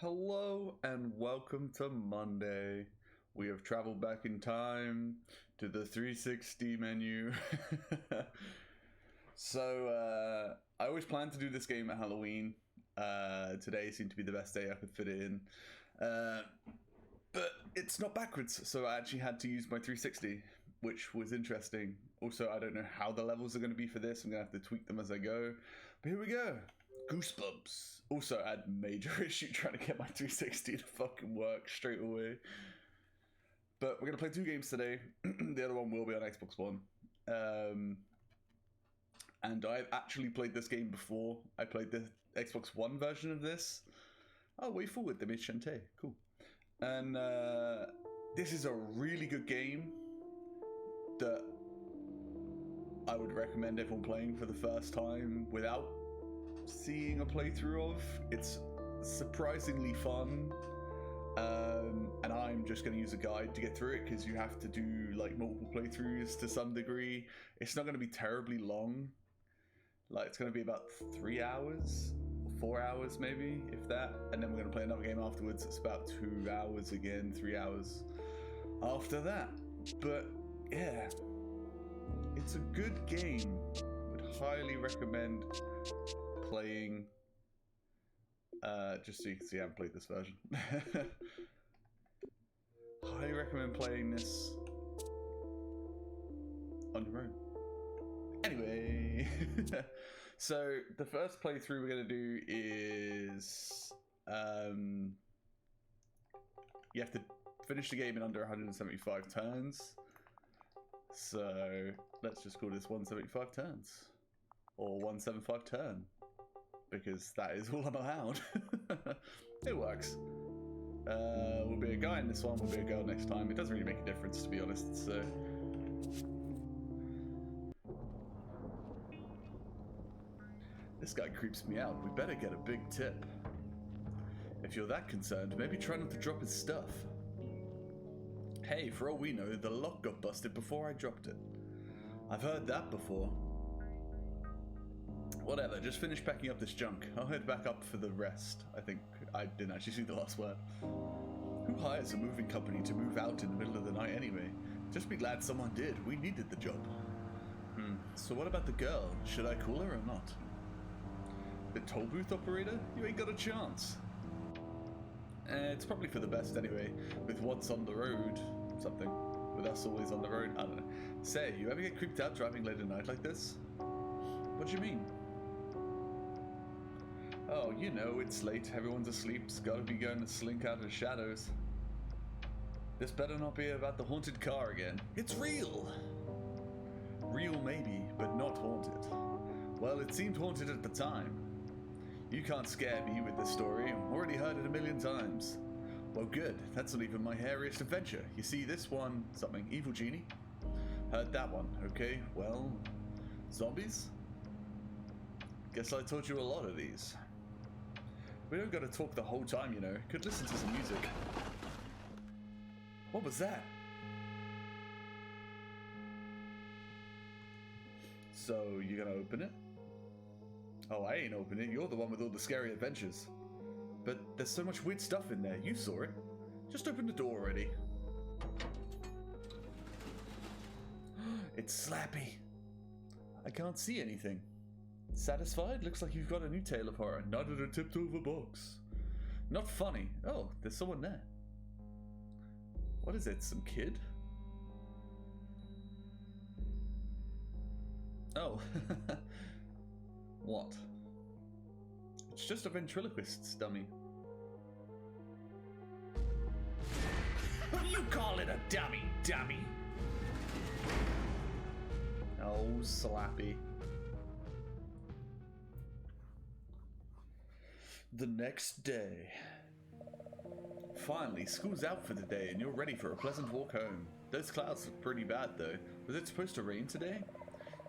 Hello and welcome to Monday. We have traveled back in time to the 360 menu. I always planned to do this game at Halloween. Today seemed to be the best day I could fit it in. But it's not backwards, so I actually had to use my 360, which was interesting. Also, I don't know how the levels are going to be for this. I'm going to have to tweak them as I go. But here we go. Goosebumps. Also, I had major issue trying to get my 360 to fucking work straight away. But we're going to play two games today. The other one will be on Xbox One. And I've actually played this game before. I played the Xbox One version of this. Oh, way forward. They made Shantae. Cool. And this is a really good game that I would recommend everyone playing for the first time without seeing a playthrough of. It's surprisingly fun, and I'm just going to use a guide to get through it because you have to do like multiple playthroughs to some degree. It's not going to be terribly long. Like, it's going to be about 3 hours, 4 hours maybe, if that, and then we're going to play another game afterwards. It's about 2 hours again, 3 hours after that. But yeah, it's a good game. Would highly recommend playing, just so you can see I haven't played this version. Highly recommend playing this on your own. Anyway, so the first playthrough we're going to do is you have to finish the game in under 175 turns. So let's just call this 175 turns, or 175 turn, because that is all I'm allowed. It works. We'll be a guy in this one, we'll be a girl next time. It doesn't really make a difference, to be honest, so... This guy creeps me out. We better get a big tip. If you're that concerned, maybe try not to drop his stuff. Hey, for all we know, the lock got busted before I dropped it. I've heard that before. Whatever, just finish packing up this junk. I'll head back up for the rest. I think I didn't actually see the last word. Who hires a moving company to move out in the middle of the night anyway? Just be glad someone did. We needed the job. So what about the girl? Should I call her or not? The toll booth operator? You ain't got a chance. It's probably for the best anyway, with what's on the road, something. With us always on the road, I don't know. Say, you ever get creeped out driving late at night like this? What do you mean? Oh, you know, it's late, everyone's asleep, it's gotta be going to slink out of the shadows. This better not be about the haunted car again. It's real! Real maybe, but not haunted. Well, it seemed haunted at the time. You can't scare me with this story. I've already heard it a million times. Well, good. That's not even my hairiest adventure. You see, this one, something, evil genie. Heard that one. Okay, well, zombies? Guess I taught you a lot of these. We don't gotta talk the whole time, you know. Could listen to some music. What was that? So, you gonna open it? Oh, I ain't opening it. You're the one with all the scary adventures. But there's so much weird stuff in there. You saw it. Just open the door already. It's Slappy. I can't see anything. Satisfied? Looks like you've got a new tale of horror. Not in a tipped-over box. Not funny. Oh, there's someone there. What is it? Some kid? Oh. What? It's just a ventriloquist's dummy. What do you call it, a dummy? Oh, Slappy. The next day. Finally, school's out for the day and you're ready for a pleasant walk home. Those clouds look pretty bad though. Was it supposed to rain today?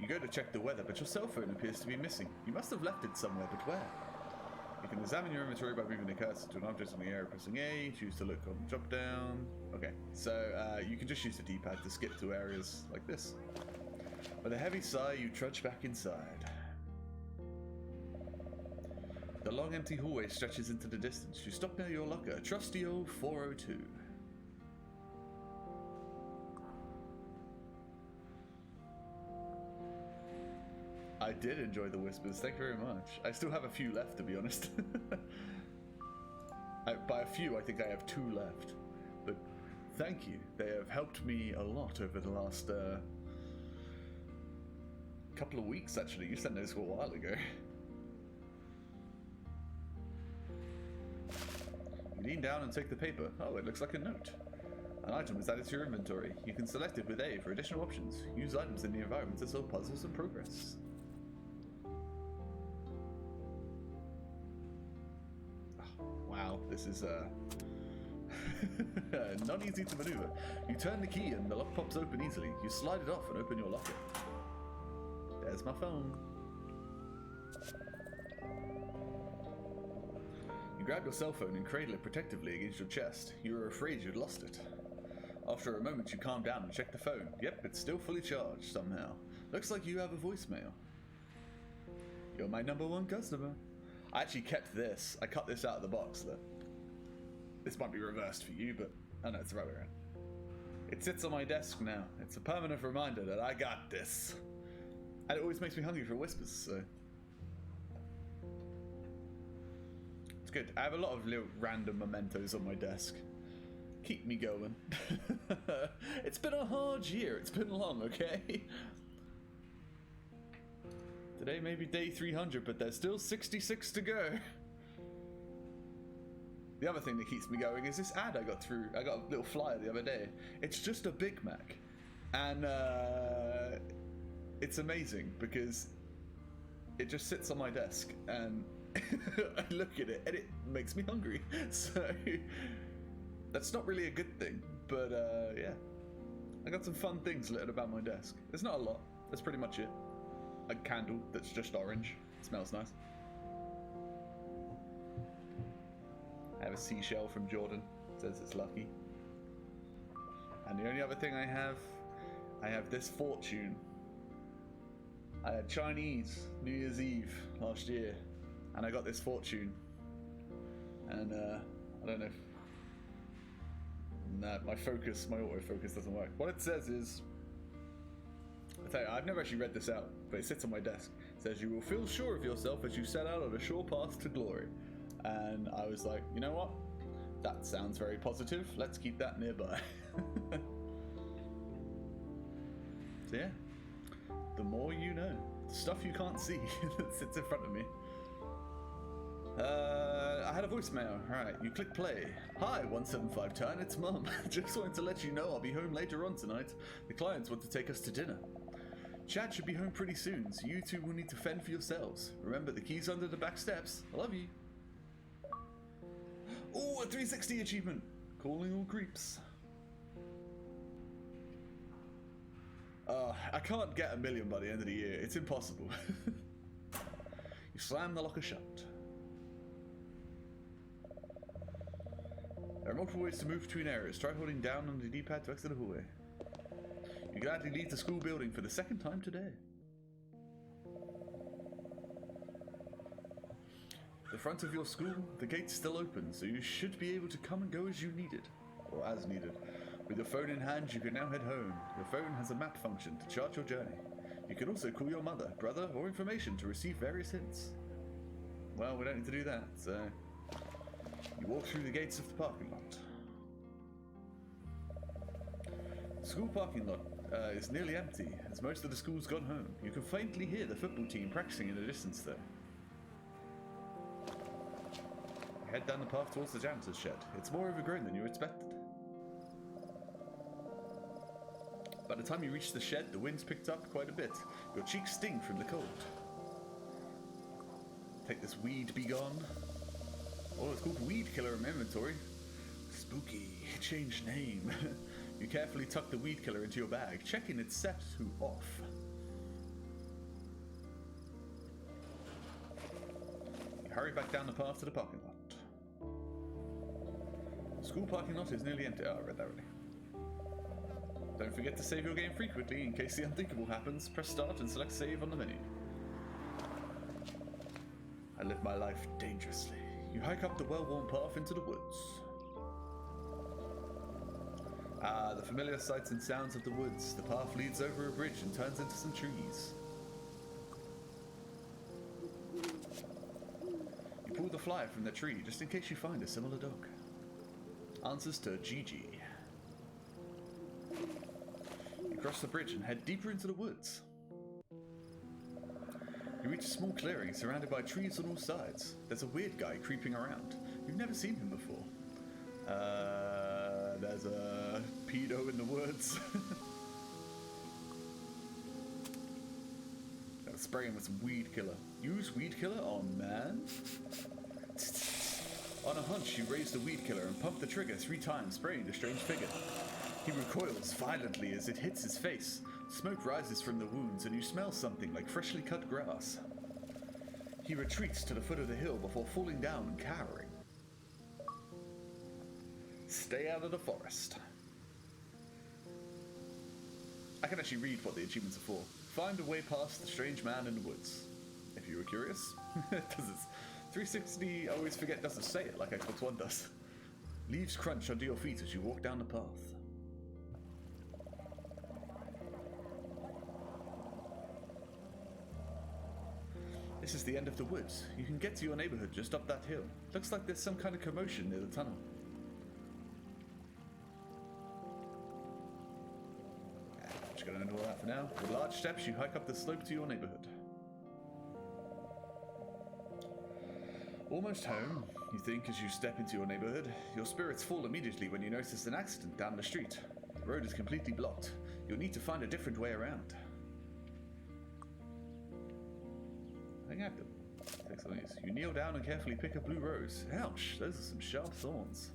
You go to check the weather, but your cell phone appears to be missing. You must have left it somewhere, but where? You can examine your inventory by moving the cursor to an object in the area, pressing A, choose to look on the drop down. Okay, so you can just use the D-pad to skip to areas like this. With a heavy sigh, you trudge back inside. The A long empty hallway stretches into the distance. You stop near your locker, a trusty old 402. I did enjoy the whispers, thank you very much. I still have a few left, to be honest. By a few, I think I have 2 left. But thank you, they have helped me a lot over the last couple of weeks, actually. You sent those a while ago. You lean down and take the paper. Oh, it looks like a note. An item is added to your inventory. You can select it with A for additional options. Use items in the environment to solve puzzles and progress. Wow, this is not easy to maneuver. You turn the key and the lock pops open easily. You slide it off and open your locker. There's my phone. You grab your cell phone and cradle it protectively against your chest. You were afraid you'd lost it. After a moment, you calm down and check the phone. Yep, it's still fully charged somehow. Looks like you have a voicemail. You're my #1 customer. I actually kept this. I cut this out of the box. Look. This might be reversed for you, but oh no, it's the right way around. It sits on my desk now. It's a permanent reminder that I got this. And it always makes me hungry for whispers, so... It's good. I have a lot of little random mementos on my desk. Keep me going. It's been a hard year. It's been long, okay? Today may be day 300, but there's still 66 to go. The other thing that keeps me going is this ad I got through. I got a little flyer the other day. It's just a Big Mac. And it's amazing because it just sits on my desk and I look at it and it makes me hungry. So that's not really a good thing, but yeah. I got some fun things littered about my desk. There's not a lot. That's pretty much it. A candle that's just orange. It smells nice. I have a seashell from Jordan. It says it's lucky. And the only other thing I have this fortune. I had Chinese New Year's Eve last year, and I got this fortune. And I don't know if... Nah, my autofocus doesn't work. What it says is... I tell you, I've never actually read this out, but it sits on my desk. It says, you will feel sure of yourself as you set out on a sure path to glory. And I was like, you know what? That sounds very positive. Let's keep that nearby. So yeah, the more you know. Stuff you can't see that sits in front of me. I had a voicemail. Alright, you click play. Hi, 175 Turn, it's Mum. Just wanted to let you know I'll be home later on tonight. The clients want to take us to dinner. Chad should be home pretty soon, so you two will need to fend for yourselves. Remember, the key's under the back steps. I love you. Oh, a 360 achievement. Calling all creeps. I can't get 1 million by the end of the year. It's impossible. You slam the locker shut. There are multiple ways to move between areas. Try holding down on the D-pad to exit the hallway. You gladly leave the school building for the 2nd time today. The front of your school, the gate's still open, so you should be able to come and go as you need it. Or as needed. With your phone in hand, you can now head home. Your phone has a map function to chart your journey. You can also call your mother, brother, or information to receive various hints. Well, we don't need to do that, so... You walk through the gates of the parking lot. The school parking lot is nearly empty, as most of the school's gone home. You can faintly hear the football team practicing in the distance, though. You head down the path towards the janitor's shed. It's more overgrown than you expected. By the time you reach the shed, the wind's picked up quite a bit. Your cheeks sting from the cold. Take this weed, be gone. Oh, it's called Weed Killer in my inventory. Spooky. Change name. You carefully tuck the weed killer into your bag, checking it's set to off. You hurry back down the path to the parking lot. The school parking lot is nearly empty. Oh, I read that already. Don't forget to save your game frequently in case the unthinkable happens. Press start and select save on the menu. I live my life dangerously. You hike up the well-worn path into the woods. Ah, the familiar sights and sounds of the woods. The path leads over a bridge and turns into some trees. You pull the flyer from the tree just in case you find a similar dog. Answers to Gigi. You cross the bridge and head deeper into the woods. You reach a small clearing surrounded by trees on all sides. There's a weird guy creeping around. You've never seen him before. There's a pedo in the woods. Gotta spray him with some weed killer. Use weed killer on man? On a hunch, you raise the weed killer and pump the trigger 3 times, spraying the strange figure. He recoils violently as it hits his face. Smoke rises from the wounds and you smell something like freshly cut grass. He retreats to the foot of the hill before falling down and cowering. Stay out of the forest. I can actually read what the achievements are for. Find a way past the strange man in the woods. If you were curious. Does it 360, I always forget doesn't say it like Xbox One does. Leaves crunch under your feet as you walk down the path. This is the end of the woods. You can get to your neighborhood just up that hill. Looks like there's some kind of commotion near the tunnel. I'm just going to ignore that for now. With large steps, you hike up the slope to your neighborhood. Almost home, you think as you step into your neighborhood. Your spirits fall immediately when you notice an accident down the street. The road is completely blocked. You'll need to find a different way around. Active. Takes on these. You kneel down and carefully pick a blue rose. Ouch, those are some sharp thorns.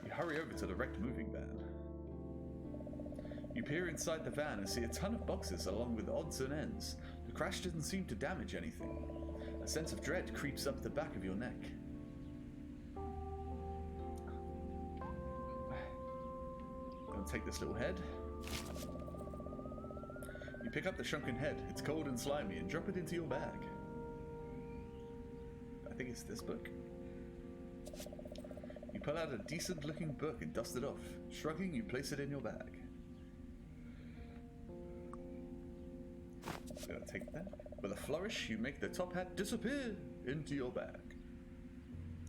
You hurry over to the wrecked moving van. You peer inside the van and see a ton of boxes along with odds and ends. The crash didn't seem to damage anything. A sense of dread creeps up the back of your neck. Gonna take this little head. You pick up the shrunken head, it's cold and slimy, and drop it into your bag. I think it's this book. You pull out a decent looking book and dust it off. Shrugging, you place it in your bag. Gonna take that. With a flourish, you make the top hat disappear into your bag.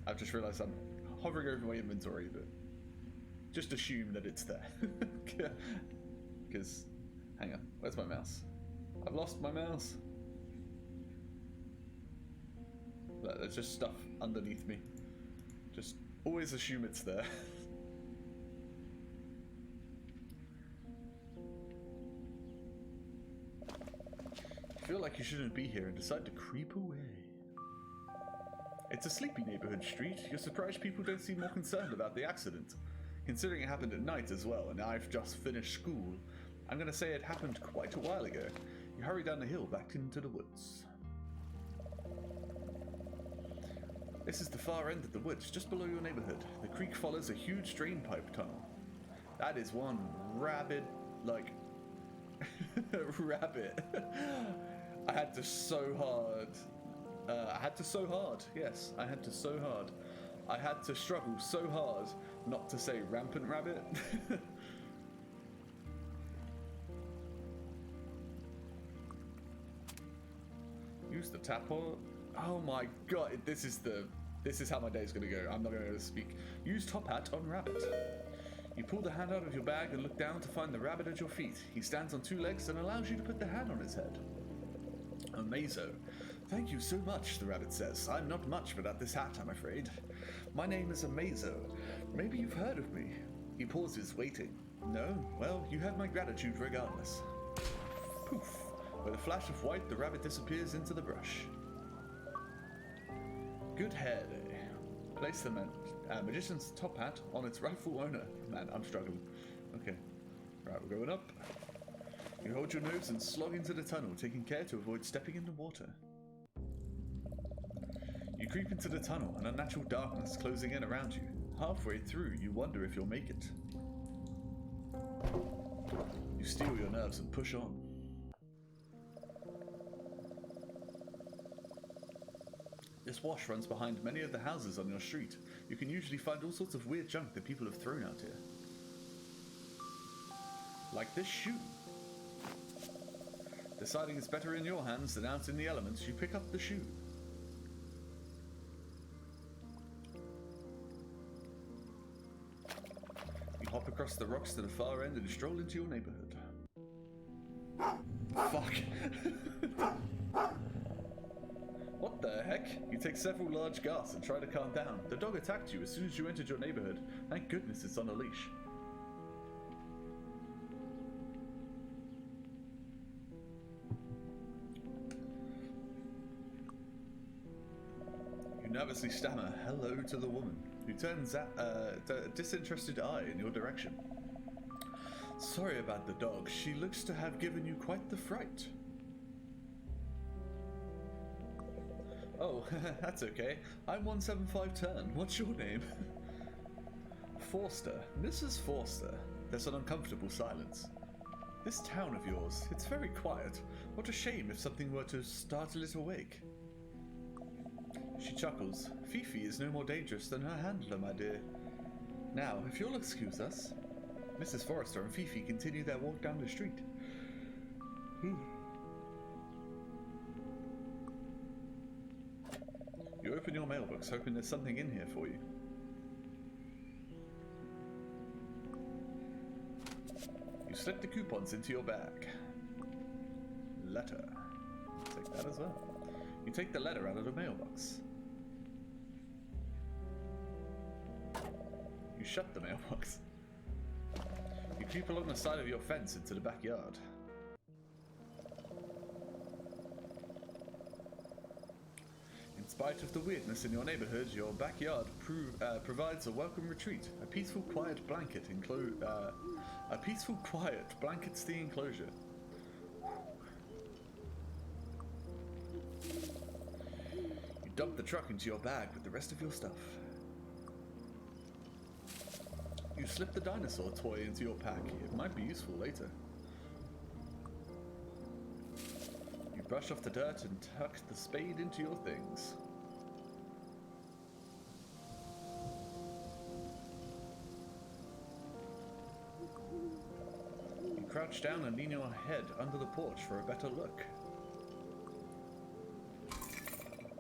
I've just realized I'm hovering over my inventory, but just assume that it's there. Because... hang on, where's my mouse? I've lost my mouse. There's just stuff underneath me. Just always assume it's there. You feel like you shouldn't be here and decide to creep away. It's a sleepy neighborhood street. You're surprised people don't seem more concerned about the accident. Considering it happened at night as well, and I've just finished school, I'm going to say it happened quite a while ago. You hurry down the hill back into the woods. This is the far end of the woods, just below your neighborhood. The creek follows a huge drainpipe tunnel. That is one rabid, like, rabbit. I had to so hard. Yes, I had to so hard. I had to struggle so hard not to say rampant rabbit. Use the tap on. Oh my god, this is how my day's gonna go. I'm not gonna speak. Use top hat on rabbit. You pull the hand out of your bag and look down to find the rabbit at your feet. He stands on 2 legs and allows you to put the hand on his head. Amazo. Thank you so much, the rabbit says. I'm not much without this hat, I'm afraid. My name is Amazo. Maybe you've heard of me. He pauses, waiting. No? Well, you have my gratitude regardless. Poof. With a flash of white, the rabbit disappears into the brush. Good hair day. Place the magician's top hat on its rightful owner. Man, I'm struggling. Okay. Right, we're going up. You hold your nose and slog into the tunnel, taking care to avoid stepping in the water. You creep into the tunnel, an unnatural darkness closing in around you. Halfway through, you wonder if you'll make it. You steel your nerves and push on. This wash runs behind many of the houses on your street. You can usually find all sorts of weird junk that people have thrown out here. Like this shoe. Deciding it's better in your hands than out in the elements, you pick up the shoe. You hop across the rocks to the far end and stroll into your neighborhood. Fuck. What the heck? You take several large gasps and try to calm down. The dog attacked you as soon as you entered your neighborhood. Thank goodness it's on a leash. You nervously stammer hello to the woman, who turns a disinterested eye in your direction. Sorry about the dog. She looks to have given you quite the fright. Oh, that's okay. I'm 175 Turn. What's your name? Forster. Mrs. Forster. There's an uncomfortable silence. This town of yours, it's very quiet. What a shame if something were to startle it awake. She chuckles. Fifi is no more dangerous than her handler, my dear. Now, if you'll excuse us. Mrs. Forrester and Fifi continue their walk down the street. You open your mailbox, hoping there's something in here for you. You slip the coupons into your bag. Letter. Take that as well. You take the letter out of the mailbox. You shut the mailbox. You creep along the side of your fence into the backyard. In spite of the weirdness in your neighborhood, your backyard provides a welcome retreat. A peaceful, quiet blankets the enclosure. You dump the truck into your bag with the rest of your stuff. You slip the dinosaur toy into your pack. It might be useful later. You brush off the dirt and tuck the spade into your things. You crouch down and lean your head under the porch for a better look.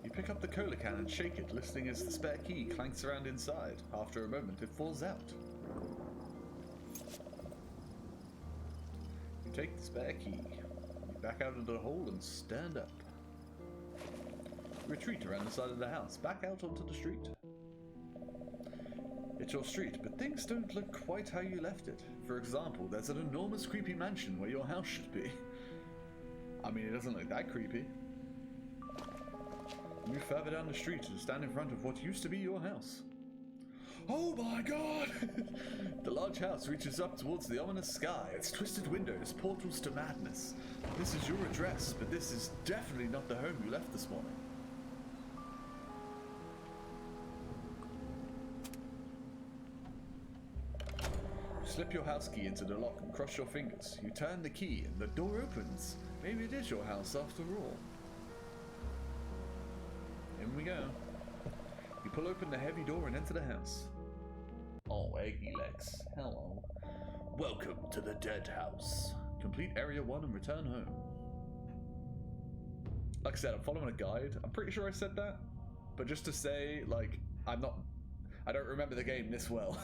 You pick up the cola can and shake it, listening as the spare key clanks around inside. After a moment, it falls out. You take the spare key, you back out into the hole and stand up. Retreat around the side of the house, back out onto the street. It's your street, but things don't look quite how you left it. For example, there's an enormous creepy mansion where your house should be. I mean, it doesn't look that creepy. You move further down the street and stand in front of what used to be your house. Oh my god! The large house reaches up towards the ominous sky, its twisted windows, portals to madness. This is your address, but this is definitely not the home you left this morning. You slip your house key into the lock and cross your fingers. You turn the key and the door opens. Maybe it is your house after all. In we go. You pull open the heavy door and enter the house. Oh, Eggy Legs. Hello. Welcome to the Dead House. Complete Area 1 and return home. Like I said, I'm following a guide. I'm pretty sure I said that. But just to say, like, I don't remember the game this well.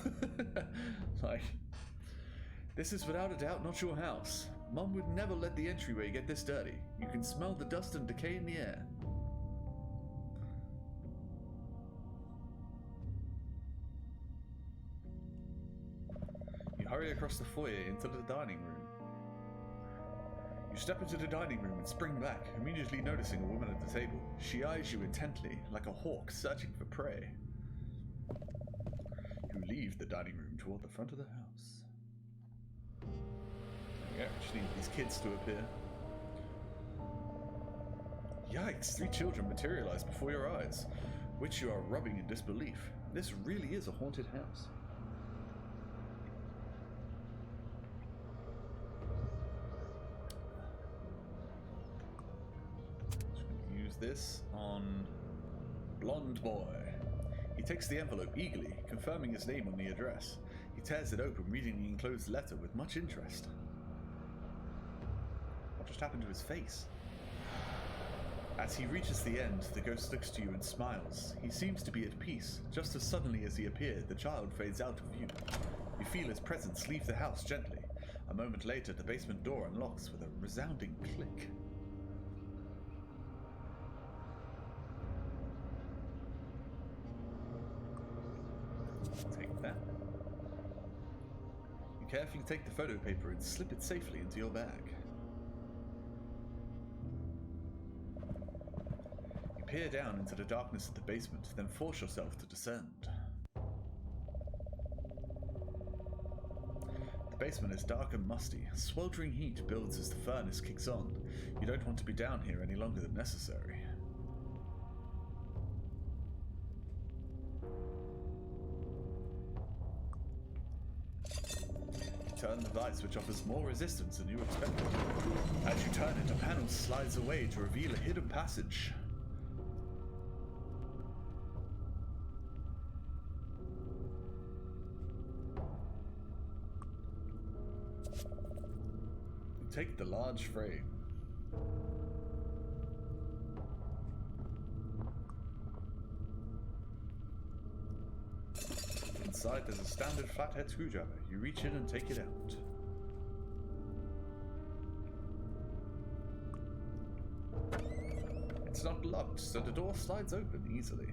Like, this is without a doubt not your house. Mum would never let the entryway get this dirty. You can smell the dust and decay in the air. You hurry across the foyer into the dining room. You step into the dining room and spring back, immediately noticing a woman at the table. She eyes you intently, like a hawk searching for prey. You leave the dining room toward the front of the house. There we go, just need these kids to appear. Yikes, 3 children materialize before your eyes, which you are rubbing in disbelief. This really is a haunted house. Use this on Blonde boy. He takes the envelope eagerly, confirming his name on the address. He tears it open, reading the enclosed letter with much interest. What just happened to his face? As he reaches the end, the ghost looks to you and smiles. He seems to be at peace. Just as suddenly as he appeared, the child fades out of view. You feel his presence leave the house gently. A moment later, the basement door unlocks with a resounding click. Take that. You carefully take the photo paper and slip it safely into your bag. You peer down into the darkness of the basement, then force yourself to descend. The basement is dark and musty. Sweltering heat builds as the furnace kicks on. You don't want to be down here any longer than necessary. Turn the light switch offers more resistance than you expected. As you turn it, a panel slides away to reveal a hidden passage. You take the large frame. Inside there's a standard flathead screwdriver. You reach in and take it out. It's not locked, so the door slides open easily.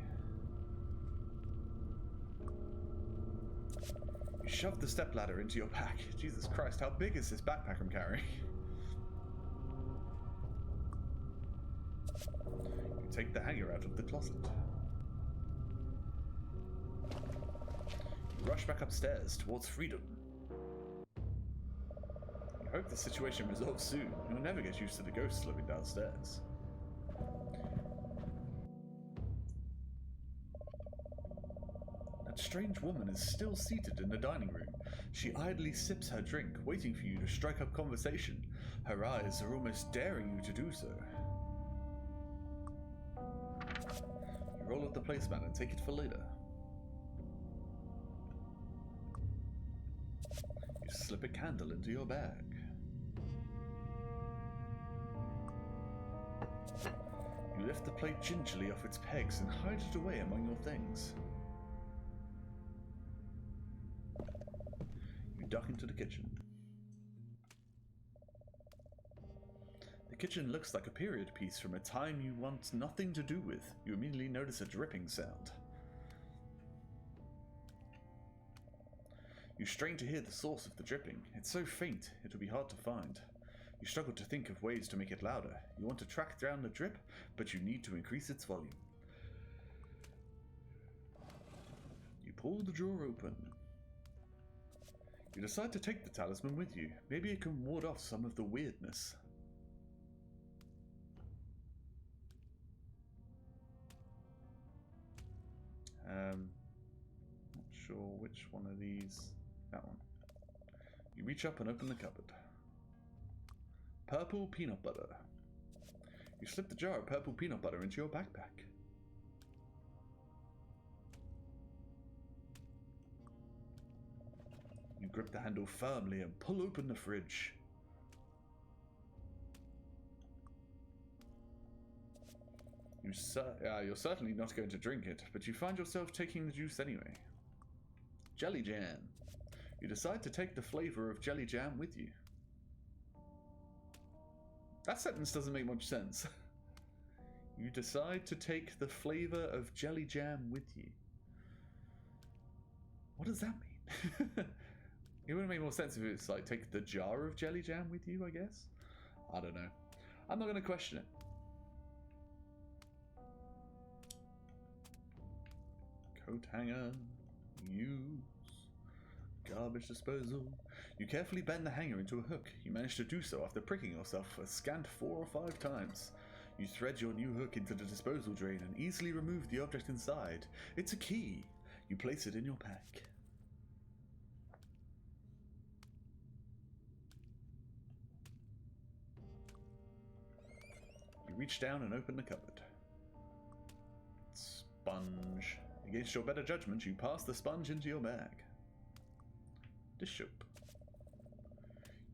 You shove the stepladder into your pack. Jesus Christ, how big is this backpack I'm carrying? You take the hanger out of the closet. Rush back upstairs towards freedom. You hope the situation resolves soon. You'll never get used to the ghosts living downstairs. That strange woman is still seated in the dining room. She idly sips her drink, waiting for you to strike up conversation. Her eyes are almost daring you to do so. You roll up the placemat and take it for later. Slip a candle into your bag. You lift the plate gingerly off its pegs and hide it away among your things. You duck into the kitchen. The kitchen looks like a period piece from a time you want nothing to do with. You immediately notice a dripping sound. You strain to hear the source of the dripping. It's so faint, it will be hard to find. You struggle to think of ways to make it louder. You want to track down the drip, but you need to increase its volume. You pull the drawer open. You decide to take the talisman with you. Maybe it can ward off some of the weirdness. Not sure which one of these... That one. You reach up and open the cupboard. Purple peanut butter. You slip the jar of purple peanut butter into your backpack. You grip the handle firmly and pull open the fridge. You're certainly not going to drink it, but you find yourself taking the juice anyway. Jelly jam. You decide to take the flavor of jelly jam with you. That sentence doesn't make much sense. You decide to take the flavor of jelly jam with you. What does that mean? It would have made more sense if it's like, take the jar of jelly jam with you, I guess? I don't know. I'm not going to question it. Coat hanger. Use. Garbage disposal. You carefully bend the hanger into a hook. You manage to do so after pricking yourself a scant 4 or 5 times. You thread your new hook into the disposal drain and easily remove the object inside. It's a key. You place it in your pack. You reach down and open the cupboard. It's Sponge. Against your better judgment, you pass the sponge into your bag. Dish soap.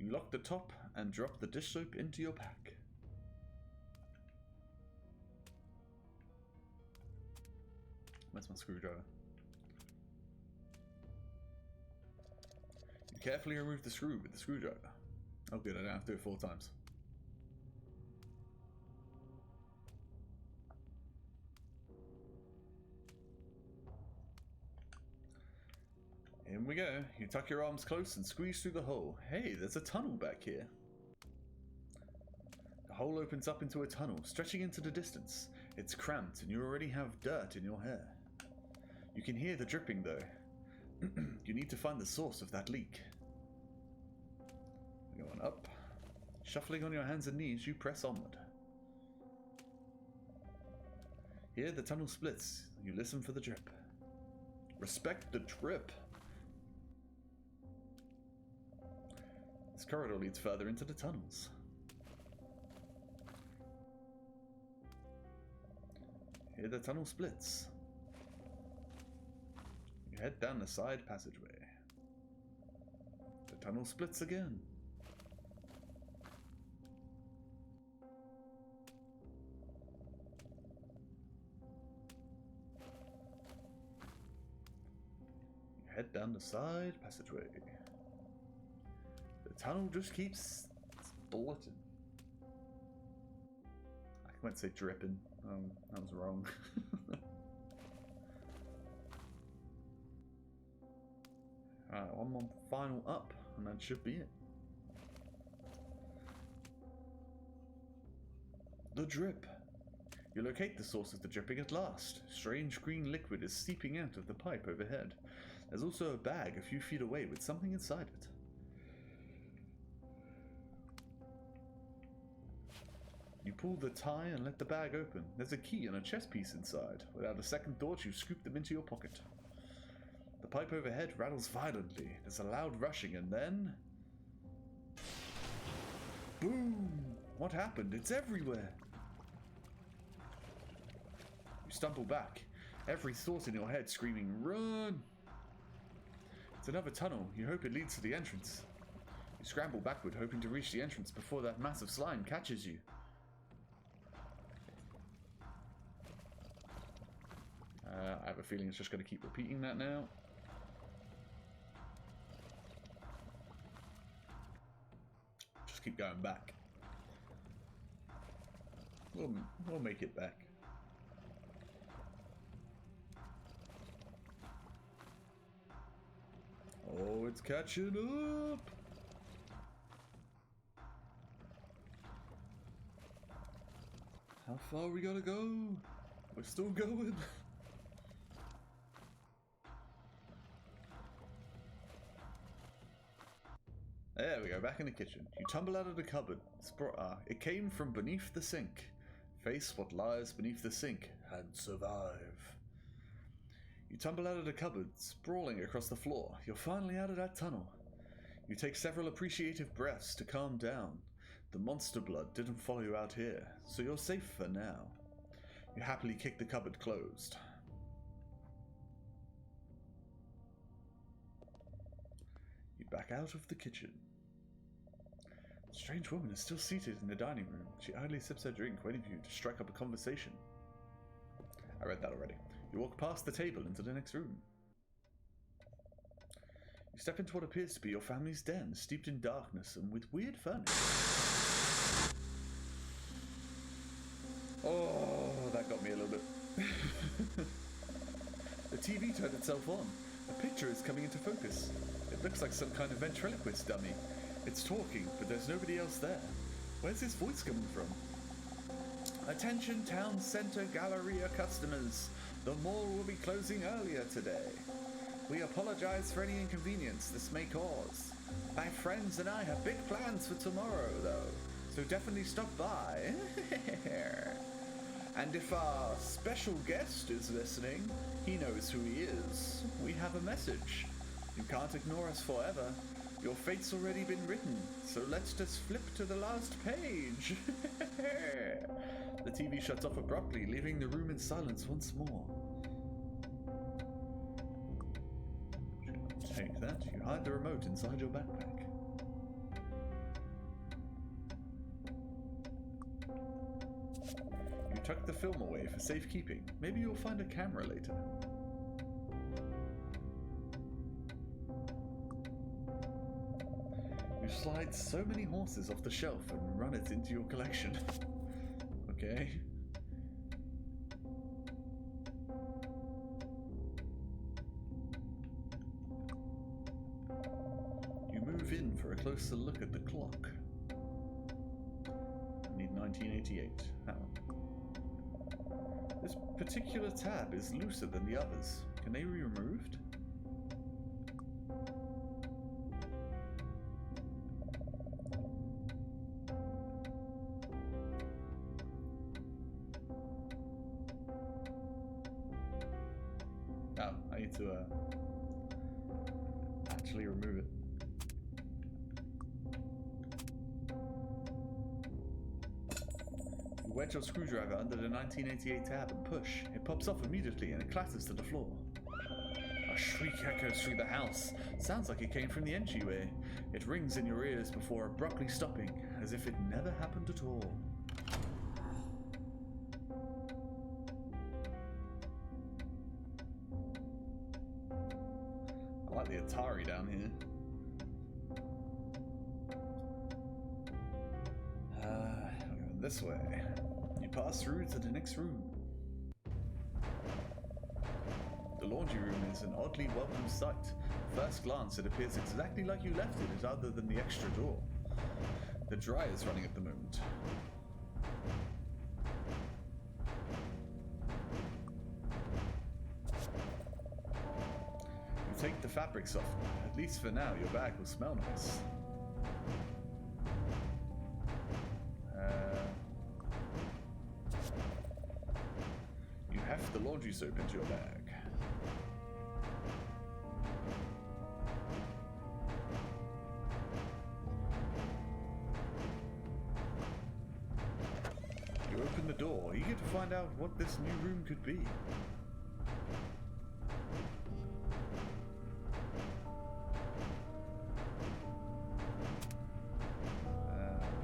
You lock the top and drop the dish soap into your pack. Where's my screwdriver? You carefully remove the screw with the screwdriver. Oh good, I don't have to do it 4 times. In we go. You tuck your arms close and squeeze through the hole. Hey, there's a tunnel back here. The hole opens up into a tunnel, stretching into the distance. It's cramped and you already have dirt in your hair. You can hear the dripping though. You need to find the source of that leak. Going up. Shuffling on your hands and knees, you press onward. Here the tunnel splits. You listen for the drip. Respect the drip. This corridor leads further into the tunnels. Here the tunnel splits. You head down the side passageway. The tunnel splits again. You head down the side passageway. The tunnel just keeps splitting. I went to say dripping. That was wrong. Alright, one more final up, and that should be it. The drip. You locate the source of the dripping at last. Strange green liquid is seeping out of the pipe overhead. There's also a bag a few feet away with something inside it. You pull the tie and let the bag open. There's a key and a chess piece inside. Without a second thought, you scoop them into your pocket. The pipe overhead rattles violently. There's a loud rushing and then... boom! What happened? It's everywhere! You stumble back, every thought in your head screaming, run! It's another tunnel. You hope it leads to the entrance. You scramble backward, hoping to reach the entrance before that massive slime catches you. I have a feeling it's just going to keep repeating that now. Just keep going back. We'll make it back. Oh, it's catching up! How far we gotta go? We're still going. There we go, back in the kitchen. You tumble out of the cupboard. It came from beneath the sink. Face what lies beneath the sink and survive. You tumble out of the cupboard, sprawling across the floor. You're finally out of that tunnel. You take several appreciative breaths to calm down. The monster blood didn't follow you out here, so you're safe for now. You happily kick the cupboard closed. You back out of the kitchen. The strange woman is still seated in the dining room. She idly sips her drink, waiting for you to strike up a conversation. I read that already. You walk past the table into the next room. You step into what appears to be your family's den, steeped in darkness and with weird furniture. Oh, that got me a little bit. The TV turned itself on. A picture is coming into focus. It looks like some kind of ventriloquist dummy. It's talking, but there's nobody else there. Where's his voice coming from? Attention Town Center Galleria customers. The mall will be closing earlier today. We apologize for any inconvenience this may cause. My friends and I have big plans for tomorrow, though, so definitely stop by. And if our special guest is listening, he knows who he is. We have a message. You can't ignore us forever. Your fate's already been written, so let's just flip to the last page. The TV shuts off abruptly, leaving the room in silence once more. Take that. You hide the remote inside your backpack. You tuck the film away for safekeeping. Maybe you'll find a camera later. You slide so many horses off the shelf and run it into your collection. Okay. You move in for a closer look at the clock. I need 1988. That one. This particular tab is looser than the others. Can they be removed? Oh, I need to actually remove it. You wedge your screwdriver under the 1988 tab and push. It pops off immediately and it clatters to the floor. A shriek echoes through the house. Sounds like it came from the entryway. It rings in your ears before abruptly stopping, as if it never happened at all. I like the Atari down here. We're going this way. You pass through to the next room. The laundry room is an oddly welcome sight. At first glance, it appears exactly like you left it, other than the extra door. The dryer is running at the moment. You take the fabric softener. At least for now, your bag will smell nice. You heft the laundry soap into your bag. You open the door, eager to find out what this new room could be.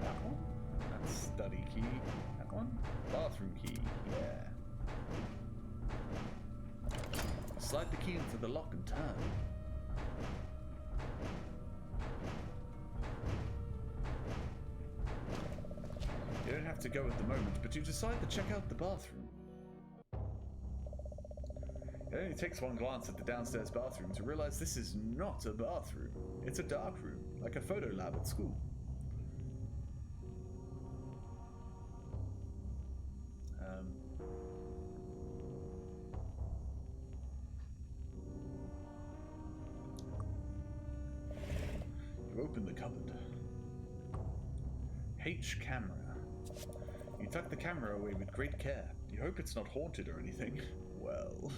That one? That's study key. That one? Bathroom key. Yeah. Slide the key into the lock and turn. You don't have to go at the moment, but you decide to check out the bathroom. It only takes one glance at the downstairs bathroom to realize this is not a bathroom. It's a dark room, like a photo lab at school. You open the cupboard. H camera. You tuck the camera away with great care. You hope it's not haunted or anything. Well.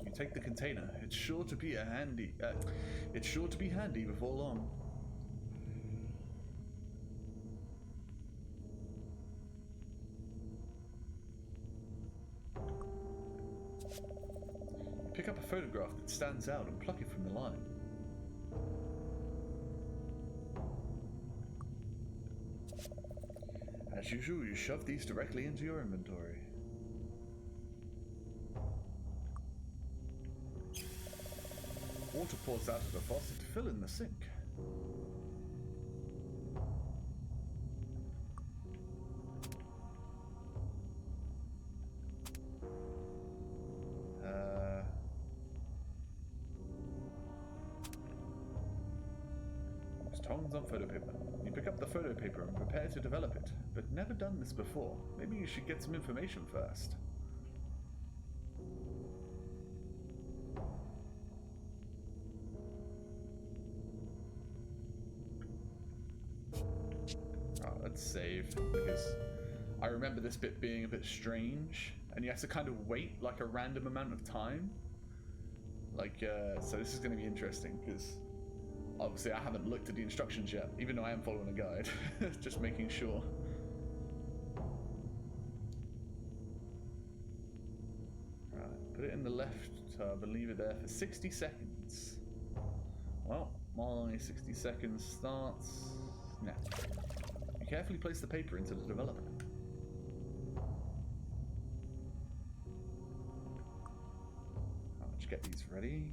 You take the container. It's sure to be handy before long. You pick up a photograph that stands out and pluck it from the line. As usual, you shove these directly into your inventory. Water pours out of the faucet to fill in the sink. Use tongs on photo paper. You pick up the photo paper and prepare to develop it, but never done this before. Maybe you should get some information first. Let's save, because I remember this bit being a bit strange, and you have to kind of wait like a random amount of time. Like, so this is going to be interesting, because obviously I haven't looked at the instructions yet, even though I am following a guide. Just making sure. Right, put it in the left So I leave it there for 60 seconds. Well, my 60 seconds starts now. You carefully place the paper into the developer. Let's get these ready.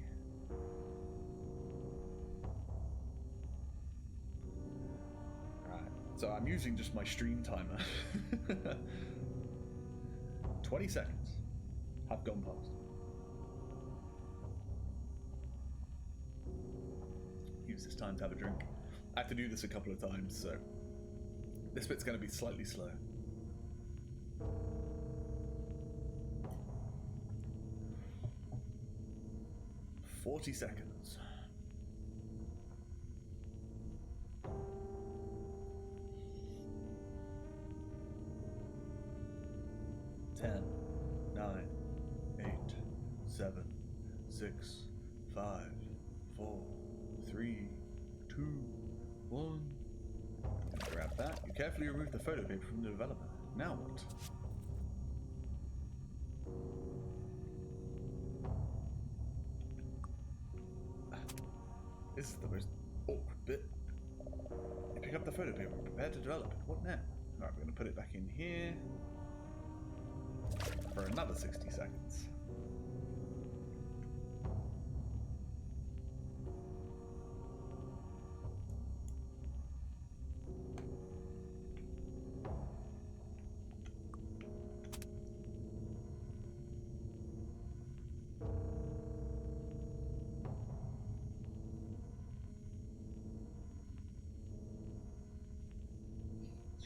Right, so I'm using just my stream timer. 20 seconds have gone past. Use this time to have a drink. I have to do this a couple of times, so this bit's going to be slightly slow. "40 seconds. Ten, 9, 8, 7, 6, 5, 4, 3, 2, 1. Grab that. You carefully remove the photo paper from the developer. Now what? This is the most awkward bit. You pick up the photo paper and prepare to develop it. What now? Alright, we're going to put it back in here for another 60 seconds.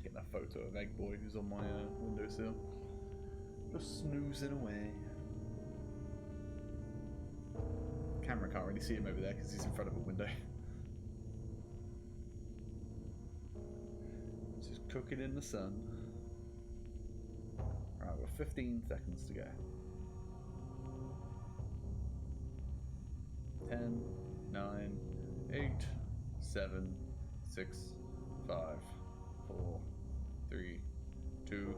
Getting a photo of Egg Boy who's on my windowsill. Just snoozing away. Camera can't really see him over there because he's in front of a window. Just cooking in the sun. Right, we've got 15 seconds to go. 10, 9, 8, 7, 6, 5, 4, 3, 2,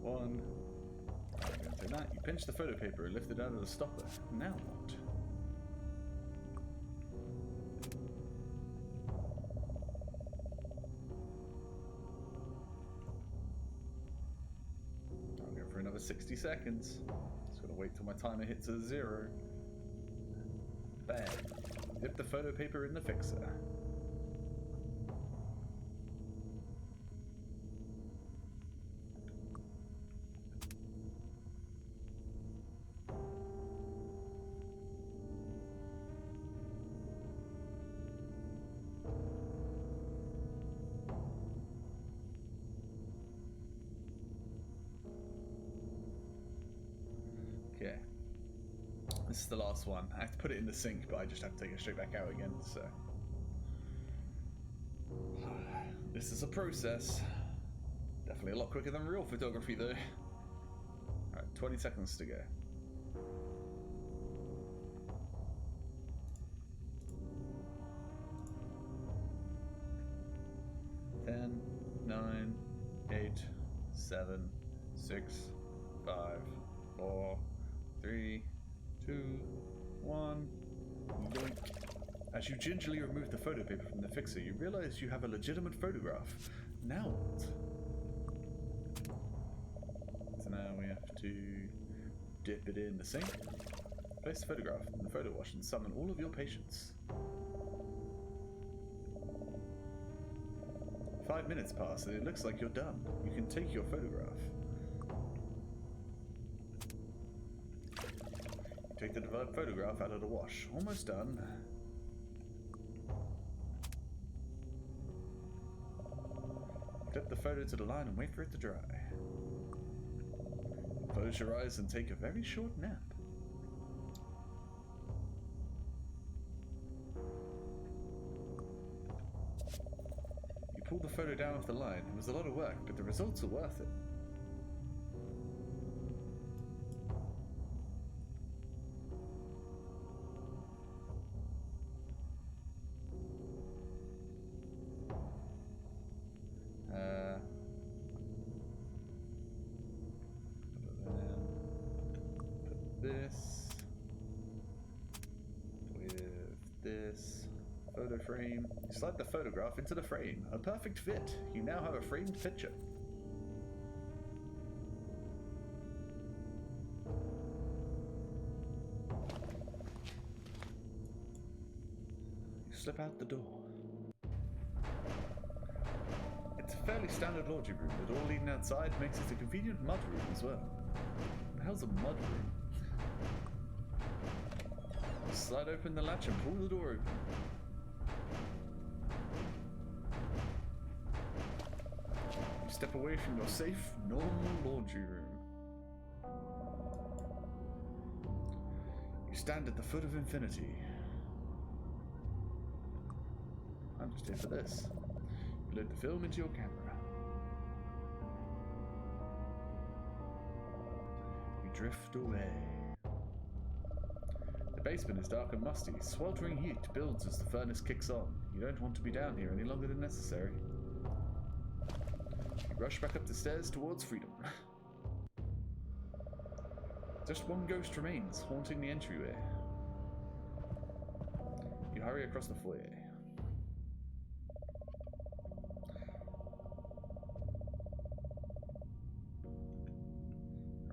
1. I'm going to do that. You pinch the photo paper and lift it out of the stopper. Now what? I'll go for another 60 seconds. Just gotta wait till my timer hits a 0. Bam. Dip the photo paper in the fixer. Okay. This is the last one. I have to put it in the sink, but I just have to take it straight back out again, so. This is a process. Definitely a lot quicker than real photography, though. Alright, 20 seconds to go. Ten, 9, 8, 7, 6, 5, 4, 3, 2, 1. Yoink. As you gingerly remove the photo paper from the fixer, you realize you have a legitimate photograph. Now what? So now we have to dip it in the sink, place the photograph in the photo wash, and summon all of your patience. 5 minutes pass and it looks like you're done. You can take your photograph. Take the developed photograph out of the wash. Almost done. Clip the photo to the line and wait for it to dry. Close your eyes and take a very short nap. You pulled the photo down off the line. It was a lot of work, but the results are worth it. This. this. Photo frame. You slide the photograph into the frame. A perfect fit. You now have a framed picture. You slip out the door. It's a fairly standard laundry room. The door leading outside makes it a convenient mud room as well. What the hell's a mud room? Slide open the latch and pull the door open. You step away from your safe, normal laundry room. You stand at the foot of infinity. I'm just here for this. You load the film into your camera. You drift away. The basement is dark and musty. Sweltering heat builds as the furnace kicks on. You don't want to be down here any longer than necessary. You rush back up the stairs towards freedom. Just one ghost remains, haunting the entryway. You hurry across the foyer.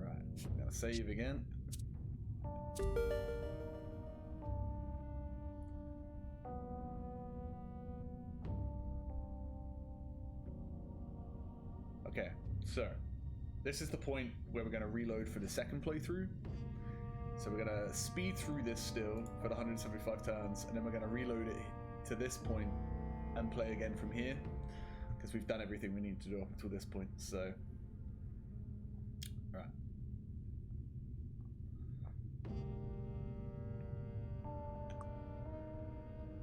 Alright, I'm gonna save again. Okay, so this is the point where we're going to reload for the second playthrough. So we're going to speed through this still for the 175 turns, and then we're going to reload it to this point and play again from here, because we've done everything we need to do up until this point. So, right.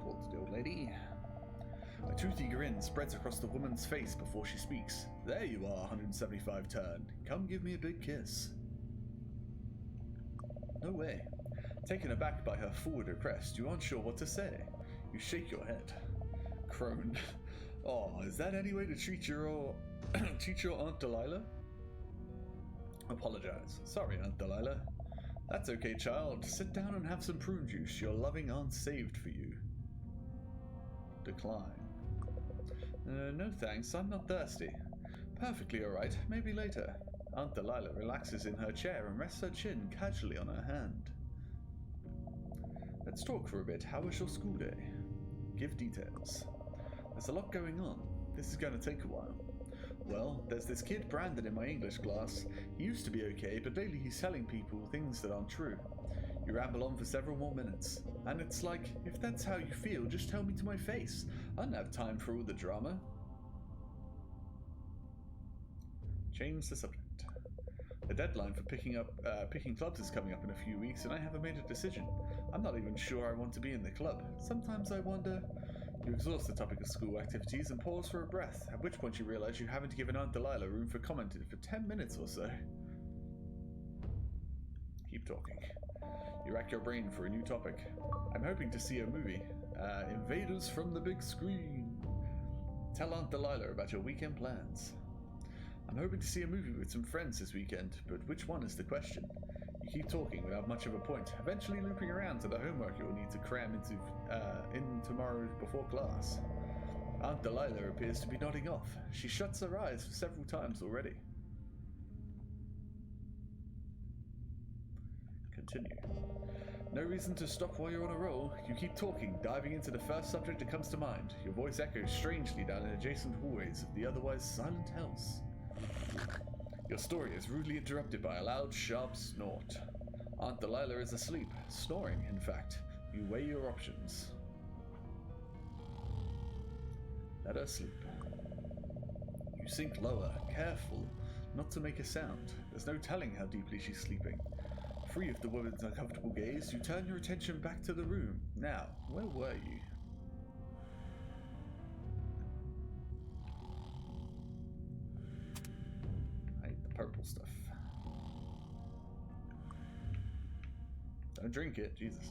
Talk to the old lady. A toothy grin spreads across the woman's face before she speaks. There you are, 175 turn. Come give me a big kiss. No way. Taken aback by her forward request, you aren't sure what to say. You shake your head. Crone. Oh, is that any way to treat your treat your Aunt Delilah? Apologize. Sorry, Aunt Delilah. That's okay, child. Sit down and have some prune juice. Your loving aunt saved for you. Decline. No thanks, I'm not thirsty. Perfectly alright, maybe later. Aunt Delilah relaxes in her chair and rests her chin casually on her hand. Let's talk for a bit. How was your school day? Give details. There's a lot going on. This is going to take a while. Well, there's this kid Brandon in my English class. He used to be okay, but lately he's telling people things that aren't true. You ramble on for several more minutes, and it's like, if that's how you feel, just tell me to my face. I don't have time for all the drama. Change the subject. The deadline for picking clubs is coming up in a few weeks, and I haven't made a decision. I'm not even sure I want to be in the club. Sometimes I wonder. You exhaust the topic of school activities and pause for a breath, at which point you realize you haven't given Aunt Delilah room for comment for 10 minutes or so. Keep talking. You rack your brain for a new topic. I'm hoping to see a movie. Invaders from the big screen. Tell Aunt Delilah about your weekend plans. I'm hoping to see a movie with some friends this weekend, but which one is the question? You keep talking without much of a point, eventually looping around to the homework you'll need to cram in tomorrow before class. Aunt Delilah appears to be nodding off. She shuts her eyes for several times already. Continue. No reason to stop while you're on a roll. You keep talking, diving into the first subject that comes to mind. Your voice echoes strangely down in adjacent hallways of the otherwise silent house. Your story is rudely interrupted by a loud, sharp snort. Aunt Delilah is asleep, snoring, in fact. You weigh your options. Let her sleep. You sink lower, careful not to make a sound. There's no telling how deeply she's sleeping. Free of the woman's uncomfortable gaze, you turn your attention back to the room. Now, where were you? I hate the purple stuff. Don't drink it, Jesus.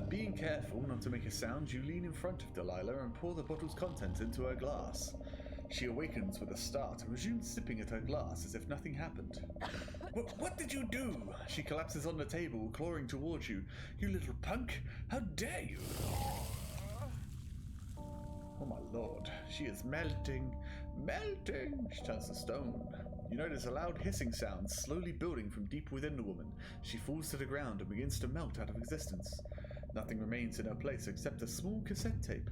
Being careful not to make a sound, you lean in front of Delilah and pour the bottle's contents into her glass. She awakens with a start and resumes sipping at her glass as if nothing happened. What did you do? She collapses on the table, clawing towards you. You little punk! How dare you! Oh my lord, she is melting. Melting! She turns to stone. You notice a loud hissing sound slowly building from deep within the woman. She falls to the ground and begins to melt out of existence. Nothing remains in her place except a small cassette tape.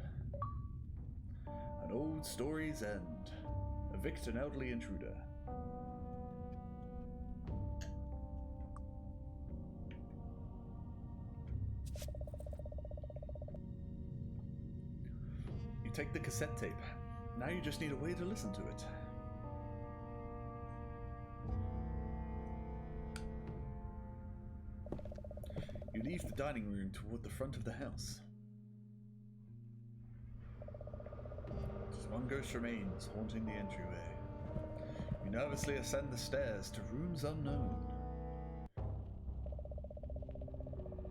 An old story's end. Evict an elderly intruder. You take the cassette tape. Now you just need a way to listen to it. You leave the dining room toward the front of the house. Just one ghost remains, haunting the entryway. You nervously ascend the stairs to rooms unknown.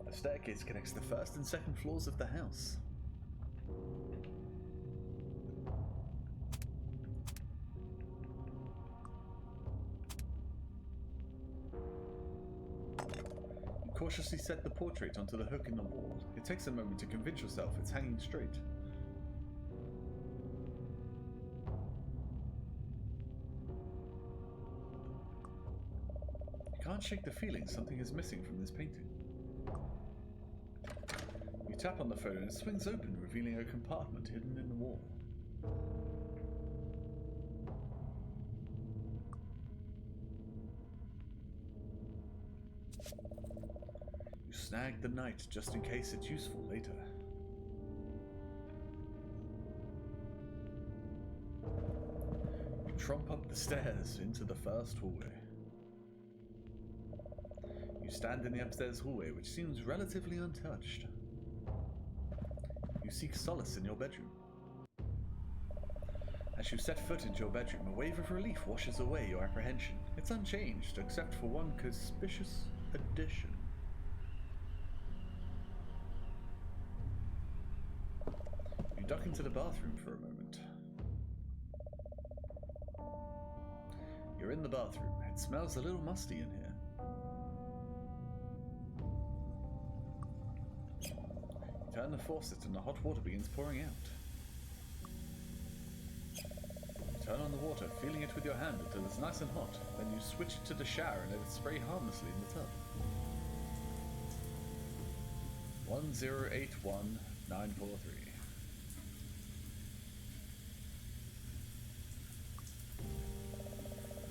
The staircase connects the first and second floors of the house. Cautiously set the portrait onto the hook in the wall. It takes a moment to convince yourself it's hanging straight. You can't shake the feeling something is missing from this painting. You tap on the phone and it swings open, revealing a compartment hidden in the wall. Snag the night just in case it's useful later. You tromp up the stairs into the first hallway. You stand in the upstairs hallway, which seems relatively untouched. You seek solace in your bedroom. As you set foot into your bedroom, a wave of relief washes away your apprehension. It's unchanged, except for one conspicuous addition. You duck into the bathroom for a moment. You're in the bathroom. It smells a little musty in here. You turn the faucet and the hot water begins pouring out. You turn on the water, feeling it with your hand until it's nice and hot. Then you switch it to the shower and let it spray harmlessly in the tub. 1081943.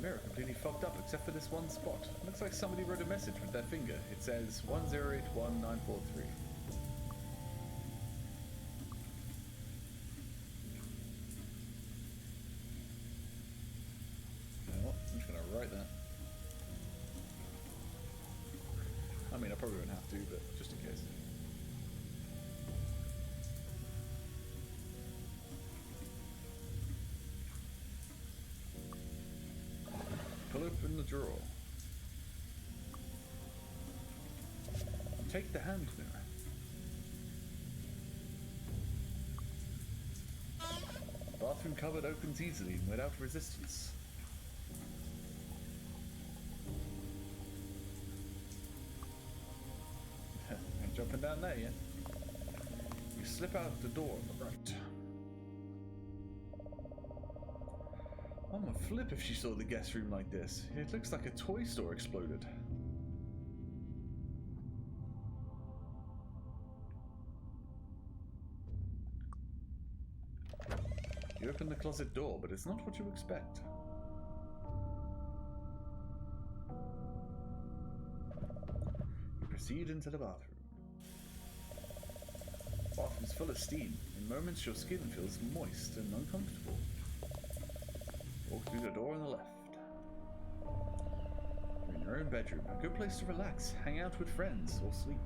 Mirror completely fogged up except for this one spot. Looks like somebody wrote a message with their finger. It says 1081943. You know what? I'm just gonna write that. I mean, I probably won't have to, but just in case. Pull open the drawer. Take the hand mirror. The bathroom cupboard opens easily and without resistance. Ain't jumping down there yet. You slip out the door on the right. I'm a flip if she saw the guest room like this. It looks like a toy store exploded. You open the closet door, but it's not what you expect. You proceed into the bathroom. The bathroom's full of steam. In moments, your skin feels moist and uncomfortable. Walk through the door on the left. You're in your own bedroom, a good place to relax, hang out with friends, or sleep.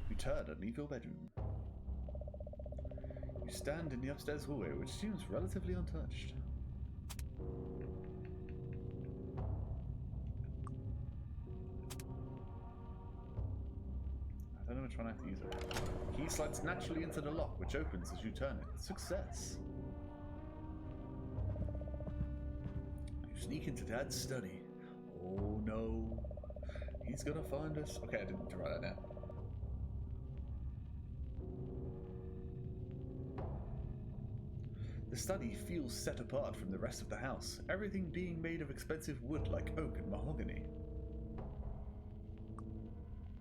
You turn and leave your bedroom. You stand in the upstairs hallway, which seems relatively untouched. I don't know which one I have to use it. The key slides naturally into the lock, which opens as you turn it. Success! You sneak into Dad's study. Oh no. He's gonna find us. Okay, I didn't need to write that down. The study feels set apart from the rest of the house, everything being made of expensive wood like oak and mahogany.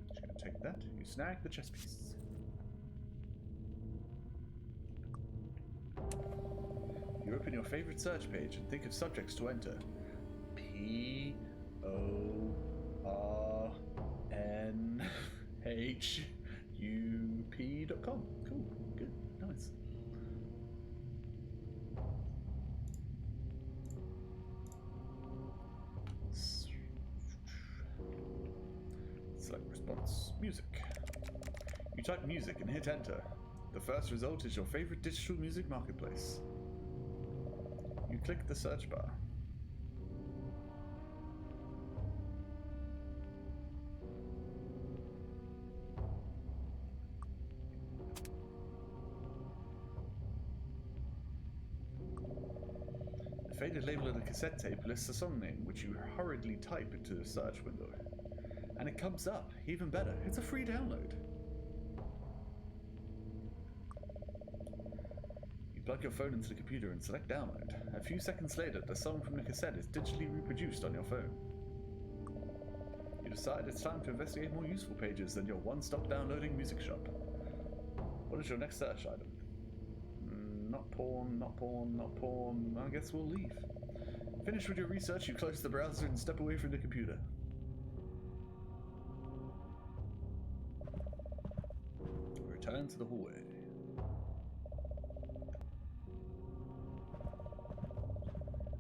Just gonna take that. You snag the chess piece. You open your favorite search page and think of subjects to enter. PORNHUP.com. Cool. Good. Nice. Select response. Music. You type music and hit enter. The first result is your favorite digital music marketplace. You click the search bar. The faded label of the cassette tape lists a song name, which you hurriedly type into the search window. And it comes up. Even better, it's a free download. You plug your phone into the computer and select download. A few seconds later, the song from the cassette is digitally reproduced on your phone. You decide it's time to investigate more useful pages than your one-stop downloading music shop. What is your next search item? Not porn, not porn, not porn. I guess we'll leave. Finished with your research, you close the browser and step away from the computer. Return to the hallway.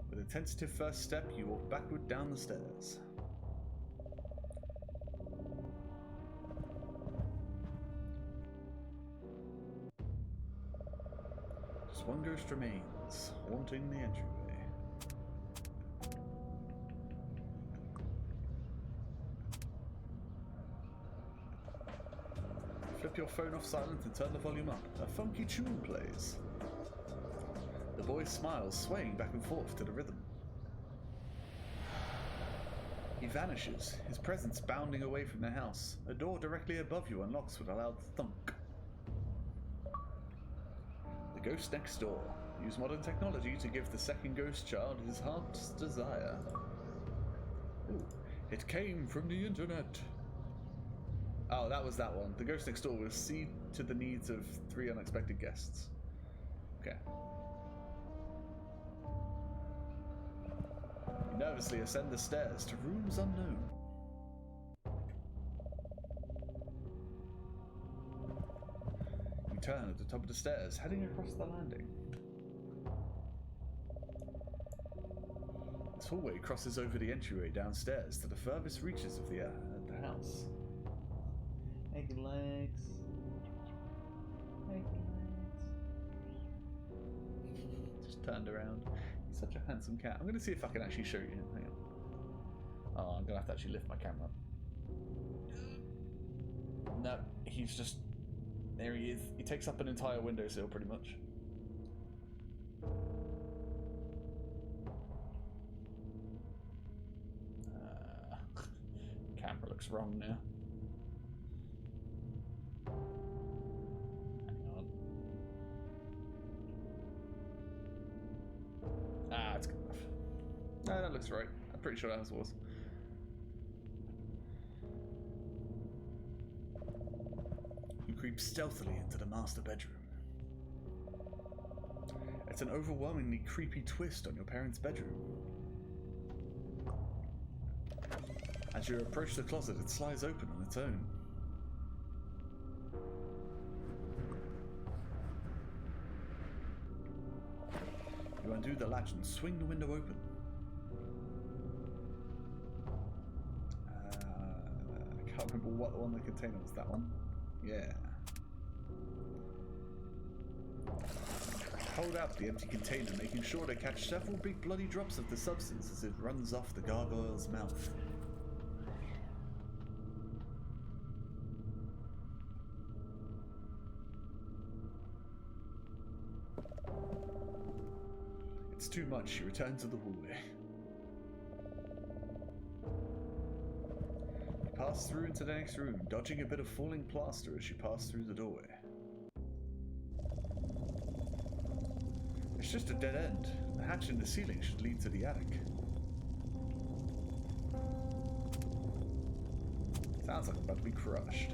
With a tentative first step, you walk backward down the stairs. Just one ghost remains, haunting the entryway. Flip your phone off silent and turn the volume up. A funky tune plays. The boy smiles, swaying back and forth to the rhythm. He vanishes, his presence bounding away from the house. A door directly above you unlocks with a loud thunk. The ghost next door. Use modern technology to give the second ghost child his heart's desire. Ooh, it came from the internet. Oh, that was that one. The ghost next door will see to the needs of 3 unexpected guests. Okay. You nervously ascend the stairs to rooms unknown. You turn at the top of the stairs, heading across the landing. This hallway crosses over the entryway downstairs to the furthest reaches of the house. Egg legs. Egg legs. Just turned around. He's such a handsome cat. I'm going to see if I can actually show you him. Hang on. Oh, I'm going to have to actually lift my camera. No, he's just... There he is. He takes up an entire windowsill, pretty much. Camera looks wrong now. It's good enough. No, that looks right. I'm pretty sure that was. You creep stealthily into the master bedroom. It's an overwhelmingly creepy twist on your parents' bedroom. As you approach the closet, it slides open on its own. You undo the latch and swing the window open. I can't remember what one the container was. That one? Yeah. Hold out the empty container, making sure to catch several big bloody drops of the substance as it runs off the gargoyle's mouth. it's too much, she returned to the hallway. She passed through into the next room, dodging a bit of falling plaster as she passed through the doorway. It's just a dead end. The hatch in the ceiling should lead to the attic. Sounds like I'm about to be crushed.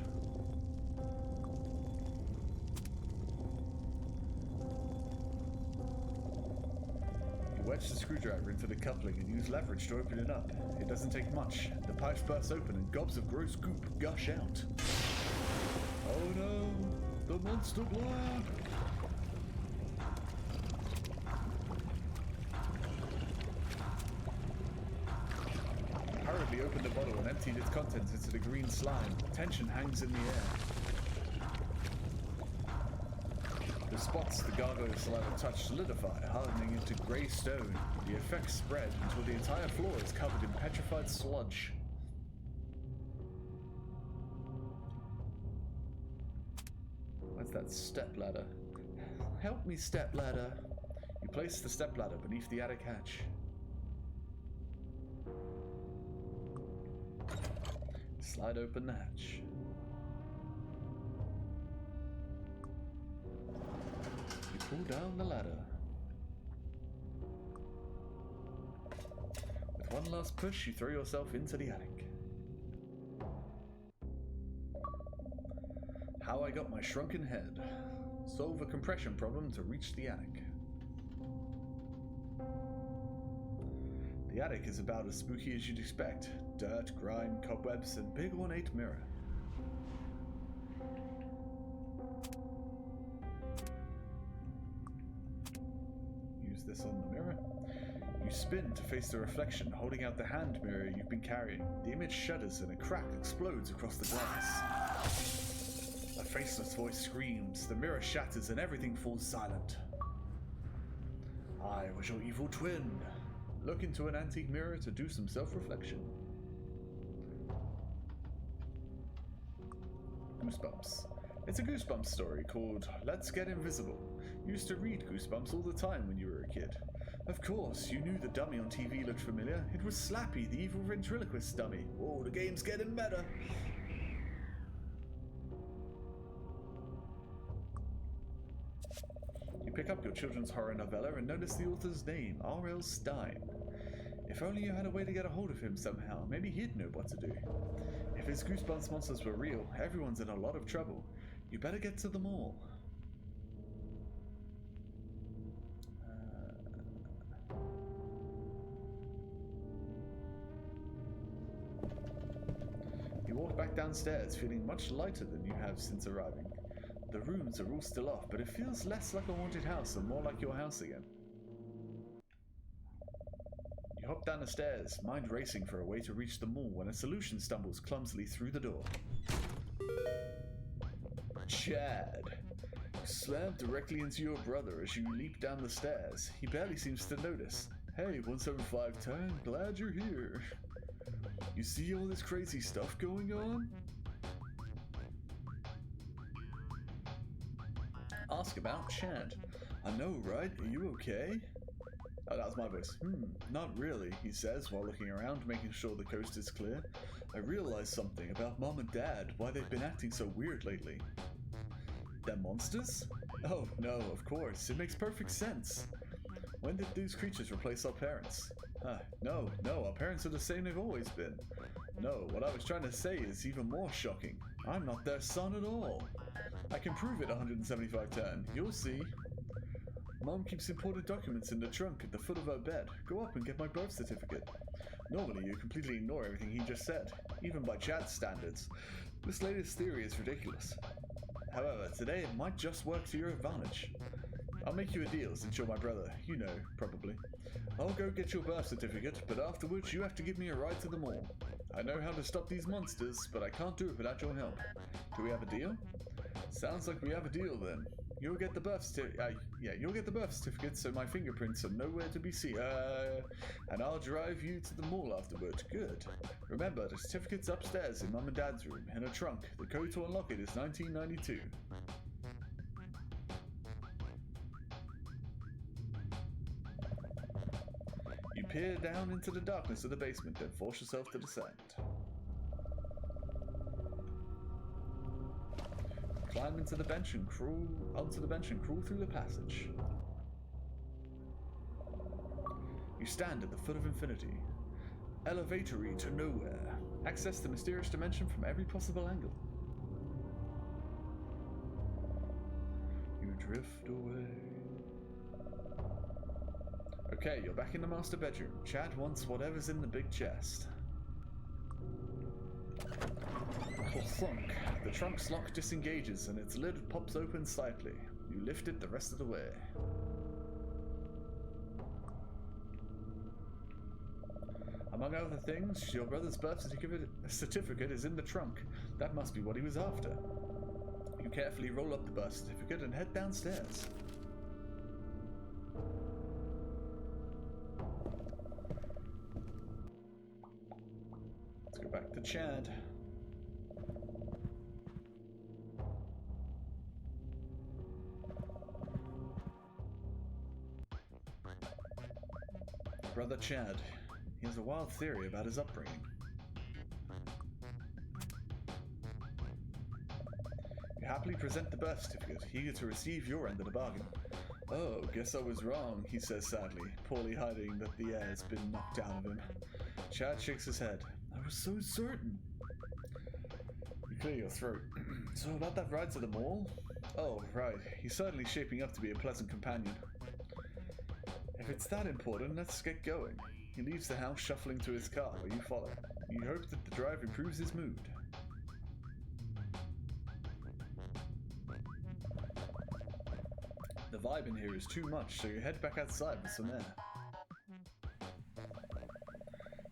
You wedge the screwdriver into the coupling and use leverage to open it up. It doesn't take much. The pipes burst open and gobs of gross goop gush out. Oh no! The monster blood! Hurriedly opened the bottle and emptied its contents into the green slime. Tension hangs in the air. The spots the gargoyle's saliva touched solidify, hardening into grey stone. The effects spread until the entire floor is covered in petrified sludge. What's that stepladder? Help me, stepladder. You place the stepladder beneath the attic hatch. Slide open the hatch. You pull down the ladder. With one last push, you throw yourself into the attic. How I got my shrunken head. Solve a compression problem to reach the attic. The attic is about as spooky as you'd expect. Dirt, grime, cobwebs, and big ornate mirror. Use this on the mirror. You spin to face the reflection, holding out the hand mirror you've been carrying. The image shudders and a crack explodes across the glass. A faceless voice screams, the mirror shatters and everything falls silent. I was your evil twin. Look into an antique mirror to do some self-reflection. Goosebumps. It's a Goosebumps story called Let's Get Invisible. You used to read Goosebumps all the time when you were a kid. Of course, you knew the dummy on TV looked familiar. It was Slappy, the evil ventriloquist dummy. Oh, the game's getting better. You pick up your children's horror novella and notice the author's name, R.L. Stine. If only you had a way to get a hold of him somehow, maybe he'd know what to do. If his Goosebumps monsters were real, everyone's in a lot of trouble. You better get to them all. You walk back downstairs, feeling much lighter than you have since arriving. The rooms are all still off, but it feels less like a haunted house and more like your house again. You hop down the stairs, mind racing for a way to reach the mall when a solution stumbles clumsily through the door. Chad. You slam directly into your brother as you leap down the stairs. He barely seems to notice. Hey, 17510, glad you're here. You see all this crazy stuff going on? Ask about Chad. I know, right? Are you okay? Oh, that was my voice. Not really, he says while looking around, making sure the coast is clear. I realized something about Mom and Dad, why they've been acting so weird lately. They're monsters? Oh, no, of course. It makes perfect sense. When did these creatures replace our parents? No, our parents are the same they've always been. No, what I was trying to say is even more shocking. I'm not their son at all. I can prove it, 17510. You'll see. Mom keeps important documents in the trunk at the foot of her bed. Go up and get my birth certificate. Normally, you completely ignore everything he just said, even by Chad's standards. This latest theory is ridiculous. However, today it might just work to your advantage. I'll make you a deal since you're my brother. You know, probably. I'll go get your birth certificate, but afterwards you have to give me a ride to the mall. I know how to stop these monsters, but I can't do it without your help. Do we have a deal? Sounds like we have a deal then. You'll get the birth certificate so my fingerprints are nowhere to be seen. And I'll drive you to the mall afterward. Good. Remember, the certificate's upstairs in Mum and Dad's room, in a trunk. The code to unlock it is 1992. peer down into the darkness of the basement, then force yourself to descend. Climb into the bench and crawl onto the bench and crawl through the passage. You stand at the foot of infinity. Elevatory to nowhere. Access the mysterious dimension from every possible angle. You drift away. Okay, you're back in the master bedroom. Chad wants whatever's in the big chest. Thunk. The trunk's lock disengages and its lid pops open slightly. You lift it the rest of the way. Among other things, your brother's birth certificate is in the trunk. That must be what he was after. You carefully roll up the birth certificate and head downstairs. Let's go back to Chad. Brother Chad. He has a wild theory about his upbringing. You happily present the birth certificate, eager to receive your end of the bargain. Oh, guess I was wrong, he says sadly, poorly hiding that the air has been knocked out of him. Chad shakes his head. I was so certain. You clear your throat. So about that ride to the mall? Oh, right. He's certainly shaping up to be a pleasant companion. If it's that important, let's get going. He leaves the house shuffling to his car, where you follow. You hope that the drive improves his mood. The vibe in here is too much, so you head back outside with some air.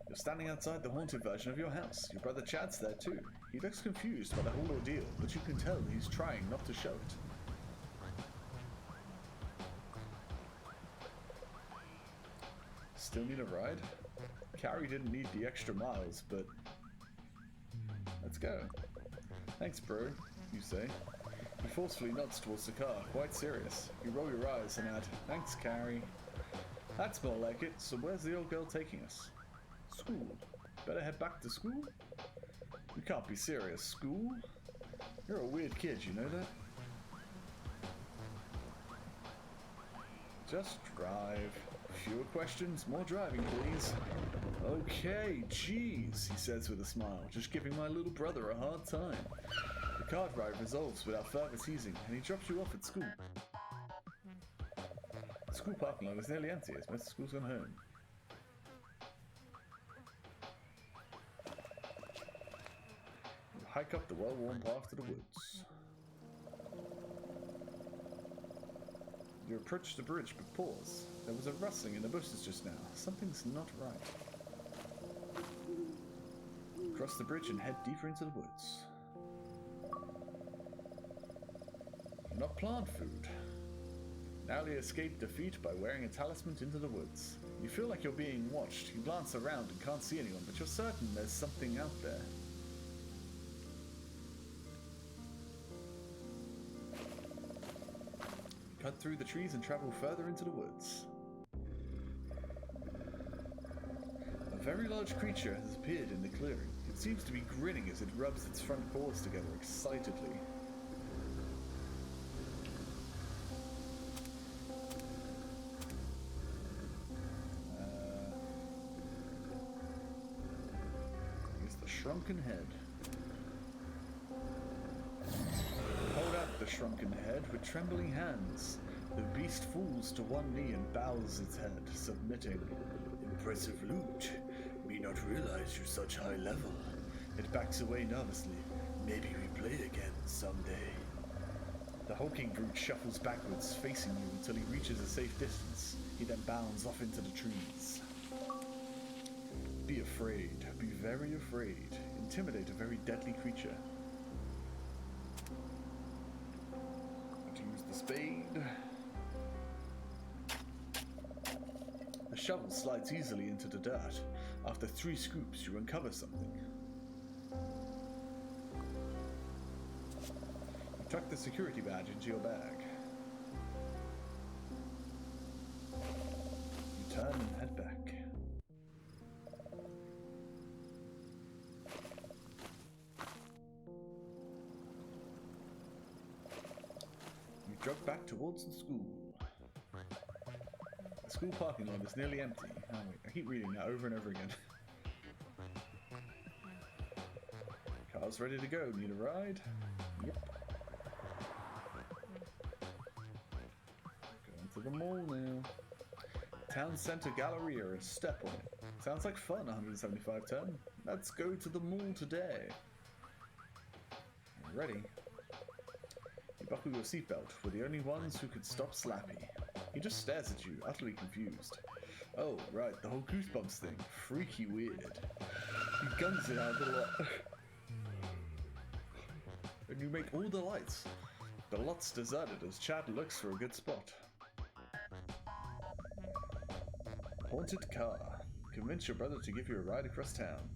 You're standing outside the haunted version of your house. Your brother Chad's there too. He looks confused by the whole ordeal, but you can tell he's trying not to show it. Still need a ride? Carrie didn't need the extra miles, but... Let's go. Thanks, bro, you say. He forcefully nods towards the car, quite serious. You roll your eyes and add, thanks, Carrie. That's more like it, so where's the old girl taking us? School. Better head back to school? You can't be serious. School? You're a weird kid, you know that? Just drive. Fewer questions, more driving, please. Okay, jeez, he says with a smile, just giving my little brother a hard time. The car ride resolves without further teasing, and he drops you off at school. The school parking lot is nearly empty as most of the school's gone home. You hike up the well-worn path to the woods. You approach the bridge, but pause. There was a rustling in the bushes just now. Something's not right. Cross the bridge and head deeper into the woods. Not plant food. Narrowly escape defeat by wearing a talisman into the woods. You feel like you're being watched. You glance around and can't see anyone, but you're certain there's something out there. Cut through the trees and travel further into the woods. A very large creature has appeared in the clearing. It seems to be grinning as it rubs its front paws together excitedly. Here's the shrunken head. Hold out the shrunken head with trembling hands. The beast falls to one knee and bows its head, submitting. Impressive loot. Me not realize you're such high level. It backs away nervously. Maybe we play again someday. The hulking brute shuffles backwards, facing you until he reaches a safe distance. He then bounds off into the trees. Be afraid. Be very afraid. Intimidate a very deadly creature. Use the spade. The shovel slides easily into the dirt. After 3 scoops, you uncover something. You tuck the security badge into your bag. You turn and head back. jog back towards the school. The school parking lot is nearly empty. Oh wait, I keep reading that over and over again. Car's ready to go. Need a ride? Yep. Going to the mall now. Town Center Galleria and step on it. Sounds like fun, 175 turn. Let's go to the mall today. Ready? You buckle your seatbelt. We're the only ones who could stop Slappy. He just stares at you, utterly confused. Oh, right, the whole Goosebumps thing. Freaky weird. He guns it out a lot. And you make all the lights. The lot's deserted as Chad looks for a good spot. Haunted car. Convince your brother to give you a ride across town.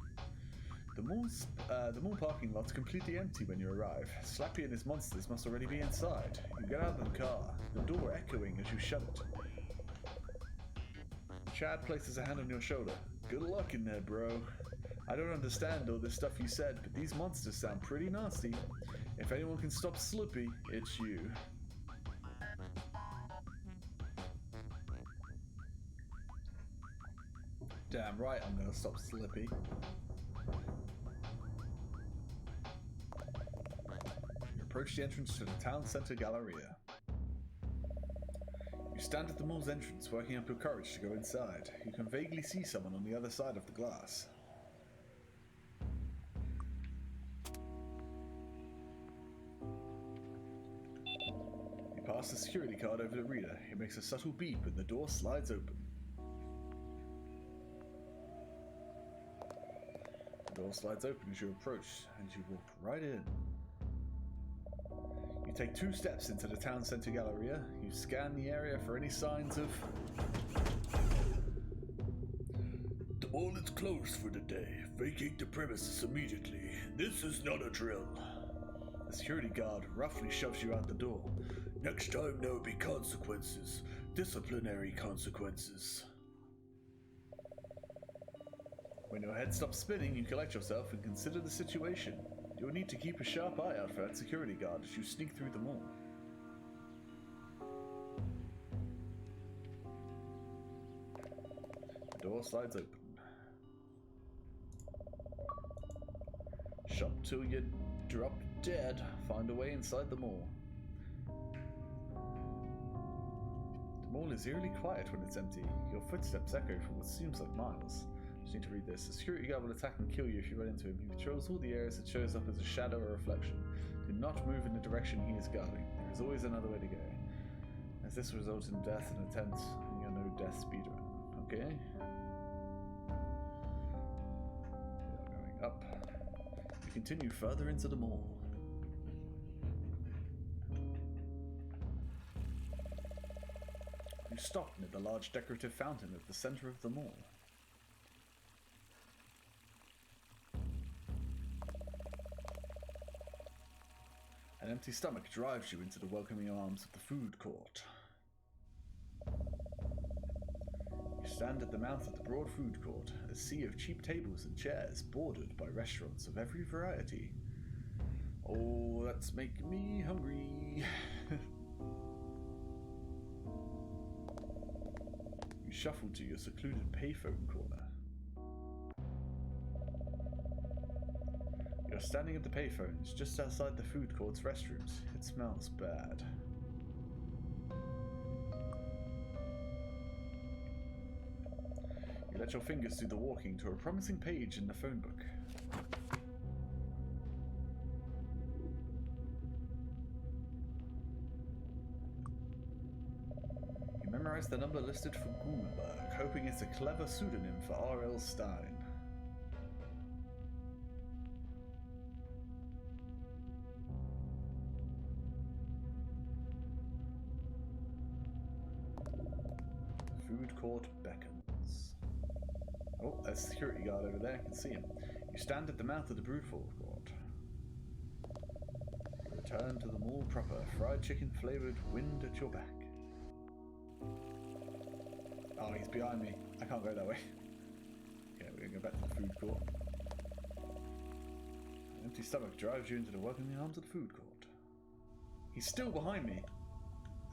The mall parking lot's completely empty when you arrive. Slappy and his monsters must already be inside. You get out of the car, the door echoing as you shut it. Chad places a hand on your shoulder. Good luck in there, bro. I don't understand all this stuff you said, but these monsters sound pretty nasty. If anyone can stop Slippy, it's you. Damn right I'm gonna stop Slippy. You approach the entrance to the town center Galleria. You stand at the mall's entrance, working up your courage to go inside. You can vaguely see someone on the other side of the glass. You pass the security card over the reader. It makes a subtle beep and the door slides open. The door slides open as you approach, and you walk right in. You take 2 steps into the town center Galleria. You scan the area for any signs of... The mall is closed for the day. Vacate the premises immediately. This is not a drill. The security guard roughly shoves you out the door. Next time there will be consequences. Disciplinary consequences. When your head stops spinning, you collect yourself and consider the situation. You will need to keep a sharp eye out for that security guard as you sneak through the mall. The door slides open. Shop till you drop dead. Find a way inside the mall. The mall is eerily quiet when it's empty. Your footsteps echo for what seems like miles. Just need to read this. The security guard will attack and kill you if you run into him. He patrols all the areas that shows up as a shadow or reflection. Do not move in the direction he is guarding. There is always another way to go. As this results in death and attempt, you're no death speedrun. Okay? We are going up. You continue further into the mall. You stop near the large decorative fountain at the center of the mall. An empty stomach drives you into the welcoming arms of the food court. You stand at the mouth of the broad food court, a sea of cheap tables and chairs bordered by restaurants of every variety. Oh, that's making me hungry. You shuffle to your secluded payphone corner. You're standing at the payphones just outside the food court's restrooms. It smells bad. You let your fingers do the walking to a promising page in the phone book. You memorize the number listed for Goulberg, hoping it's a clever pseudonym for R.L. Stein. Food court beckons. Oh, there's a security guard over there. I can see him. You stand at the mouth of the food court. You return to the mall proper. Fried chicken flavored wind at your back. Oh, he's behind me. I can't go that way. Okay, we're gonna go back to the food court. An empty stomach drives you into the welcoming arms of the food court. He's still behind me.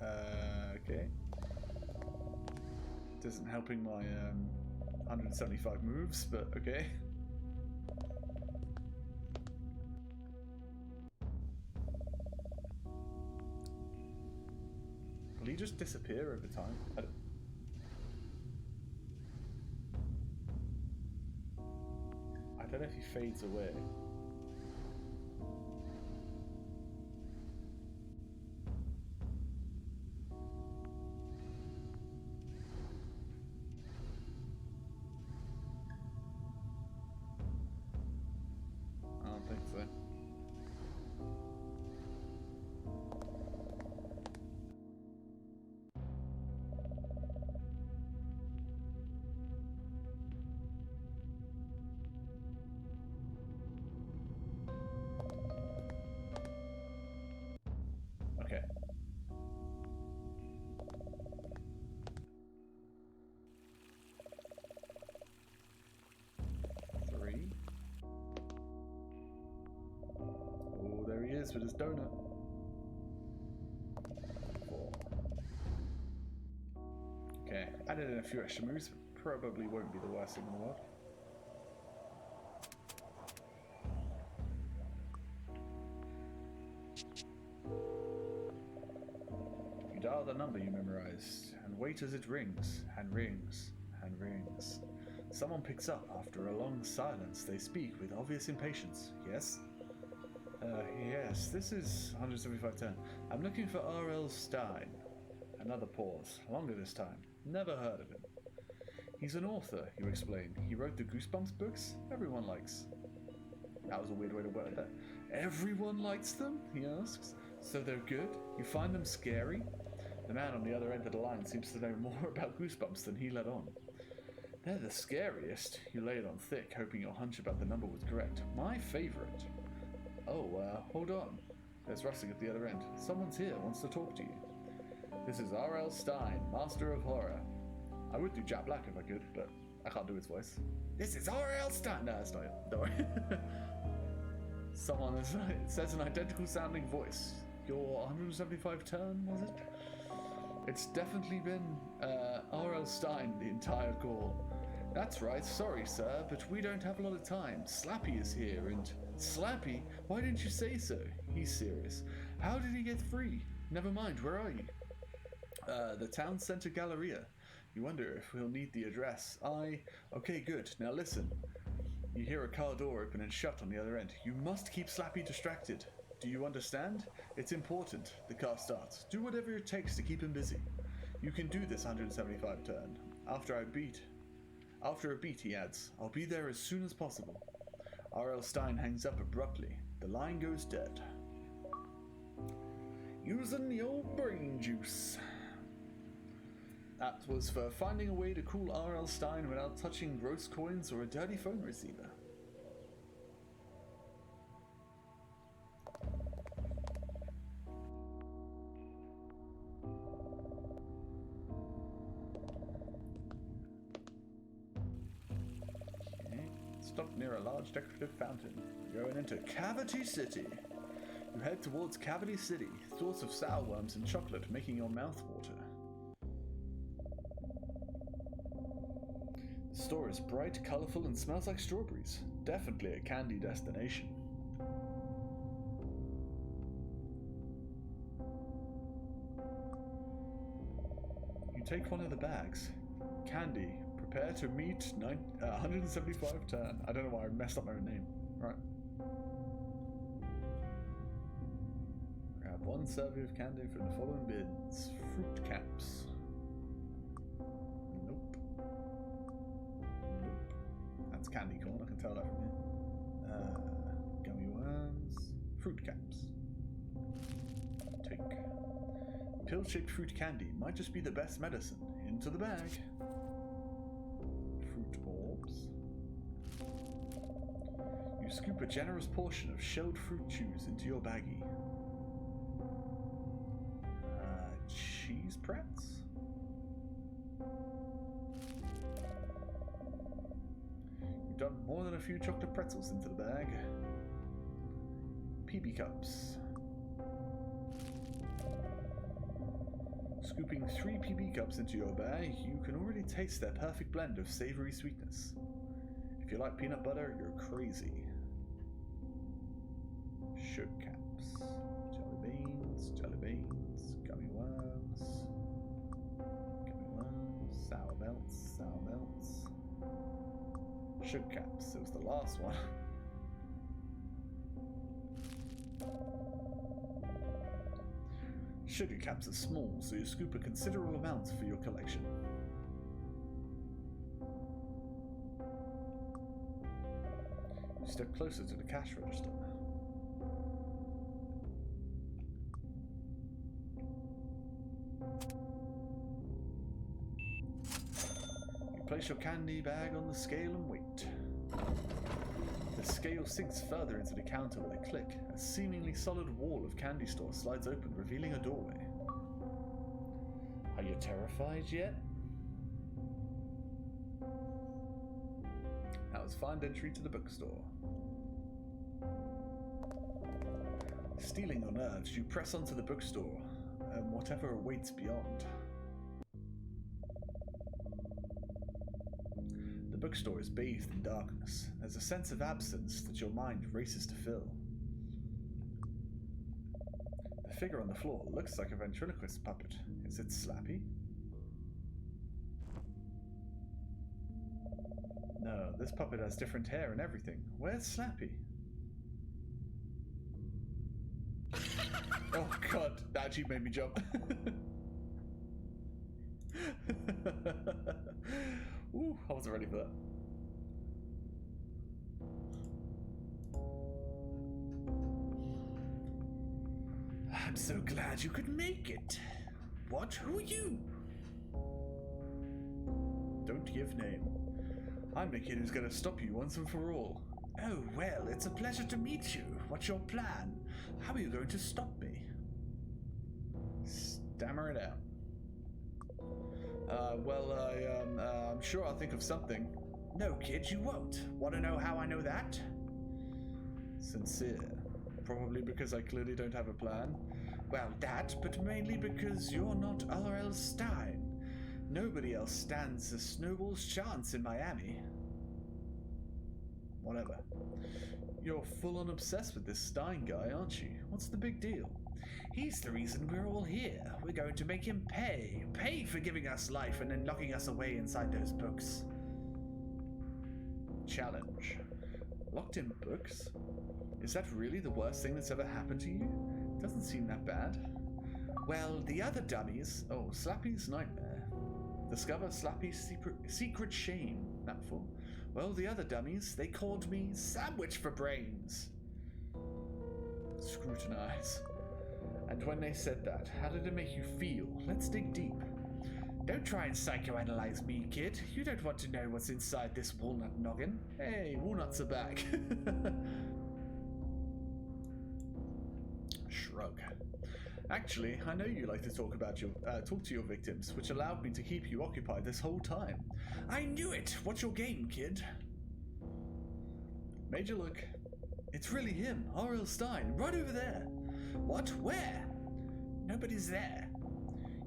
Okay. This isn't helping my 175 moves, but okay. Will he just disappear over time? I don't know if he fades away. I don't think so. Okay. Three. Oh, there he is with his donut. 4. Okay, added in a few extra moves. Probably won't be the worst thing in the world. You dial the number you memorized and wait as it rings and rings and rings. Someone picks up after a long silence. They speak with obvious impatience. Yes? Yes, this is 17510. I'm looking for R.L. Stein. Another pause. Longer this time. Never heard of him. He's an author, you explain. He wrote the Goosebumps books everyone likes. That was a weird way to word that. Everyone likes them? He asks. So they're good? You find them scary? The man on the other end of the line seems to know more about Goosebumps than he let on. They're the scariest. You lay it on thick, hoping your hunch about the number was correct. My favorite. Oh, hold on. There's rustling at the other end. Someone's here, wants to talk to you. This is R.L. Stein, Master of Horror. I would do Jack Black if I could, but I can't do his voice. This is R.L. Stein. No, it's not it. Don't worry. Someone says an identical sounding voice. Your 175 turn, was it? It's definitely been R.L. Stein the entire call. That's right, sorry sir, but we don't have a lot of time. Slappy is here and... Slappy? Why didn't you say so? He's serious. How did he get free? Never mind, where are you? The town center Galleria. You wonder if we'll need the address. Okay, good. Now listen. You hear a car door open and shut on the other end. You must keep Slappy distracted. Do you understand? It's important. The car starts. Do whatever it takes to keep him busy. You can do this 175 turn. After a beat, he adds, I'll be there as soon as possible. R.L. Stein hangs up abruptly. The line goes dead. Using the old brain juice. That was for finding a way to cool R.L. Stein without touching gross coins or a dirty phone receiver. Okay. Stop near a large decorative fountain. You're going into Cavity City. You head towards Cavity City, thoughts of sourworms and chocolate making your mouth water. The store is bright, colourful, and smells like strawberries. Definitely a candy destination. You take one of the bags. Candy. Prepare to meet 175 turn. I don't know why I messed up my own name. Right. Grab one serving of candy from the following bins. Fruit caps. Nope. That's candy corn, I can tell that from here. Gummy worms. Fruit caps. Take. Pill-shaped fruit candy might just be the best medicine. Into the bag. Fruit orbs. You scoop a generous portion of shelled fruit chews into your baggie. Cheese pretz? You've done more than a few chocolate pretzels into the bag. PB cups. Scooping 3 PB cups into your bag, you can already taste their perfect blend of savory sweetness. If you like peanut butter, you're crazy. Sugar caps, jelly beans, gummy worms, sour melts. Sugar caps, it was the last one. Sugar caps are small, so you scoop a considerable amount for your collection. You step closer to the cash register. You place your candy bag on the scale and wait. The scale sinks further into the counter with a click. A seemingly solid wall of candy store slides open, revealing a doorway. Are you terrified yet? Now let's find entry to the bookstore. Stealing your nerves, you press onto the bookstore and whatever awaits beyond. The bookstore is bathed in darkness. There's a sense of absence that your mind races to fill. The figure on the floor looks like a ventriloquist puppet. Is it Slappy? No, this puppet has different hair and everything. Where's Slappy? Oh god, that actually made me jump. Ooh, I wasn't ready for that. I'm so glad you could make it. What? Who are you? Don't give name. I'm the kid who's gonna stop you once and for all. Oh, well, it's a pleasure to meet you. What's your plan? How are you going to stop me? Stammer it out. I'm sure I'll think of something. No, kid, you won't. Want to know how I know that? Sincere. Probably because I clearly don't have a plan. Well, that, but mainly because you're not R.L. Stein. Nobody else stands a snowball's chance in Miami. Whatever. You're full-on obsessed with this Stein guy, aren't you? What's the big deal? He's the reason we're all here. We're going to make him pay. Pay for giving us life and then locking us away inside those books. Challenge. Locked in books? Is that really the worst thing that's ever happened to you? Doesn't seem that bad. Well, the other dummies... Oh, Slappy's nightmare. Discover Slappy's secret shame. That for? Well, the other dummies, they called me Sandwich for Brains. Scrutinize. And when they said that, how did it make you feel? Let's dig deep. Don't try and psychoanalyze me, kid. You don't want to know what's inside this walnut noggin. Hey, walnuts are back. Shrug. Actually, I know you like to talk to your victims, which allowed me to keep you occupied this whole time. I knew it! What's your game, kid? Major look. It's really him, R.L. Stein, right over there. What? Where? Nobody's there.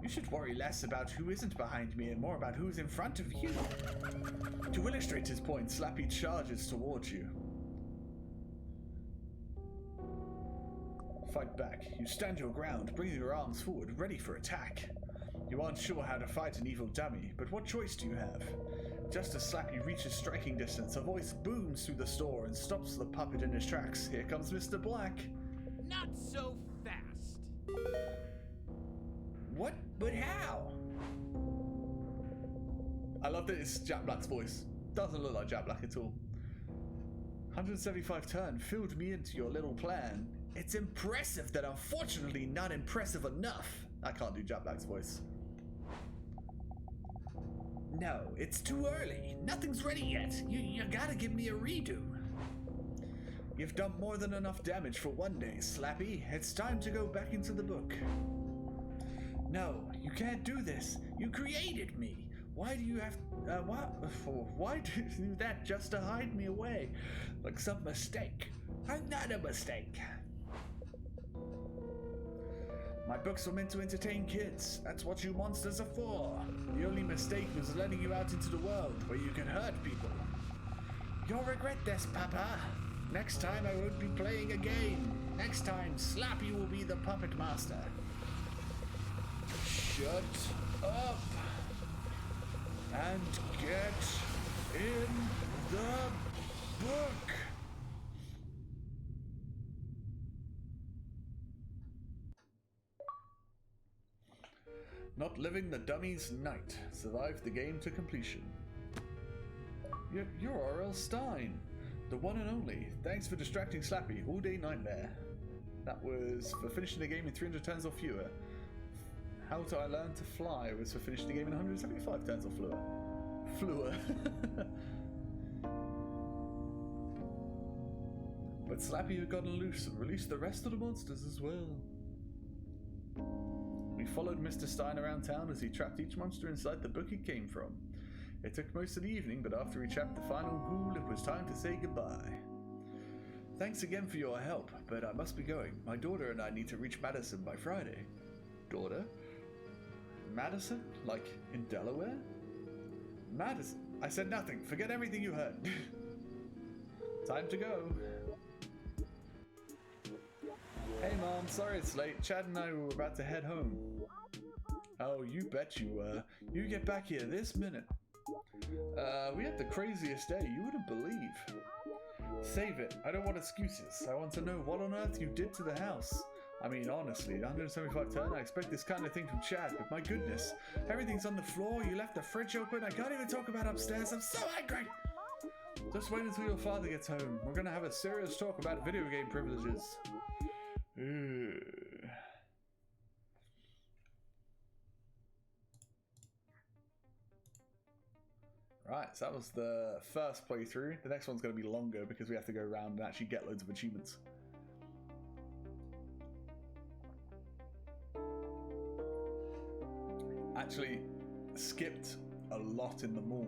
You should worry less about who isn't behind me and more about who's in front of you. To illustrate his point, Slappy charges towards you. Fight back. You stand your ground, bringing your arms forward, ready for attack. You aren't sure how to fight an evil dummy, but what choice do you have? Just as Slappy reaches striking distance, a voice booms through the store and stops the puppet in his tracks. Here comes Mr. Black. Not so fast. What? But how? I love that it's Jack Black's voice. Doesn't look like Jack Black at all. 175 turn filled me into your little plan. It's impressive that unfortunately not impressive enough. I can't do Jack Black's voice. No, it's too early. Nothing's ready yet. You gotta give me a redo. You've done more than enough damage for one day, Slappy. It's time to go back into the book. No, you can't do this. You created me. Why do you have... Why do you do that just to hide me away? Like some mistake. I'm not a mistake. My books were meant to entertain kids. That's what you monsters are for. The only mistake was letting you out into the world where you can hurt people. You'll regret this, Papa. Next time I won't be playing a game. Next time, Slappy will be the puppet master. Shut up and get in the book. Not living the dummy's night. Survived the game to completion. You're R.L. Stein, the one and only. Thanks for distracting Slappy all day nightmare. That was for finishing the game in 300 turns or fewer. How to I Learn to Fly was for finishing the game in 175 turns or fewer. But Slappy had gotten loose and released the rest of the monsters as well. We followed Mr. Stein around town as he trapped each monster inside the book he came from. It took most of the evening, but after we trapped the final ghoul, it was time to say goodbye. Thanks again for your help, but I must be going. My daughter and I need to reach Madison by Friday. Daughter? Madison? Like in Delaware? Madison? I said nothing. Forget everything you heard. Time to go. Hey Mom, sorry it's late. Chad and I were about to head home. Oh, you bet you were. You get back here this minute. We had the craziest day, you wouldn't believe. Save it. I don't want excuses. I want to know what on earth you did to the house. I mean, honestly, 175 turn, I expect this kind of thing from Chad, but my goodness. Everything's on the floor, you left the fridge open, I can't even talk about upstairs, I'm so angry! Just wait until your father gets home. We're gonna have a serious talk about video game privileges. Right, so that was the first playthrough. The next one's going to be longer because we have to go around and actually get loads of achievements. Actually, skipped a lot in the mall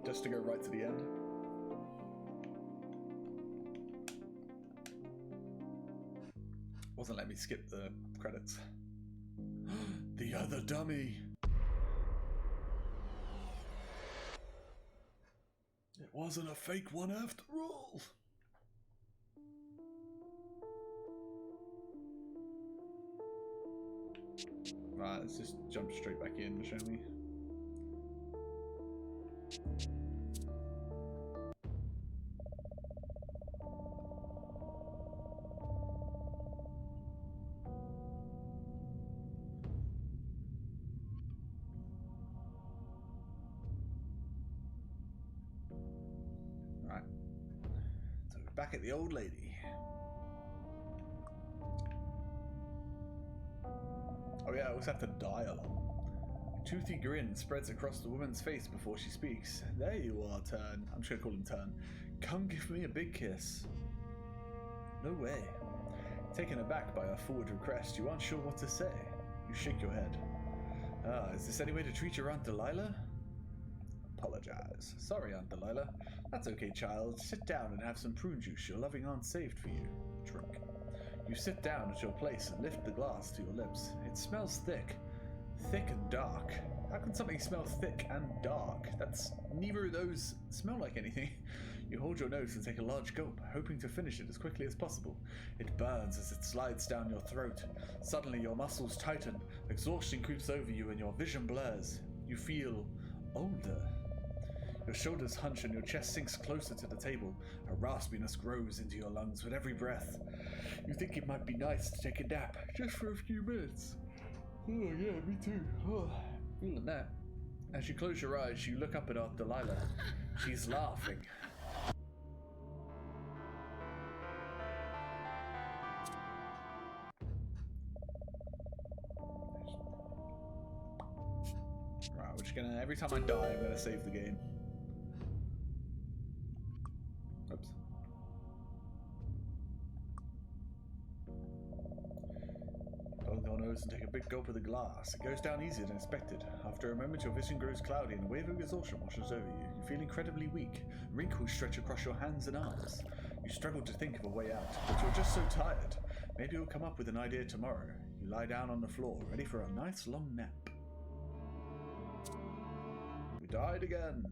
just to go right to the end. Wasn't letting me skip the credits. The other dummy! It wasn't a fake one after all! Right, let's just jump straight back in, show me. Right. So we're back at the old lady. Oh yeah, I always have to dial. A toothy grin spreads across the woman's face before she speaks. There you are, Turn. I'm just gonna call him Turn. Come give me a big kiss. No way. Taken aback by her forward request, you aren't sure what to say. You shake your head. Ah, is this any way to treat your Aunt Delilah? Apologize. Sorry, Aunt Delilah. That's okay, child. Sit down and have some prune juice your loving aunt saved for you. Drink. You sit down at your place and lift the glass to your lips. It smells thick. Thick and dark. How can something smell thick and dark? That's neither of those smell like anything. You hold your nose and take a large gulp, hoping to finish it as quickly as possible. It burns as it slides down your throat. Suddenly your muscles tighten, exhaustion creeps over you and your vision blurs. You feel older. Your shoulders hunch and your chest sinks closer to the table. A raspiness grows into your lungs with every breath. You think it might be nice to take a nap, just for a few minutes. Oh yeah, me too. Oh, feeling that. As you close your eyes, you look up at Aunt Delilah. She's laughing. Right, we're just gonna, every time I die, I'm gonna save the game. Oops. Hold your nose and take a big gulp of the glass. It goes down easier than expected. After a moment, your vision grows cloudy and a wave of exhaustion washes over you. You feel incredibly weak. Wrinkles stretch across your hands and arms. You struggle to think of a way out, but you're just so tired. Maybe you'll come up with an idea tomorrow. You lie down on the floor, ready for a nice long nap. We died again.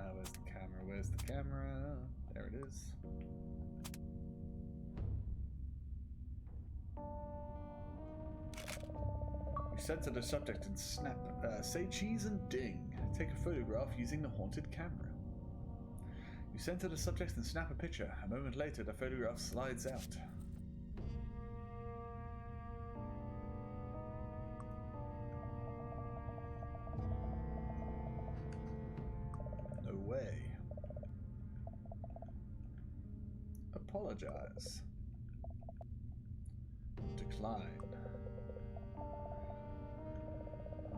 Where's the camera? Where's the camera? There it is. You center the subject and snap, say cheese and ding. Take a photograph using the haunted camera. You center the subject and snap a picture. A moment later, the photograph slides out. No way. Apologize. Decline.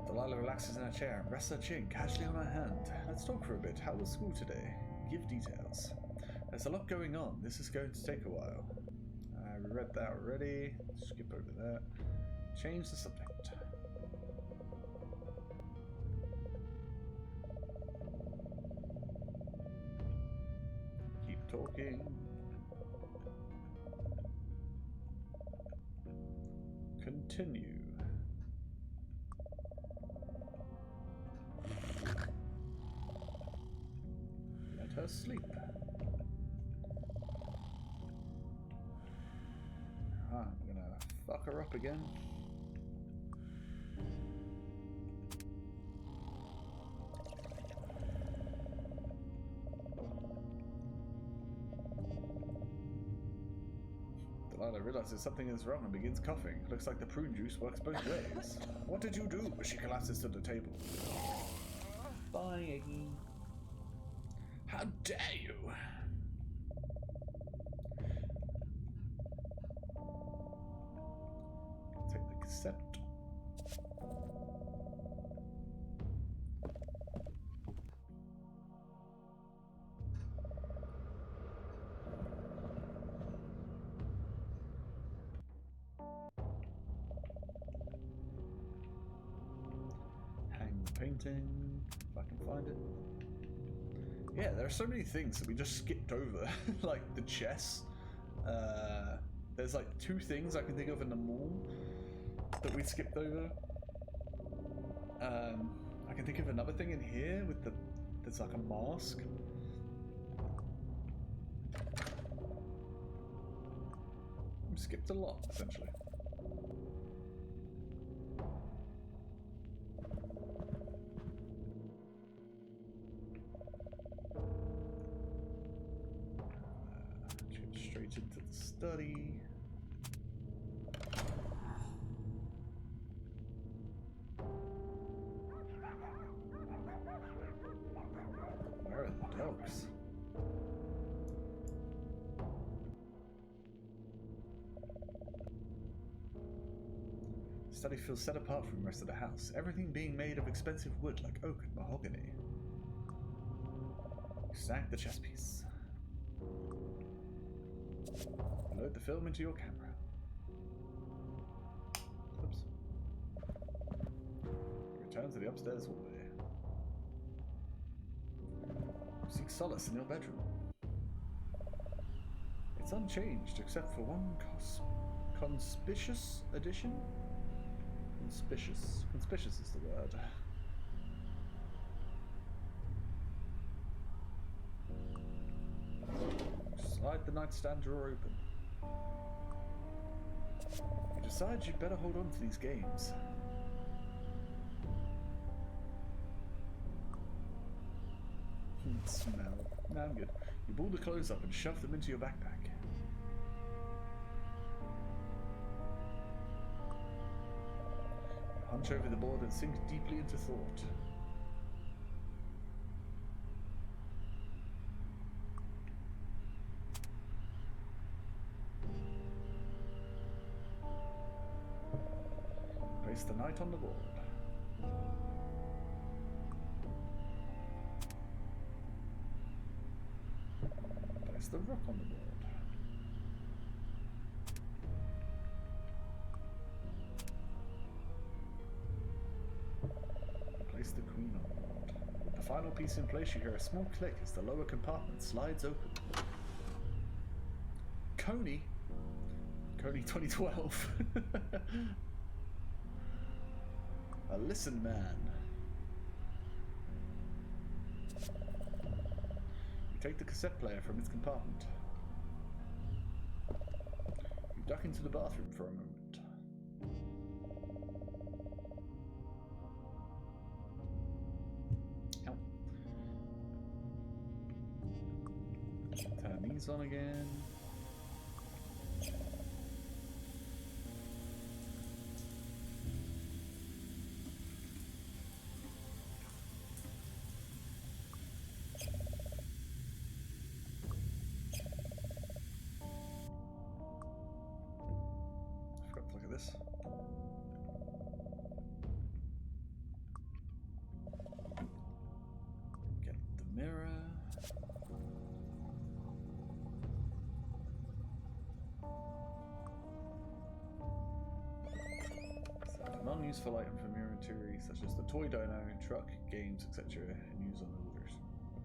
Delilah relaxes in her chair and rests her chin casually on her hand. Let's talk for a bit. How was school today? Give details. There's a lot going on. This is going to take a while. We read that already. Skip over that. Change the subject. Keep talking. Continue. Let her sleep. I'm gonna fuck her up again. Delilah realizes something is wrong and begins coughing. Looks like the prune juice works both ways. What did you do? She collapses to the table. Bye, Iggy. How dare you? Take the cassette. Hang the painting, if I can find it. Yeah, there are so many things that we just skipped over, like the chess. There's like 2 things I can think of in the mall that we skipped over. I can think of another thing in here with there's like a mask. We skipped a lot, essentially. Straight into the study. Where are the dogs? The study feels set apart from the rest of the house, everything being made of expensive wood like oak and mahogany. You snag the chess piece. Load the film into your camera. Oops. You return to the upstairs hallway. You seek solace in your bedroom. It's unchanged except for one conspicuous addition. Conspicuous. Conspicuous is the word. Slide the nightstand drawer open. You decide you'd better hold on to these games. Smell. No, I'm good. You pull the clothes up and shove them into your backpack. You hunch over the board and sink deeply into thought. Place the knight on the board. Place the rook on the board. Place the queen on the board. With the final piece in place, you hear a small click as the lower compartment slides open. Coney 2012. A listen man. You take the cassette player from its compartment. You duck into the bathroom for a moment. Turn these on again. I forgot to look at this. Get the mirror. Non-useful item from your interior, such as the toy dino, truck, games, etc., and use on orders.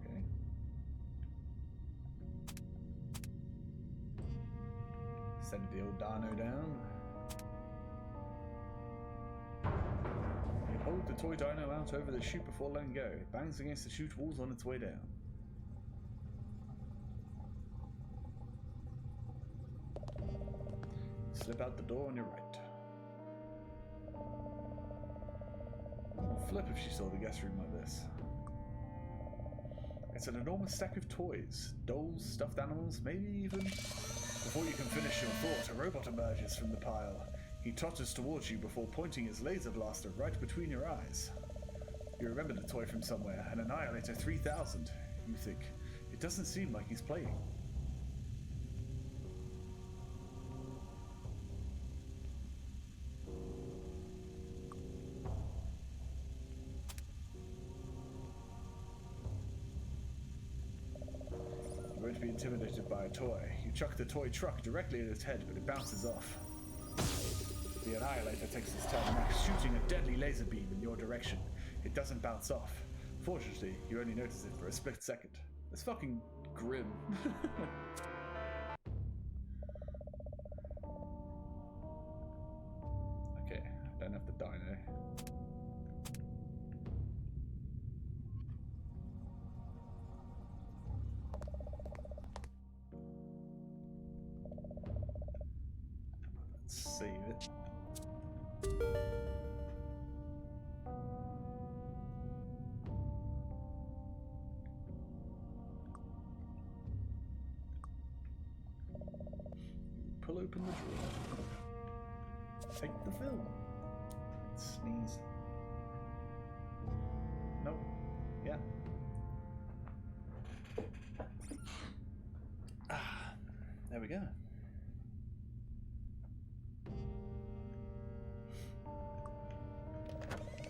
Okay. Send the old dino down. You hold the toy dino out over the chute before letting go. It bangs against the chute walls on its way down. Slip out the door on your right. Flip if she saw the guest room like this. It's an enormous stack of toys, dolls, stuffed animals, maybe even... Before you can finish your thought, a robot emerges from the pile. He totters towards you before pointing his laser blaster right between your eyes. You remember the toy from somewhere, an Annihilator 3000. You think, it doesn't seem like he's playing. To be intimidated by a toy. You chuck the toy truck directly at its head, but it bounces off. The Annihilator takes its turn next, shooting a deadly laser beam in your direction. It doesn't bounce off. Fortunately, you only notice it for a split second. It's fucking grim. Okay, I don't have the dino. Save it. Pull open the drawer. Take the film. Sneeze. Nope. Yeah. Ah, there we go.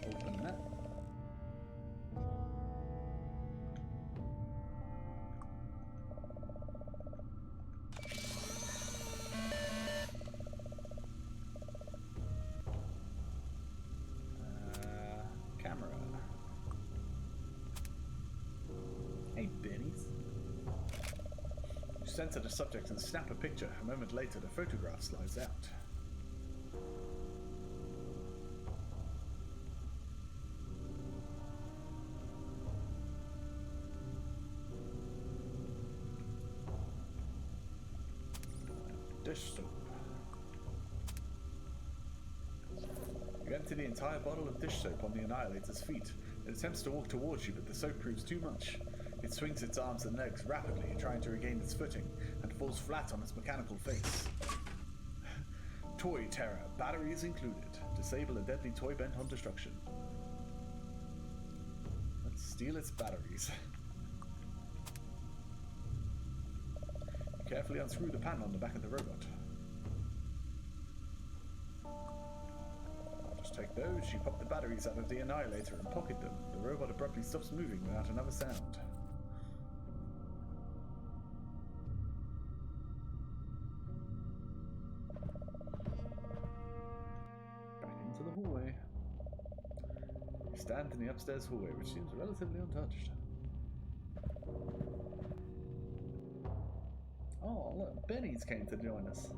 Open that. Camera. Hey, Bennies. You center the subject and snap a picture. A moment later, the photograph slides out. Dish soap. You empty the entire bottle of dish soap on the Annihilator's feet. It attempts to walk towards you, but the soap proves too much. It swings its arms and legs rapidly, trying to regain its footing, and falls flat on its mechanical face. Toy terror. Batteries included. Disable a deadly toy bent on destruction. Let's steal its batteries. Carefully unscrew the panel on the back of the robot. Just take those, you pop the batteries out of the Annihilator and pocket them. The robot abruptly stops moving without another sound. Back into the hallway. You stand in the upstairs hallway, which seems relatively untouched. Oh, look, Benny's came to join us.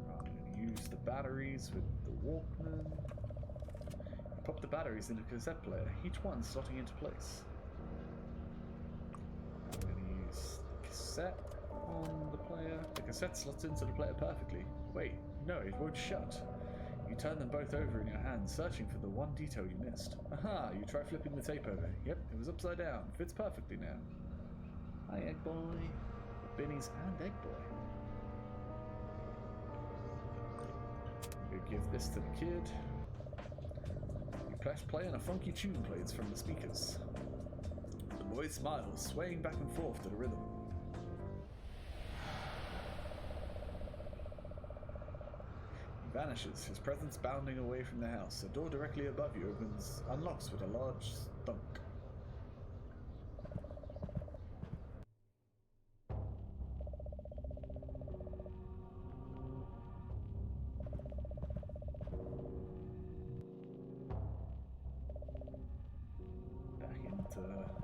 I'm going to use the batteries with the Walkman. Pop the batteries into the cassette player, each one slotting into place. I'm going to use the cassette on the player. The cassette slots into the player perfectly. Wait, no, it won't shut. You turn them both over in your hands, searching for the one detail you missed. Aha, you try flipping the tape over. Yep, it was upside down. Fits perfectly now. Hi, Egg Boy. Benny's and Egg Boy. I'm going to give this to the kid. You press play and a funky tune plays from the speakers. The boy smiles, swaying back and forth to the rhythm. He vanishes, his presence bounding away from the house. A door directly above you unlocks with a large thunk.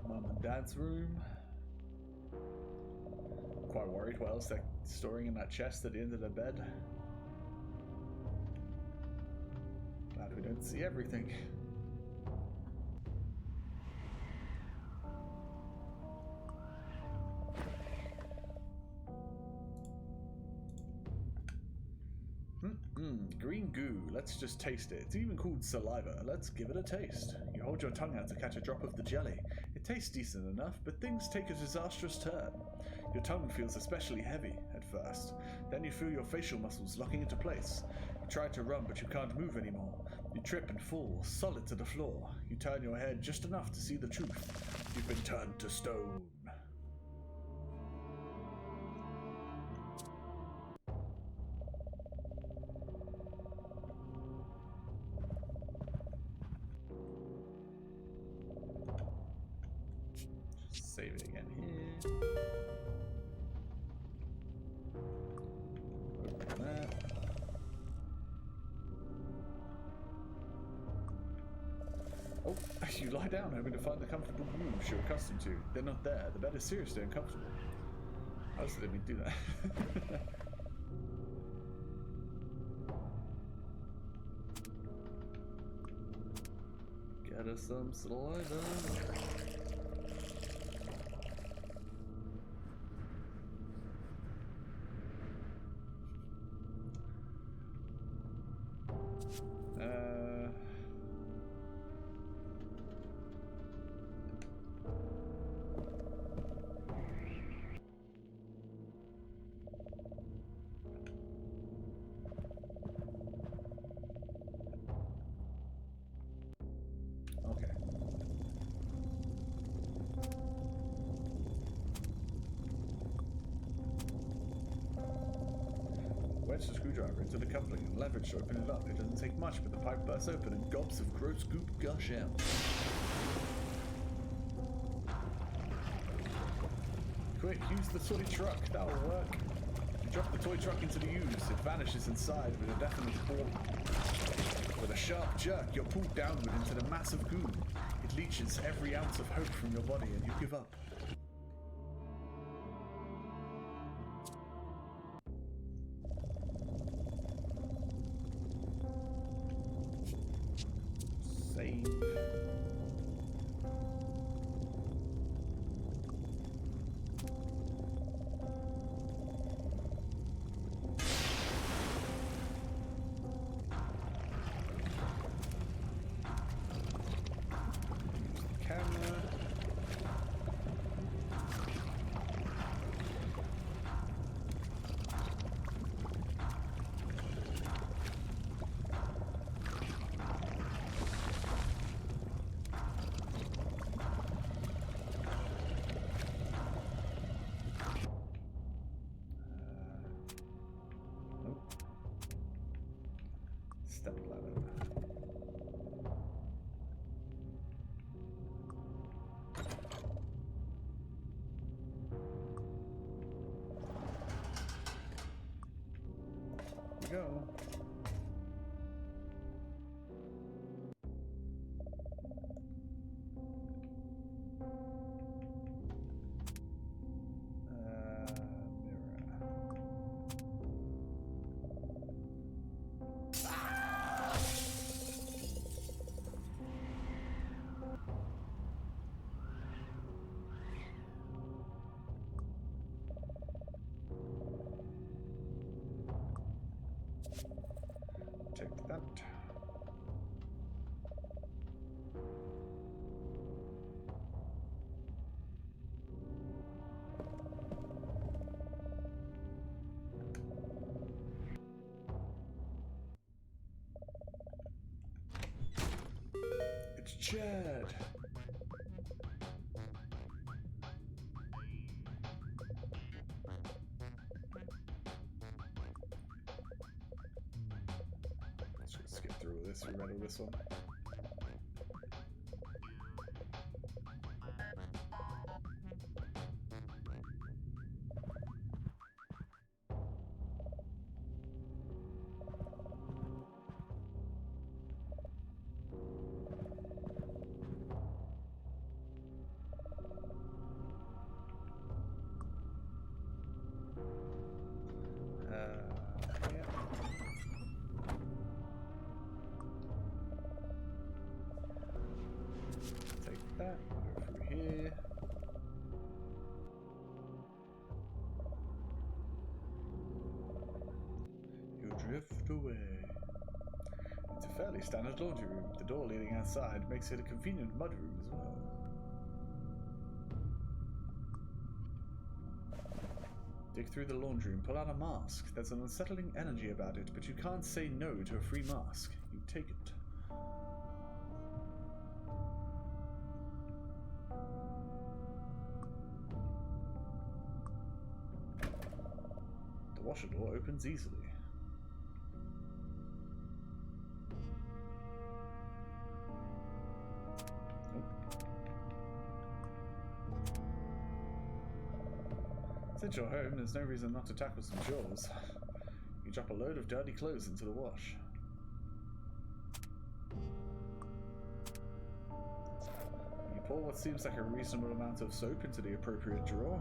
Mum and Dad's room. Quite worried what else they're storing in that chest at the end of the bed. Glad we don't see everything. Green goo. Let's just taste it. It's even called saliva. Let's give it a taste. You hold your tongue out to catch a drop of the jelly. It tastes decent enough, but things take a disastrous turn. Your tongue feels especially heavy at first. Then you feel your facial muscles locking into place. You try to run, but you can't move anymore. You trip and fall, solid to the floor. You turn your head just enough to see the truth. You've been turned to stone. Save it again here. Open that. Oh, you lie down, hoping to find the comfortable grooves you're accustomed to. They're not there. The bed is seriously uncomfortable. How else did they do that? Get us some saliva. Okay. Wedge the screwdriver into the coupling and leverage to open it up. It doesn't take much, but the pipe bursts open and gobs of gross goop gush out. Quick, use the toy truck. That'll work. You drop the toy truck into the ooze. It vanishes inside with a deafening fall. With a sharp jerk, you're pulled downward into the mass of goo. It leeches every ounce of hope from your body and you give up. Save. Camera. Step ladder. that. It's Chad. Let's just skip through this. We read all this one. Yeah. Take that, go through here. You drift away. It's a fairly standard laundry room. The door leading outside makes it a convenient mudroom as well. Dig through the laundry and pull out a mask. There's an unsettling energy about it, but you can't say no to a free mask. You take it. The washer door opens easily. Since you're home, there's no reason not to tackle some chores. You drop a load of dirty clothes into the wash. You pour what seems like a reasonable amount of soap into the appropriate drawer.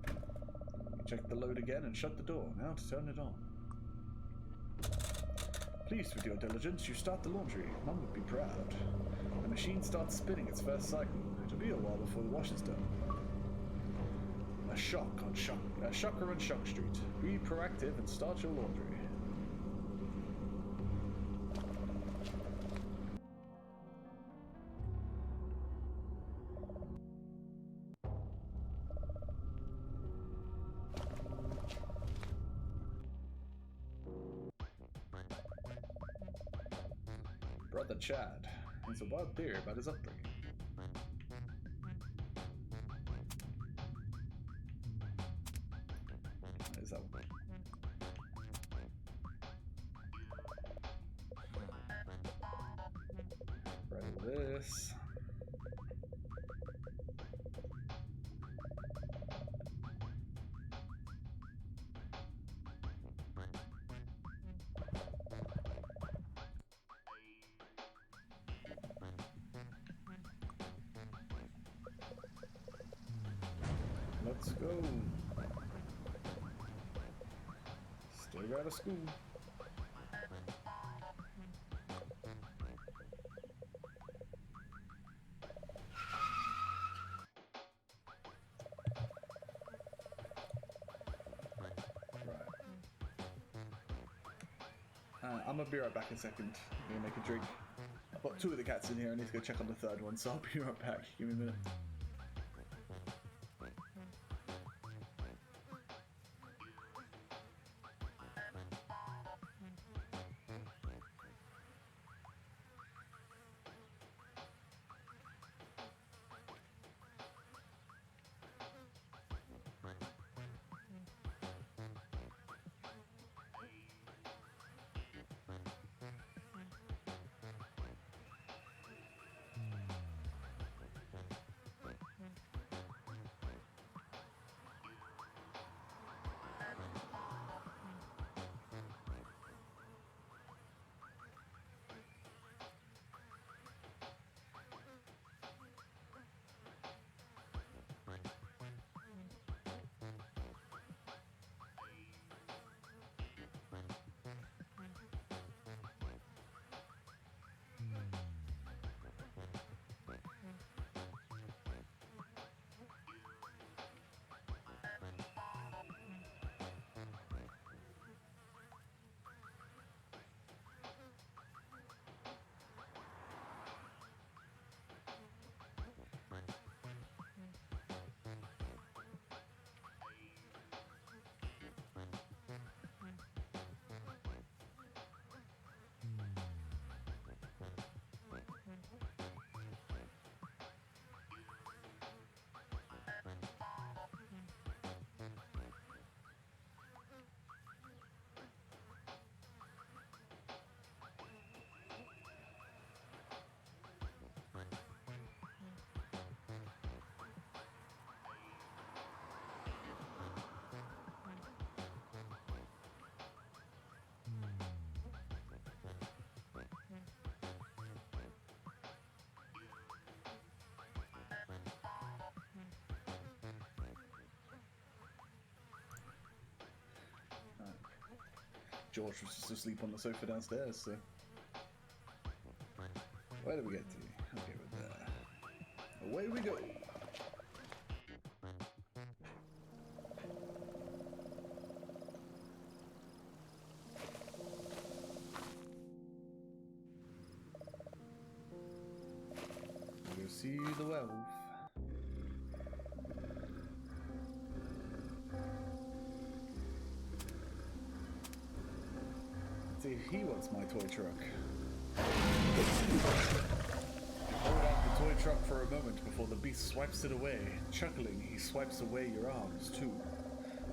You check the load again and shut the door. Now to turn it on. Pleased with your diligence, you start the laundry. Mum would be proud. The machine starts spinning its first cycle. It'll be a while before the wash is done. A shocker on Shock Street. Be proactive and start your laundry. Brother Chad has a wild theory about his upbringing. There's that one. Right, this. Let's go. Still out of school. I'm gonna be right back in a second. I'm gonna make a drink. I've got 2 of the cats in here. I need to go check on the 3rd one, so I'll be right back. Give me a minute. George was just asleep on the sofa downstairs, so... Where did we get to? Okay, we're there. Away we go! We'll see the werewolf. See if he wants my toy truck. Hold out the toy truck for a moment before the beast swipes it away. Chuckling, he swipes away your arms too.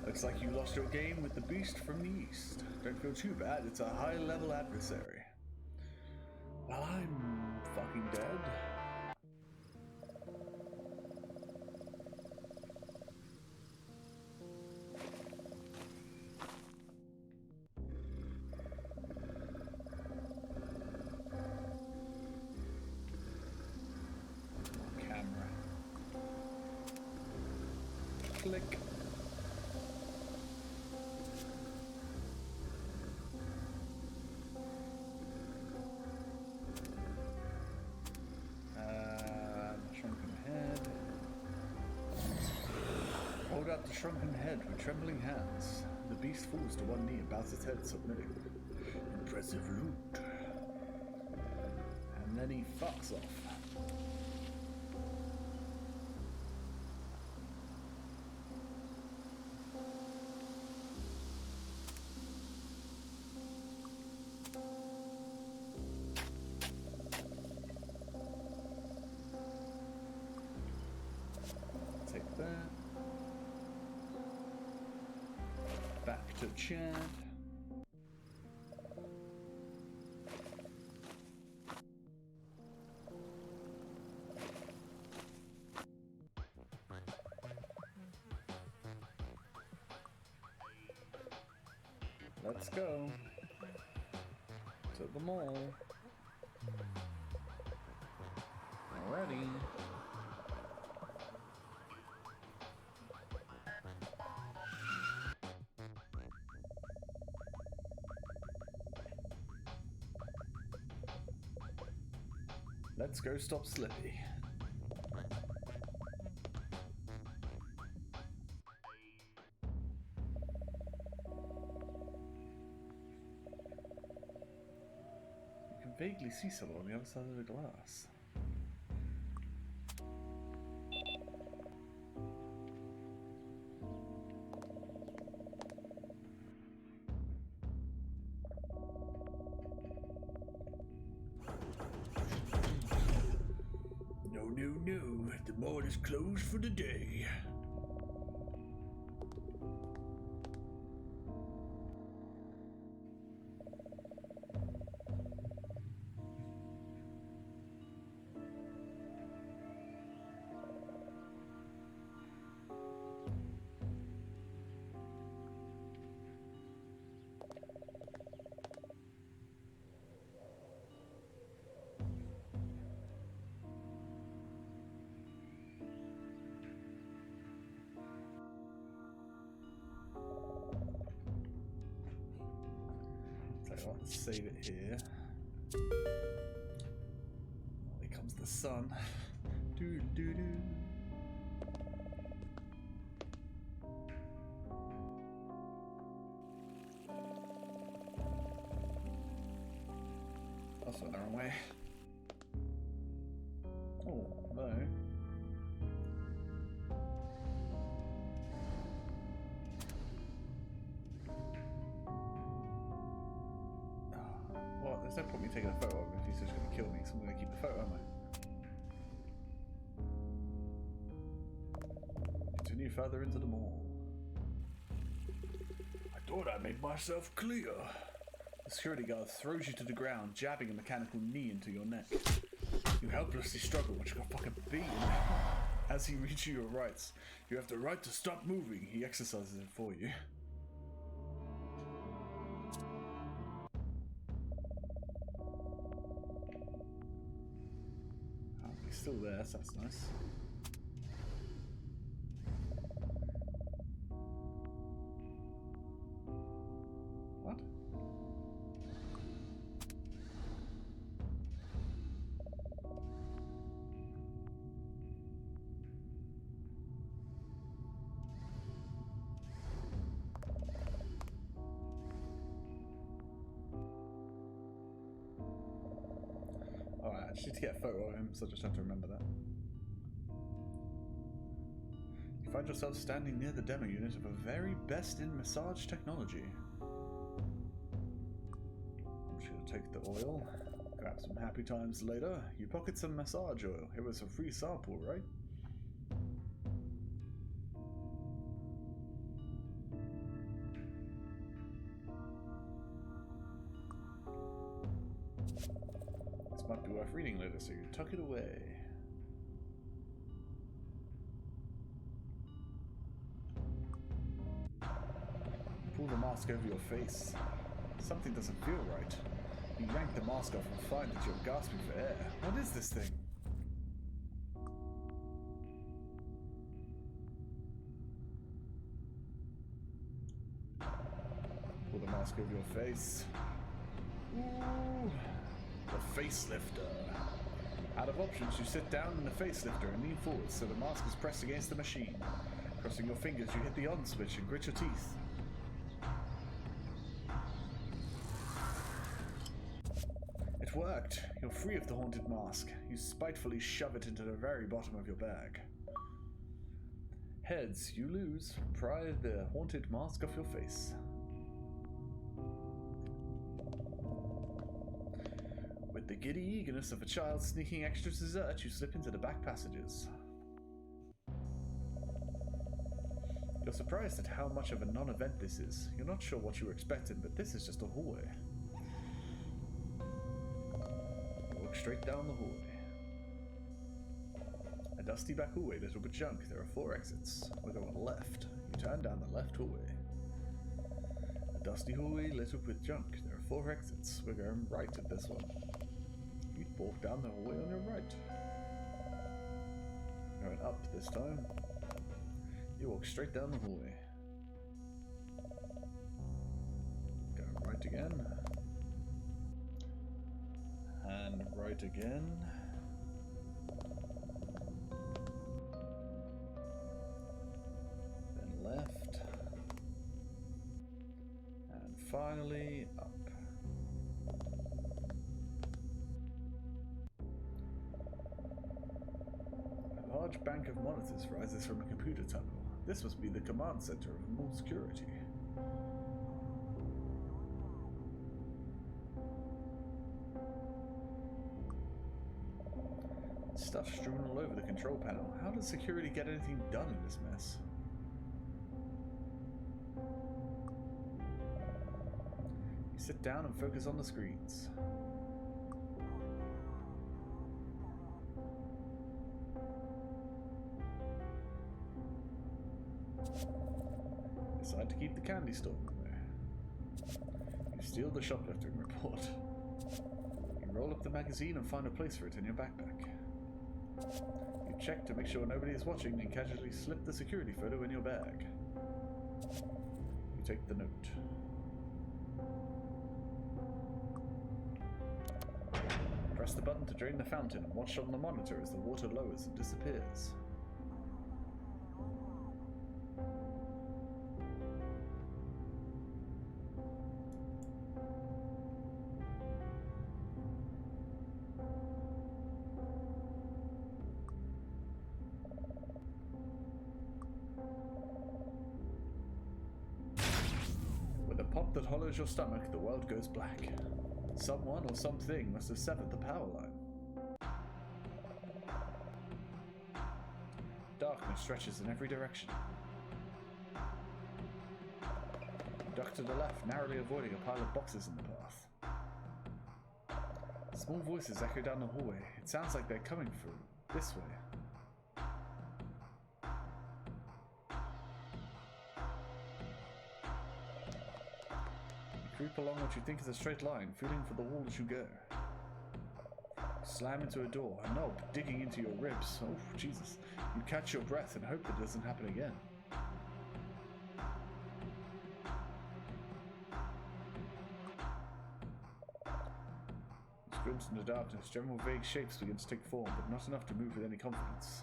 Looks like you lost your game with the beast from the east. Don't feel too bad, it's a high-level adversary. Well, I'm fucking dead. Click. Shrunken head. Hold out the shrunken head with trembling hands. The beast falls to one knee and bows its head, submitting. Impressive loot. And then he fucks off. Take that. Back to Chad. Let's go to the mall. Alrighty. Let's go stop Slippy. You can vaguely see someone on the other side of the glass. No, the mall is closed for the day. Let's save it here. Oh, here comes the sun. Doo doo doo. That's the wrong way. Oh, no. There's no point me taking a photo of him if he's just going to kill me, so I'm going to keep the photo, am I? Continue further into the mall. I thought I made myself clear. The security guard throws you to the ground, jabbing a mechanical knee into your neck. You helplessly struggle, but you got fucking beaten. As he reads you your rights, you have the right to stop moving. He exercises it for you. Still there, so that's nice. What? I just need to get a photo of him, so I just have to remember that. You find yourself standing near the demo unit of a very best in massage technology. I'm just going to take the oil, grab some happy times later. You pocket some massage oil. It was a free sample, right? This might be worth reading later, so you tuck it away. Pull the mask over your face. Something doesn't feel right. You yank the mask off and find that you're gasping for air. What is this thing? Pull the mask over your face. Ooh, the facelifter. Out of options, you sit down in the facelifter and lean forward so the mask is pressed against the machine. Crossing your fingers, you hit the on switch and grit your teeth. It worked. You're free of the haunted mask. You spitefully shove it into the very bottom of your bag. Heads, you lose. Pry the haunted mask off your face. With the giddy eagerness of a child sneaking extra dessert, you slip into the back passages. You're surprised at how much of a non-event this is. You're not sure what you were expecting, but this is just a hallway. Straight down the hallway. A dusty back hallway littered with junk. There are 4 exits. We'll go on left. You turn down the left hallway. A dusty hallway littered with junk. There are 4 exits. We're going right at this one. You walk down the hallway on your right. Going up this time. You walk straight down the hallway. Go right again. And right again. Then left. And finally up. A large bank of monitors rises from a computer tunnel. This must be the command center of mall security. Stuff strewn all over the control panel. How does security get anything done in this mess? You sit down and focus on the screens. Decide to keep the candy store there. You steal the shoplifting report. You roll up the magazine and find a place for it in your backpack. You check to make sure nobody is watching and casually slip the security photo in your bag. You take the note. Press the button to drain the fountain and watch on the monitor as the water lowers and disappears. Pop that hollows your stomach, the world goes black. Someone or something must have severed the power line. Darkness stretches in every direction. Duck to the left, narrowly avoiding a pile of boxes in the path. Small voices echo down the hallway. It sounds like they're coming from this way. Creep along what you think is a straight line, feeling for the wall as you go. Slam into a door, a knob digging into your ribs. Oh, Jesus. You catch your breath and hope that it doesn't happen again. You squint in the darkness. General vague shapes begin to take form, but not enough to move with any confidence.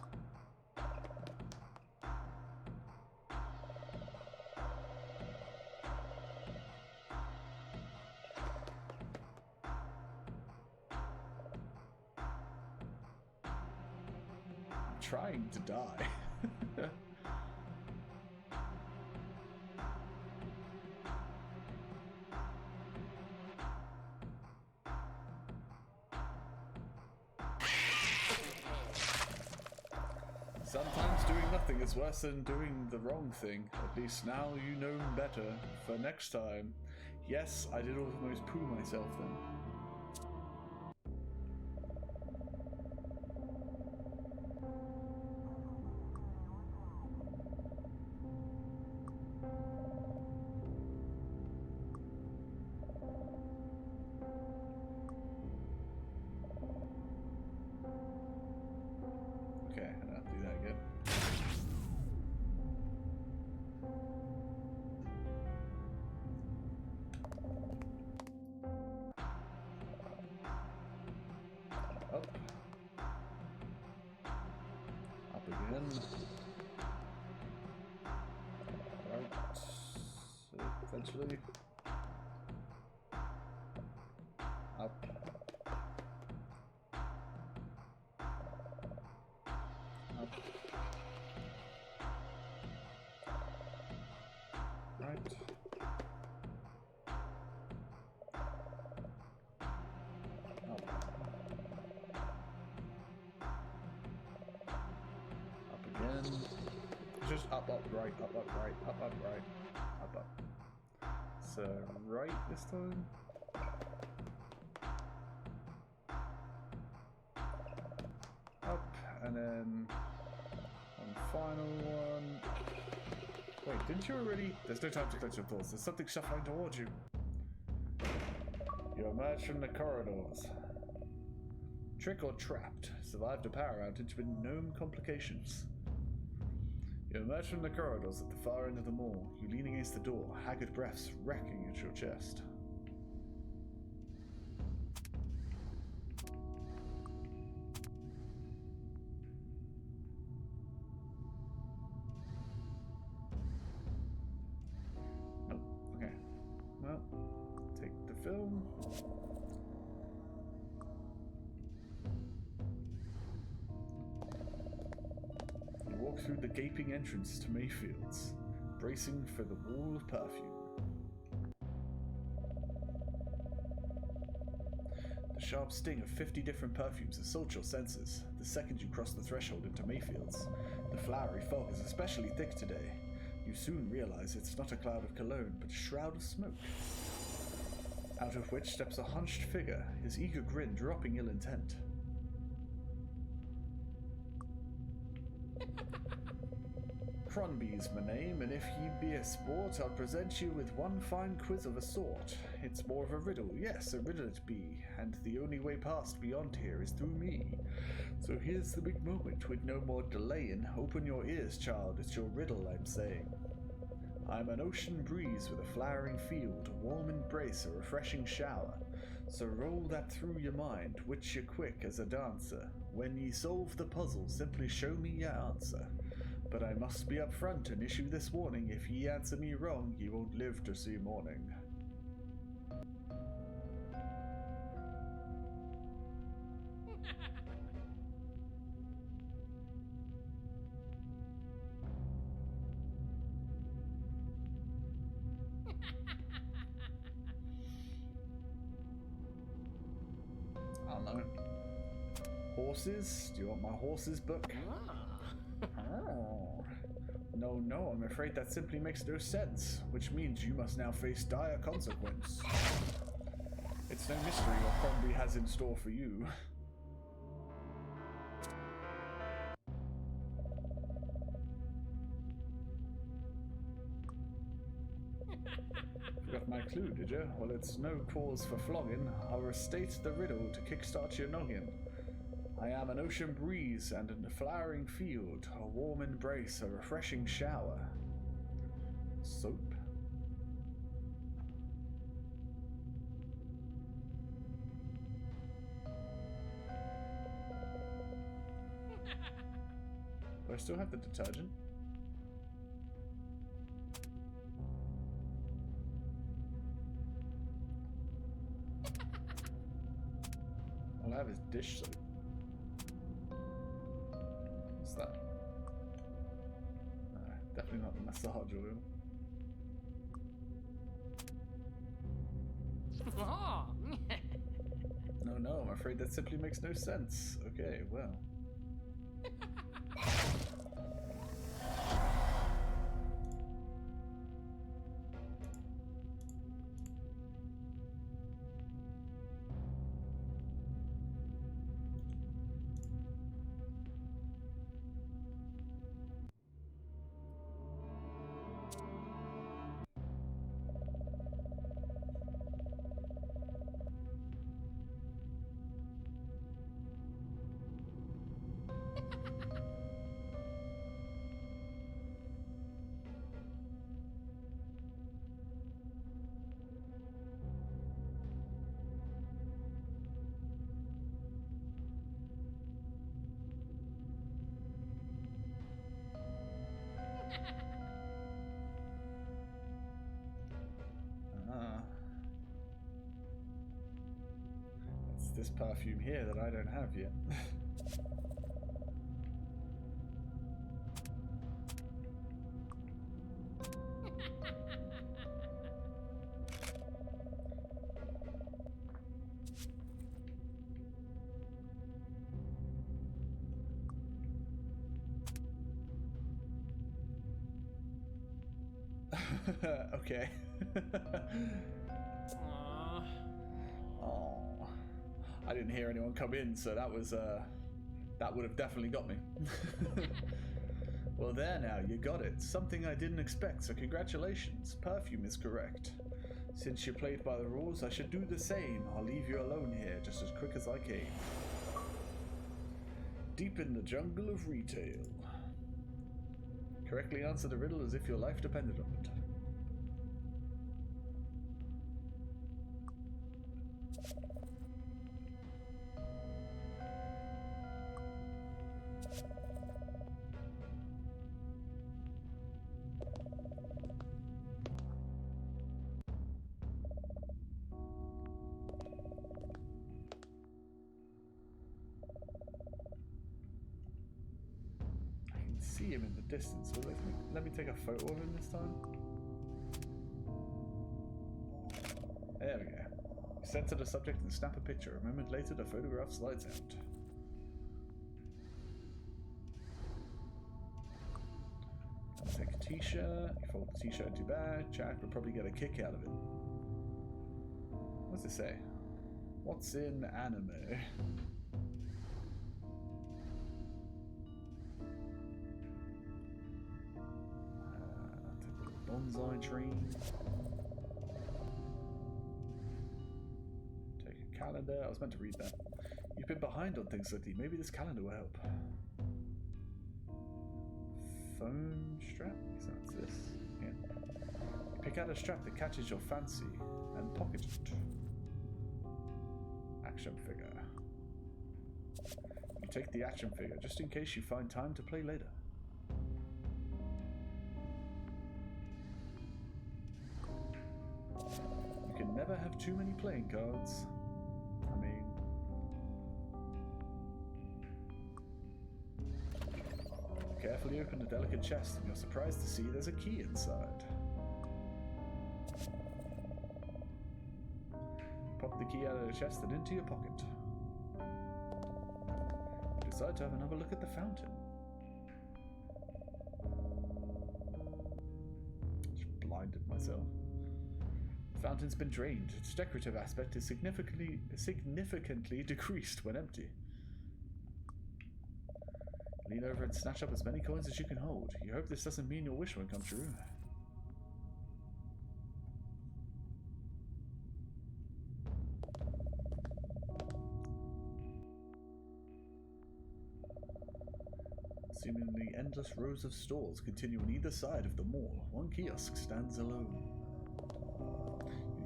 trying to die. Sometimes doing nothing is worse than doing the wrong thing. At least now you know better. For next time. Yes, I did almost poo myself then. Okay, I'll do that again. Up. Up again. Right. Eventually. Up. Up. Right. Up. Up again. Just up, right, up, right, up, right, up. So, right this time. Up, and then one final one. Wait, didn't you already? There's no time to clench your thoughts. There's something shuffling towards you. You emerge from the corridors. Trick or trapped. Survived a power outage with no complications. You emerge from the corridors at the far end of the mall. You lean against the door, haggard breaths wrecking at your chest. Nope. Okay. Well, take the film. You walk through the gaping entrance to Mayfield's, bracing for the wall of perfume. The sharp sting of 50 different perfumes assaults your senses the second you cross the threshold into Mayfield's. The flowery fog is especially thick today. You soon realize it's not a cloud of cologne, but a shroud of smoke, out of which steps a hunched figure, his eager grin dropping ill intent. Cronby's my name, and if ye be a sport, I'll present you with one fine quiz of a sort. It's more of a riddle, yes, a riddle it be, and the only way past beyond here is through me. So here's the big moment, with no more delaying. Open your ears, child, it's your riddle I'm saying. I'm an ocean breeze with a flowering field, a warm embrace, a refreshing shower. So roll that through your mind, wit ye quick as a dancer. When ye solve the puzzle, simply show me your answer. But I must be upfront and issue this warning, if ye answer me wrong, ye won't live to see morning. I don't know. Horses? Do you want my horses book? Oh. No, I'm afraid that simply makes no sense, which means you must now face dire consequence. It's no mystery what Crombie has in store for you. Forgot my clue, did you? Well, it's no cause for flogging. I'll restate the riddle to kickstart your noggin. I am an ocean breeze and a flowering field, a warm embrace, a refreshing shower. Soap? Do I still have the detergent? All I have is dish soap. Is that? Definitely not the massage oil. No, I'm afraid that simply makes no sense. Okay, well. It's this perfume here that I don't have yet. Okay. Oh, I didn't hear anyone come in, so that was that would have definitely got me. Well, there now, you got it. Something I didn't expect, so congratulations. Perfume is correct. Since you played by the rules, I should do the same. I'll leave you alone here, just as quick as I came. Deep in the jungle of retail. Correctly answer the riddle as if your life depended on it. See him in the distance, so let me take a photo of him this time. There we go. Center the subject and snap a picture. A moment later, the photograph slides out. I'll take a t-shirt. You fold the t-shirt into your bag. Jack would probably get a kick out of it. What's it say? What's in anime? Bonsai tree. Take a calendar. I was meant to read that. You've been behind on things lately. Maybe this calendar will help. Phone strap? So that's this. Yeah. You pick out a strap that catches your fancy and pocket it. Action figure. You take the action figure just in case you find time to play later. Never have too many playing cards. I mean... Carefully open the delicate chest and you're surprised to see there's a key inside. Pop the key out of the chest and into your pocket. You decide to have another look at the fountain. Just blinded myself. The fountain's been drained. Its decorative aspect is significantly decreased when empty. Lean over and snatch up as many coins as you can hold. You hope this doesn't mean your wish won't come true. Seemingly endless rows of stores continue on either side of the mall. One kiosk stands alone.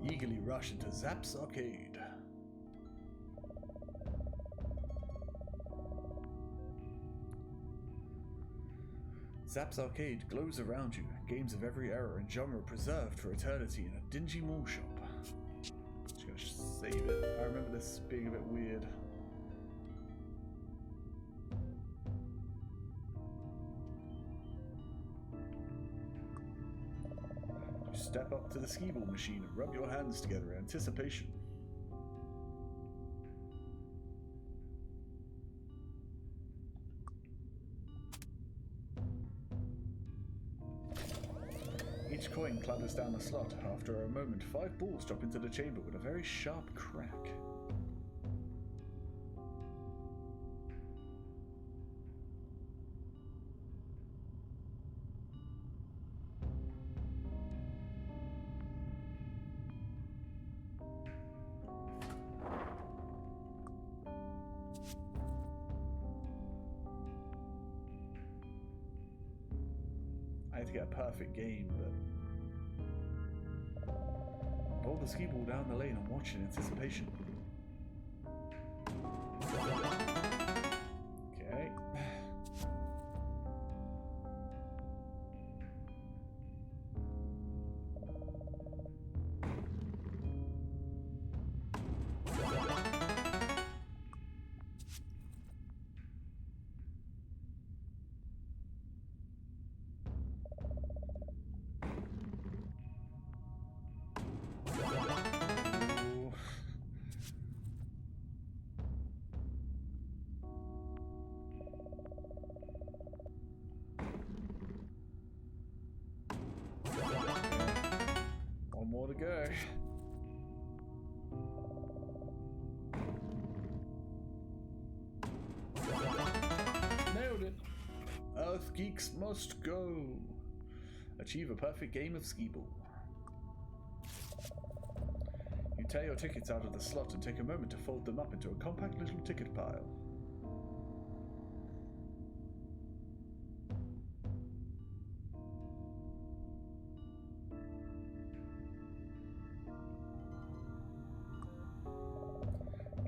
You eagerly rush into Zap's arcade. Zap's arcade glows around you. Games of every era and genre preserved for eternity in a dingy mall shop. Just gonna save it. I remember this being a bit weird. step up to the skee ball machine and rub your hands together in anticipation. Each coin clatters down the slot. After a moment, 5 balls drop into the chamber with a very sharp crack. I had to get a perfect game, but roll the skee ball down the lane and watch in anticipation. Okay. One more to go. Nailed it. Earth geeks must go. Achieve a perfect game of skee ball. You tear your tickets out of the slot and take a moment to fold them up into a compact little ticket pile.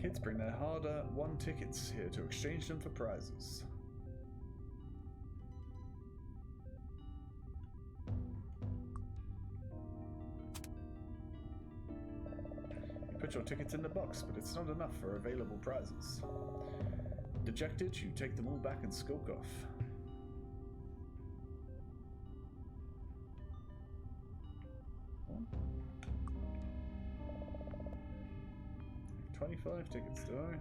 Kids bring their hard-won tickets here to exchange them for prizes. You put your tickets in the box, but it's not enough for available prizes. Dejected, you take them all back and skulk off. Oh. 25 tickets, do I?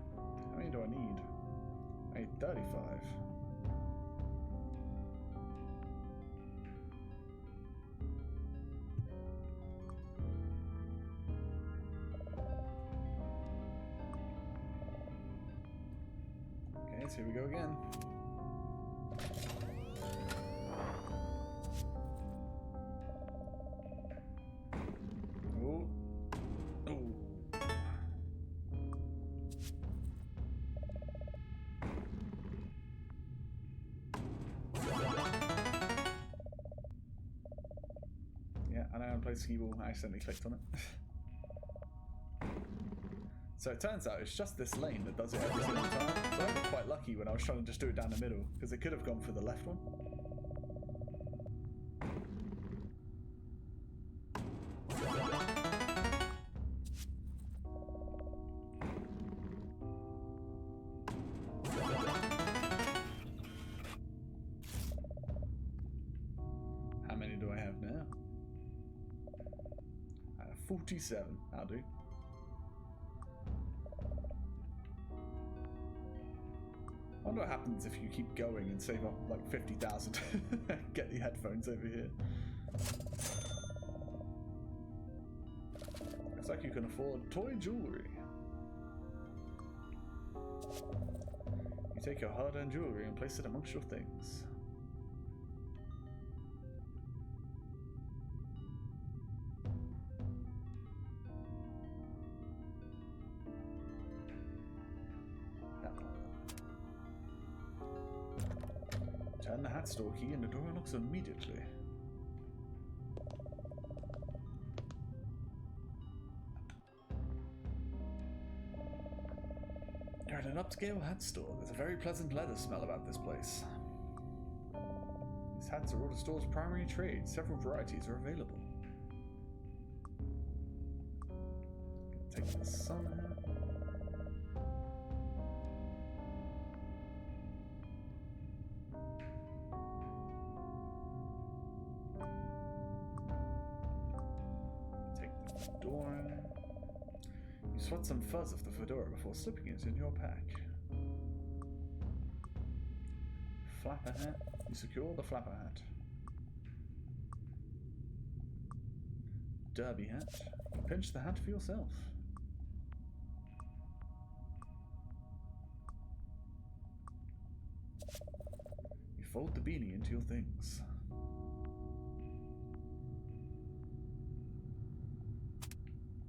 How many do I need? I need 35. Okay, so here we go again. Oh. Oh. Yeah, I know how to play skee ball. I accidentally clicked on it. So it turns out it's just this lane that does it every single time. So I got quite lucky when I was trying to just do it down the middle, because it could have gone for the left one. How many do I have now? 47. I'll do. I wonder what happens if you keep going and save up like 50,000. Get the headphones over here. Looks like you can afford toy jewelry. You take your hard-earned jewelry and place it amongst your things. Turn the hat store key and the door unlocks immediately. You're at an upscale hat store. There's a very pleasant leather smell about this place. These hats are all the store's primary trade. Several varieties are available. Take the sun hat. fedora. You swat some fuzz off the fedora before slipping it in your pack. Flapper hat. You secure the flapper hat. Derby hat. You pinch the hat for yourself. You fold the beanie into your things.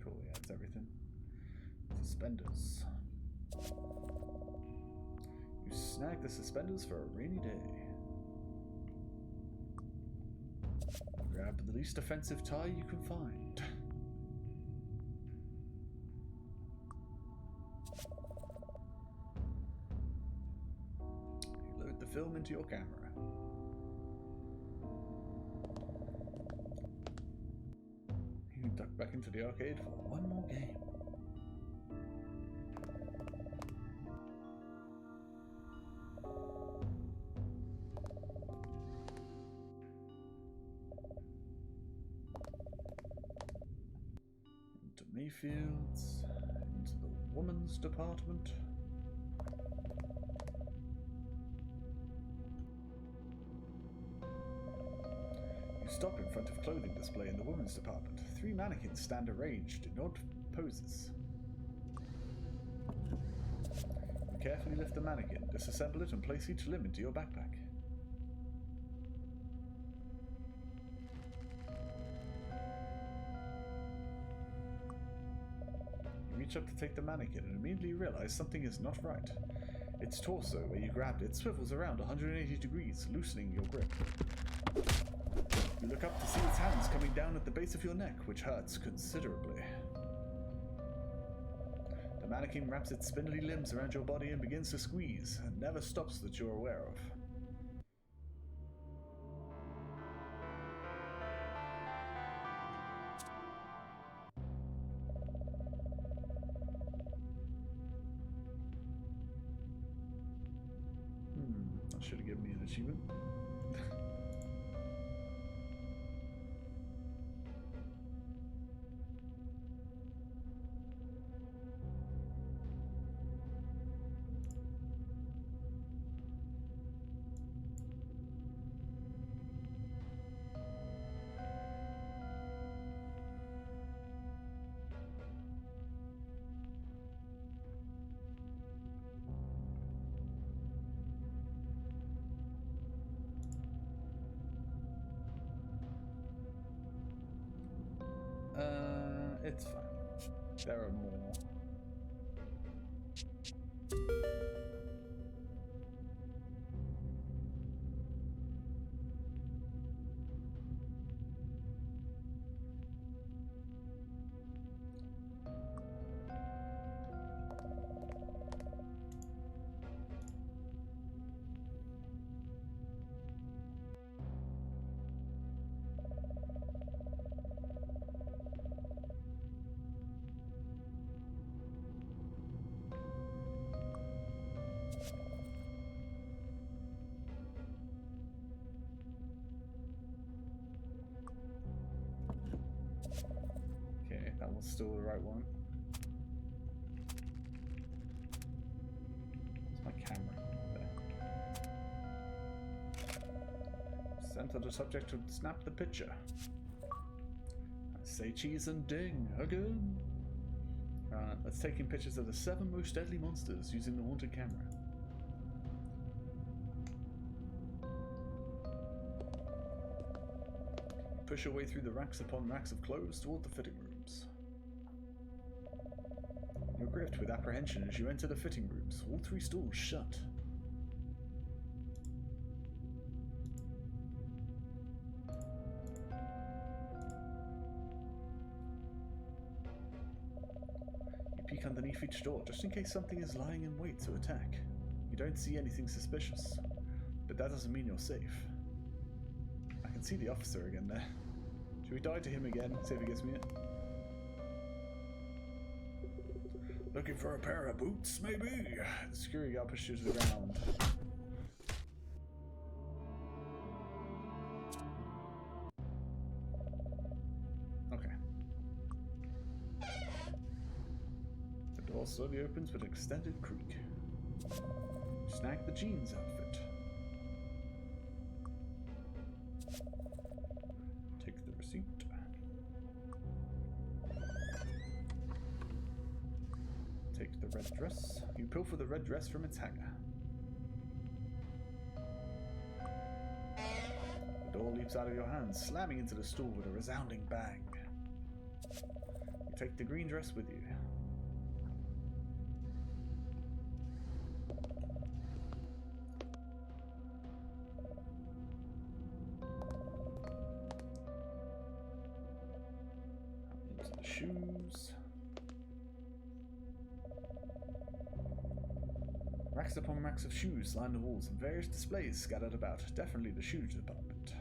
Cool, yeah, that's everything. Suspenders. You snag the suspenders for a rainy day. Grab the least offensive tie you can find. You load the film into your camera. You duck back into the arcade for one more game. Into Mayfields, into the woman's department. You stop in front of clothing display in the women's department. 3 mannequins stand arranged in odd poses. You carefully lift the mannequin, disassemble it, and place each limb into your backpack. You reach up to take the mannequin and immediately realize something is not right. Its torso, where you grabbed it, swivels around 180 degrees, loosening your grip. You look up to see its hands coming down at the base of your neck, which hurts considerably. The mannequin wraps its spindly limbs around your body and begins to squeeze, and never stops that you're aware of. That should have given me an achievement. It's fine. There are more. That was still the right one. Where's my camera? There. Center the subject to snap the picture. I say cheese and ding again. Let's take in pictures of the 7 most deadly monsters using the haunted camera. Push your way through the racks upon racks of clothes toward the fitting rooms. You're gripped with apprehension as you enter the fitting rooms, all 3 stalls shut. You peek underneath each door just in case something is lying in wait to attack. You don't see anything suspicious, but that doesn't mean you're safe. I can see the officer again there. Should we die to him again? See if he gives me it. Looking for a pair of boots, maybe? The security guard pushes you to the ground. Okay. door slowly opens with an extended creak. Snag the jeans outfit. Take the receipt. Take the red dress. You pilfer the red dress from its hanger. The door leaps out of your hands, slamming into the stool with a resounding bang. You take the green dress with you. Into the shoes. Racks upon racks of shoes line the walls and various displays scattered about. Definitely the shoe department.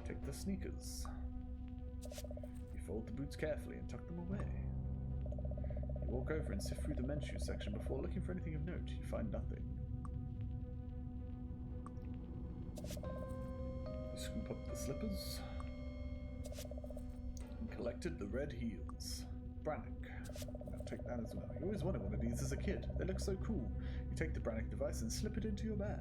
Take the sneakers. You fold the boots carefully and tuck them away. You walk over and sift through the men's shoe section before looking for anything of note. You find nothing. You scoop up the slippers. Collected the red heels. Brannock. I'll take that as well. You always wanted one of these as a kid. They look so cool. You take the Brannock device and slip it into your bag.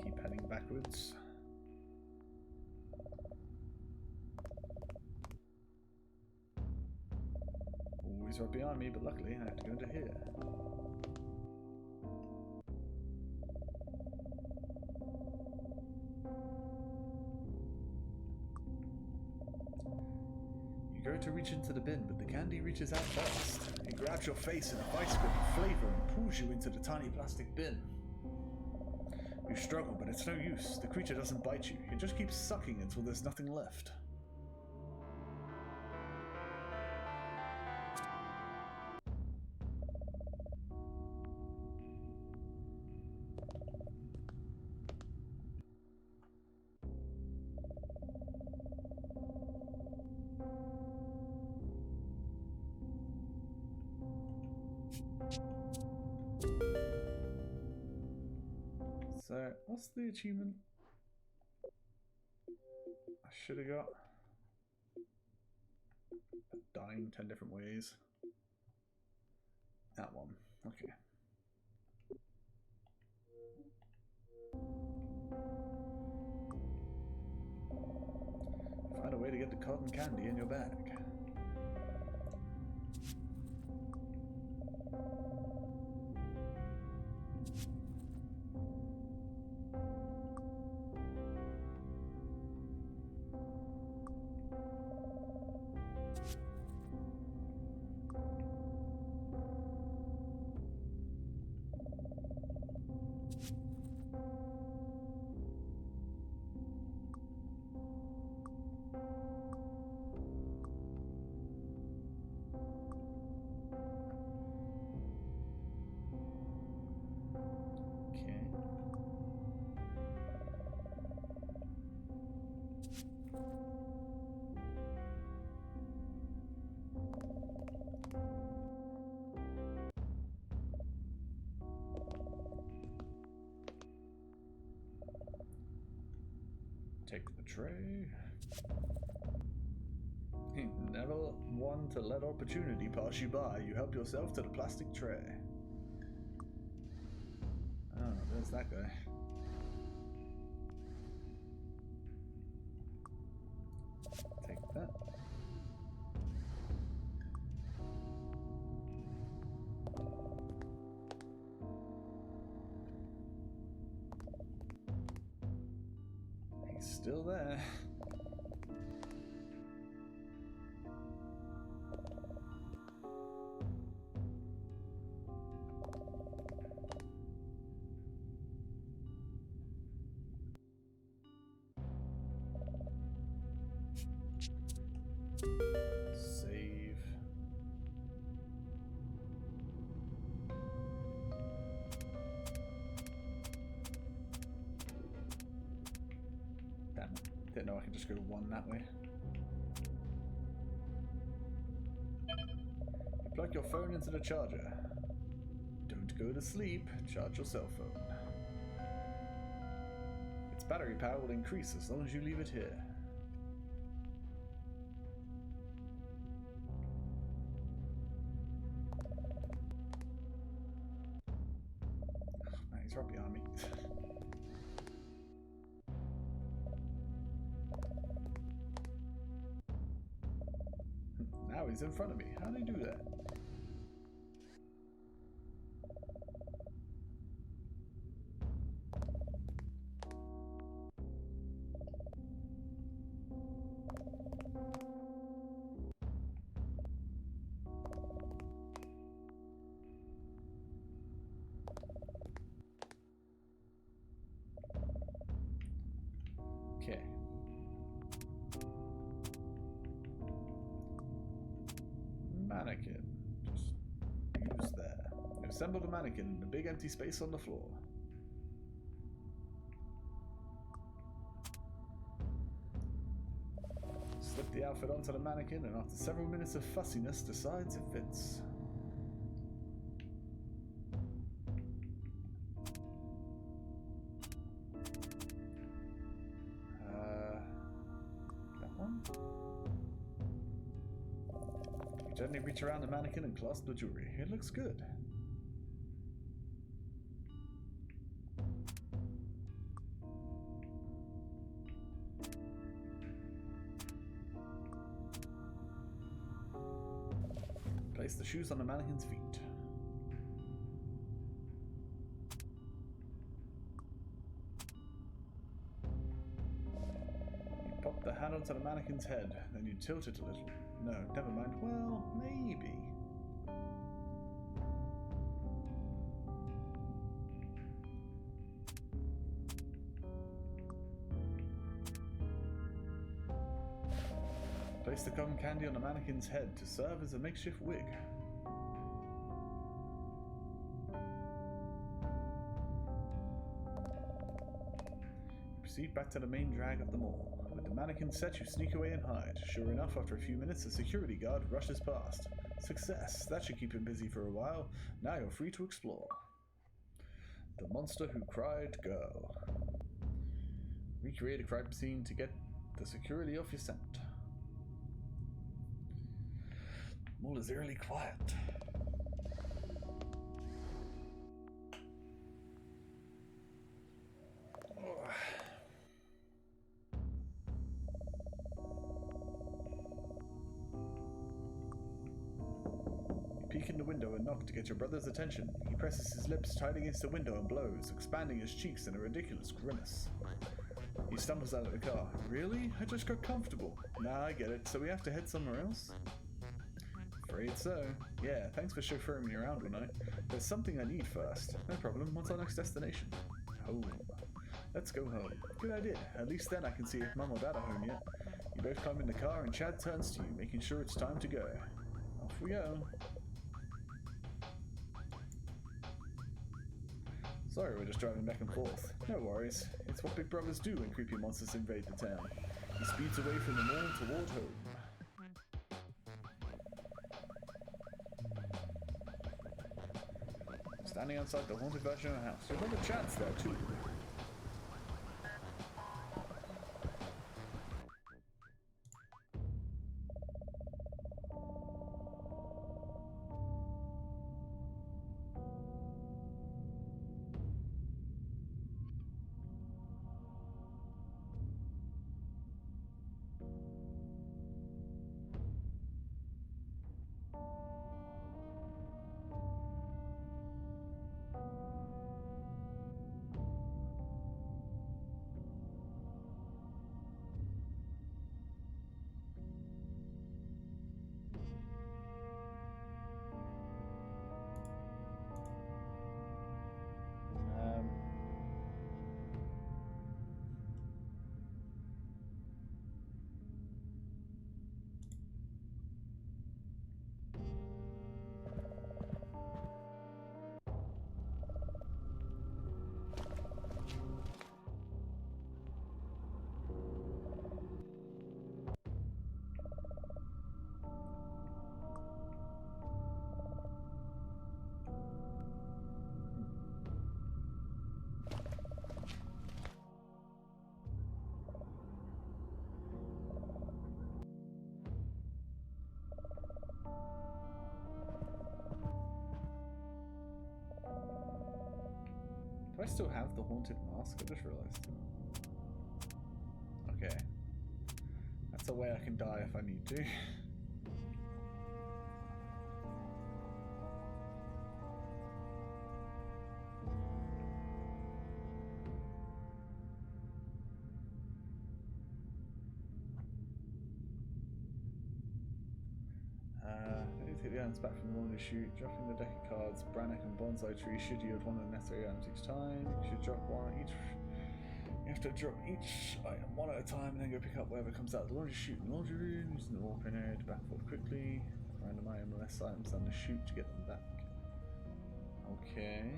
Keep heading backwards. Always right behind me, but luckily I have to go into here. You go to reach into the bin, but the candy reaches out first. It grabs your face in a vice grip of flavor and pulls you into the tiny plastic bin. You struggle, but it's no use. The creature doesn't bite you. It just keeps sucking until there's nothing left. So, what's the achievement I should have got? Dying 10 different ways. That one. Okay. Find a way to get the cotton candy in your bag. Take the tray. Never one to let opportunity pass you by. You help yourself to the plastic tray. Oh, there's that guy. Take that. He's still there. Save. Damn it. Didn't know I could just go one that way. Plug your phone into the charger. Don't go to sleep. Charge your cell phone. Its battery power will increase as long as you leave it here. He's right behind me. Now he's in front of me. How do you do that? Okay. Mannequin. Just use there. You assembled a mannequin in a big empty space on the floor. Slip the outfit onto the mannequin, and after several minutes of fussiness, decides it fits. Gently reach around the mannequin and clasp the jewelry. It looks good. Place the shoes on the mannequin's feet. You pop the hat onto the mannequin's head, then you tilt it a little. No, never mind. Well, maybe. Place the cotton candy on the mannequin's head to serve as a makeshift wig. Proceed back to the main drag of the mall. With the mannequin set, you sneak away and hide. Sure enough, after a few minutes, a security guard rushes past. Success! That should keep him busy for a while. Now you're free to explore. The monster who cried girl. Recreate a crime scene to get the security off your scent. Mall is eerily quiet. Peek in the window and knock to get your brother's attention. He presses his lips tight against the window and blows, expanding his cheeks in a ridiculous grimace. He stumbles out of the car. Really? I just got comfortable. Nah, I get it. So we have to head somewhere else? Afraid so. Yeah, thanks for chauffeuring me around all night. There's something I need first. No problem. What's our next destination? Home. Let's go home. Good idea. At least then I can see if Mum or Dad are home yet. You both climb in the car and Chad turns to you, making sure it's time to go. Off we go. Sorry, we're just driving back and forth. No worries. It's what big brothers do when creepy monsters invade the town. He speeds away from the mall toward home. Standing outside the haunted version of the house. Your brother Chad's there too. I still have the haunted mask? I just realised. Okay. That's a way I can die if I need to. Take the items back from the laundry chute, dropping the deck of cards, Brannock and Bonsai Tree should yield one of the necessary items each time. You should drop one each. You have to drop each item one at a time and then go pick up whatever comes out of the laundry chute in the laundry room, using the warp in area to back forth quickly. Random item less items down the chute to get them back. Okay.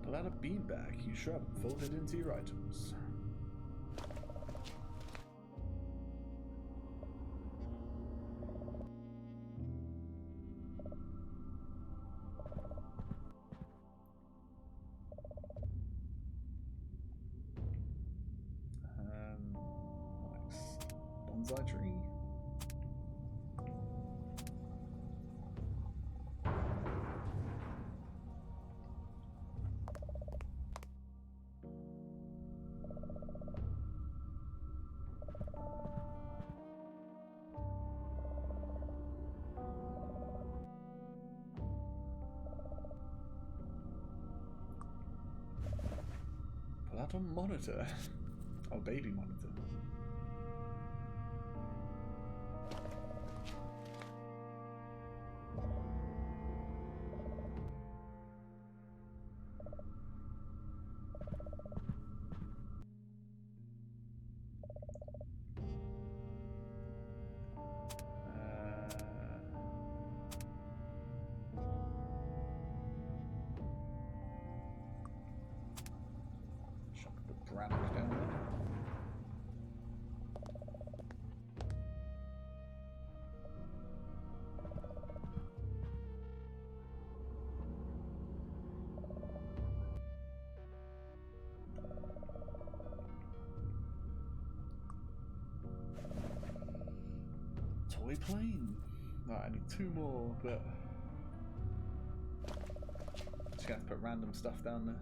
Pull out a beanbag, you shrub, fold it into your items. Next, bonsai tree. Pull out a monitor. Oh, baby monitor. Brannock down there. Toy plane. Right, I need 2 more, but just gonna have to put random stuff down there.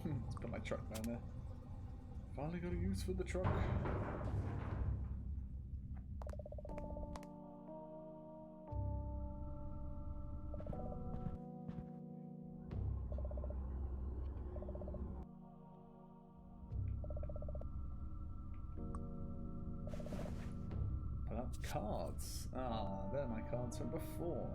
Let's put my truck down there. Finally got a use for the truck. Put out cards. Ah, they're my cards from before.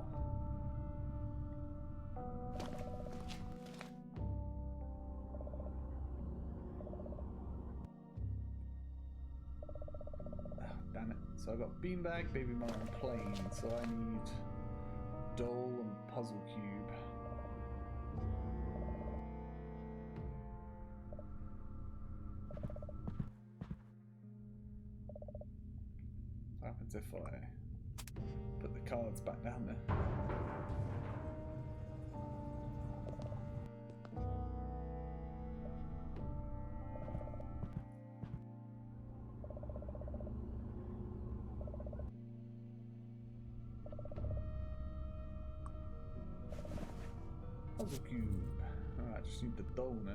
Damn it. So I got beanbag, baby monitor, and plane. So I need doll and puzzle cube. What happens if I put the cards back down there? Puzzle cube. Alright, just need the doll now.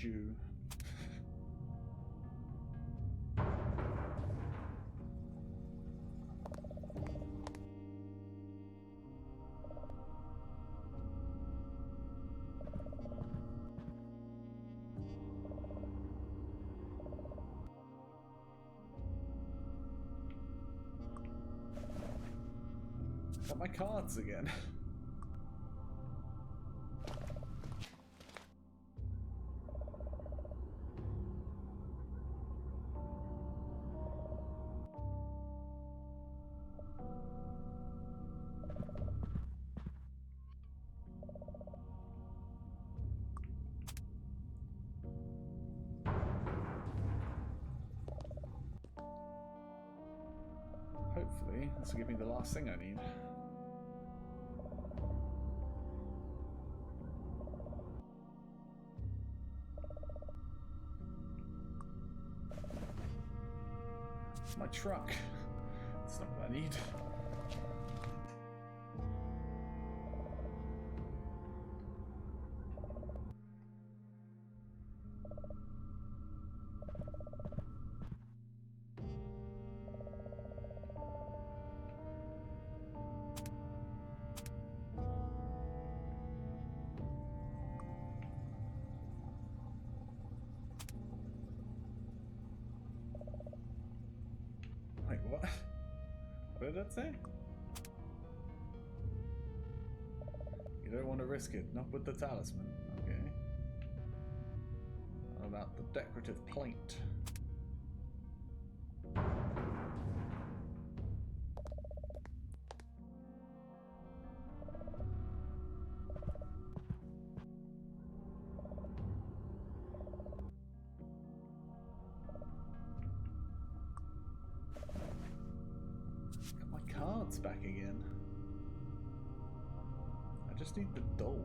shoe. Got my cards again. Hopefully, this will give me the last thing I need. My truck. That's not what I need. Wait, what? What did that say? You don't want to risk it, not with the talisman. Okay. What about the decorative plate? Cards back again. I just need the doll.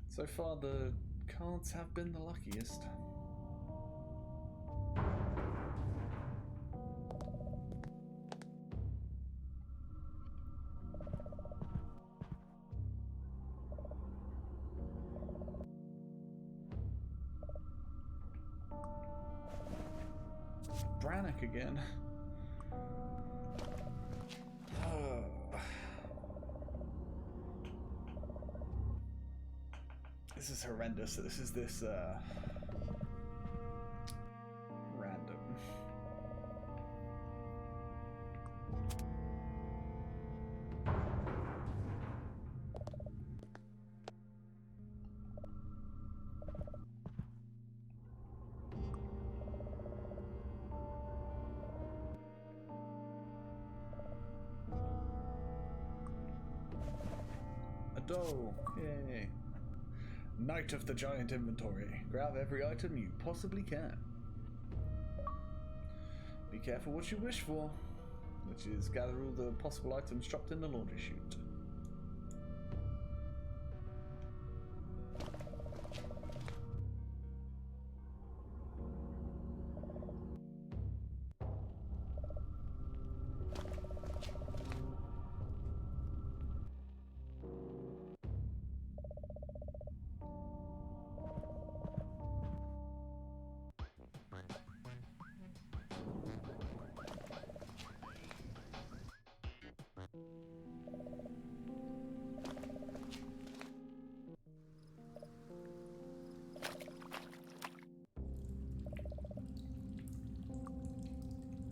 So far the cards have been the luckiest. Brannick again. This is horrendous. This is random. A doll. Yay. Knight of the Giant Inventory. Grab every item you possibly can. Be careful what you wish for, which is gather all the possible items dropped in the laundry chute.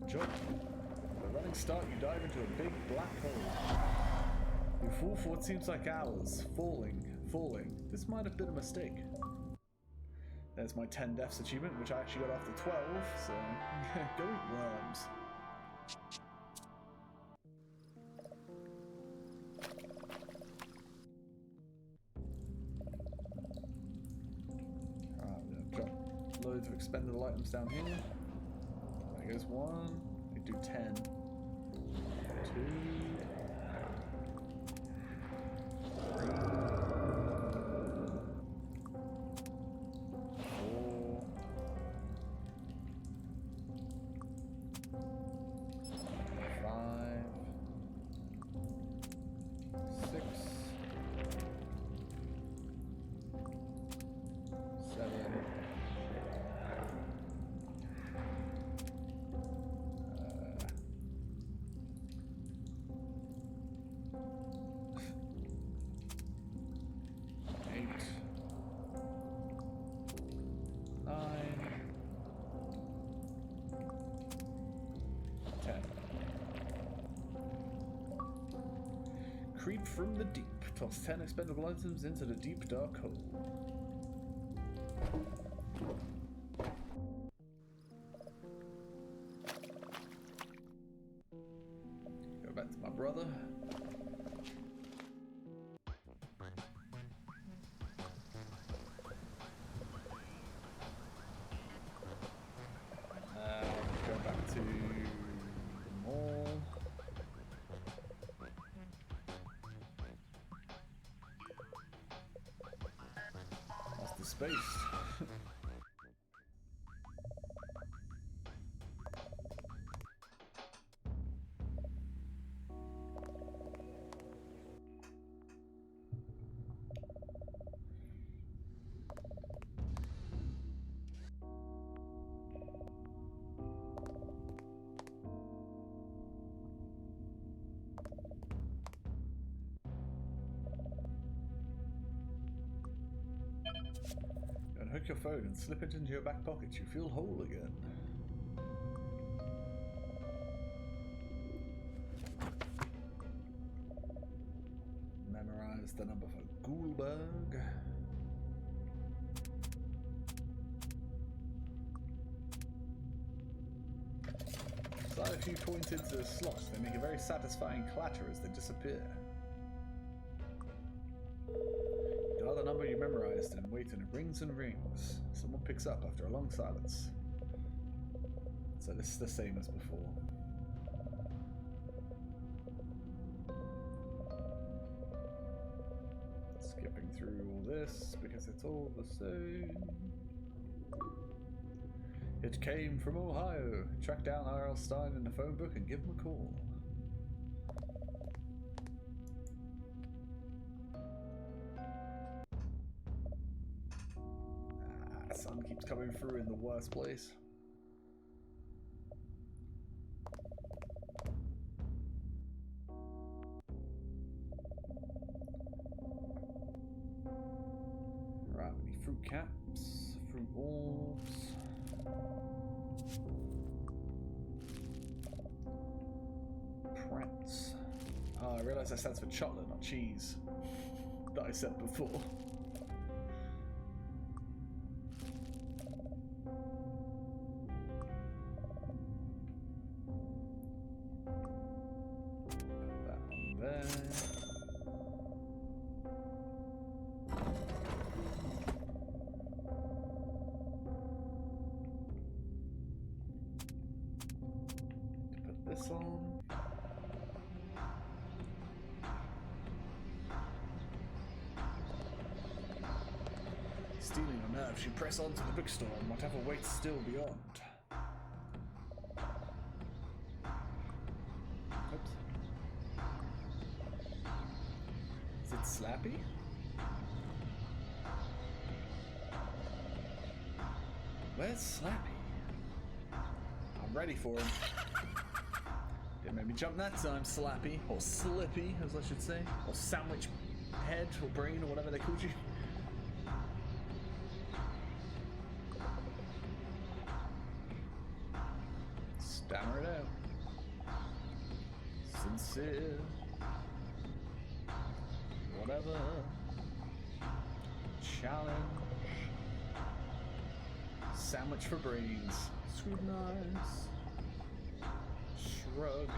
Jump. With a running start, you dive into a big black hole. You fall for what seems like hours, falling. This might have been a mistake. There's my 10 deaths achievement, which I actually got after 12, so go eat worms. Alright, we're gonna drop loads of expendable items down here. There goes one. We do 10. 2. 3. creep from the deep. Toss 10 expendable items into the deep dark hole. Go back to my brother. Go back to the mall. That's the space. Unhook your phone and slip it into your back pocket. You feel whole again. Memorize the number for Goolberg. Slide a few coins into the slot. They make a very satisfying clatter as they disappear. Dial the number you memorized and wait, and it rings and rings. Someone picks up after a long silence. So this is the same as before. Skipping through all this because it's all the same. It came from Ohio. Track down R.L. Stein in the phone book and give him a call. Sun keeps coming through in the worst place. Right, we need fruit caps, fruit orbs. Prince. Oh, I realise that stands for chocolate, not cheese. That I said before. On. Stealing a nerve, you press on to the bookstore and whatever waits still beyond. Oops. Is it Slappy? Where's Slappy? I'm ready for him. Didn't make me jump that time, Slappy. Or Slippy, as I should say. Or Sandwich Head, or Brain, or whatever they called you. Stammer it out. Sincere. Whatever. Challenge. Sandwich for brains. Scrutinize. Shrug.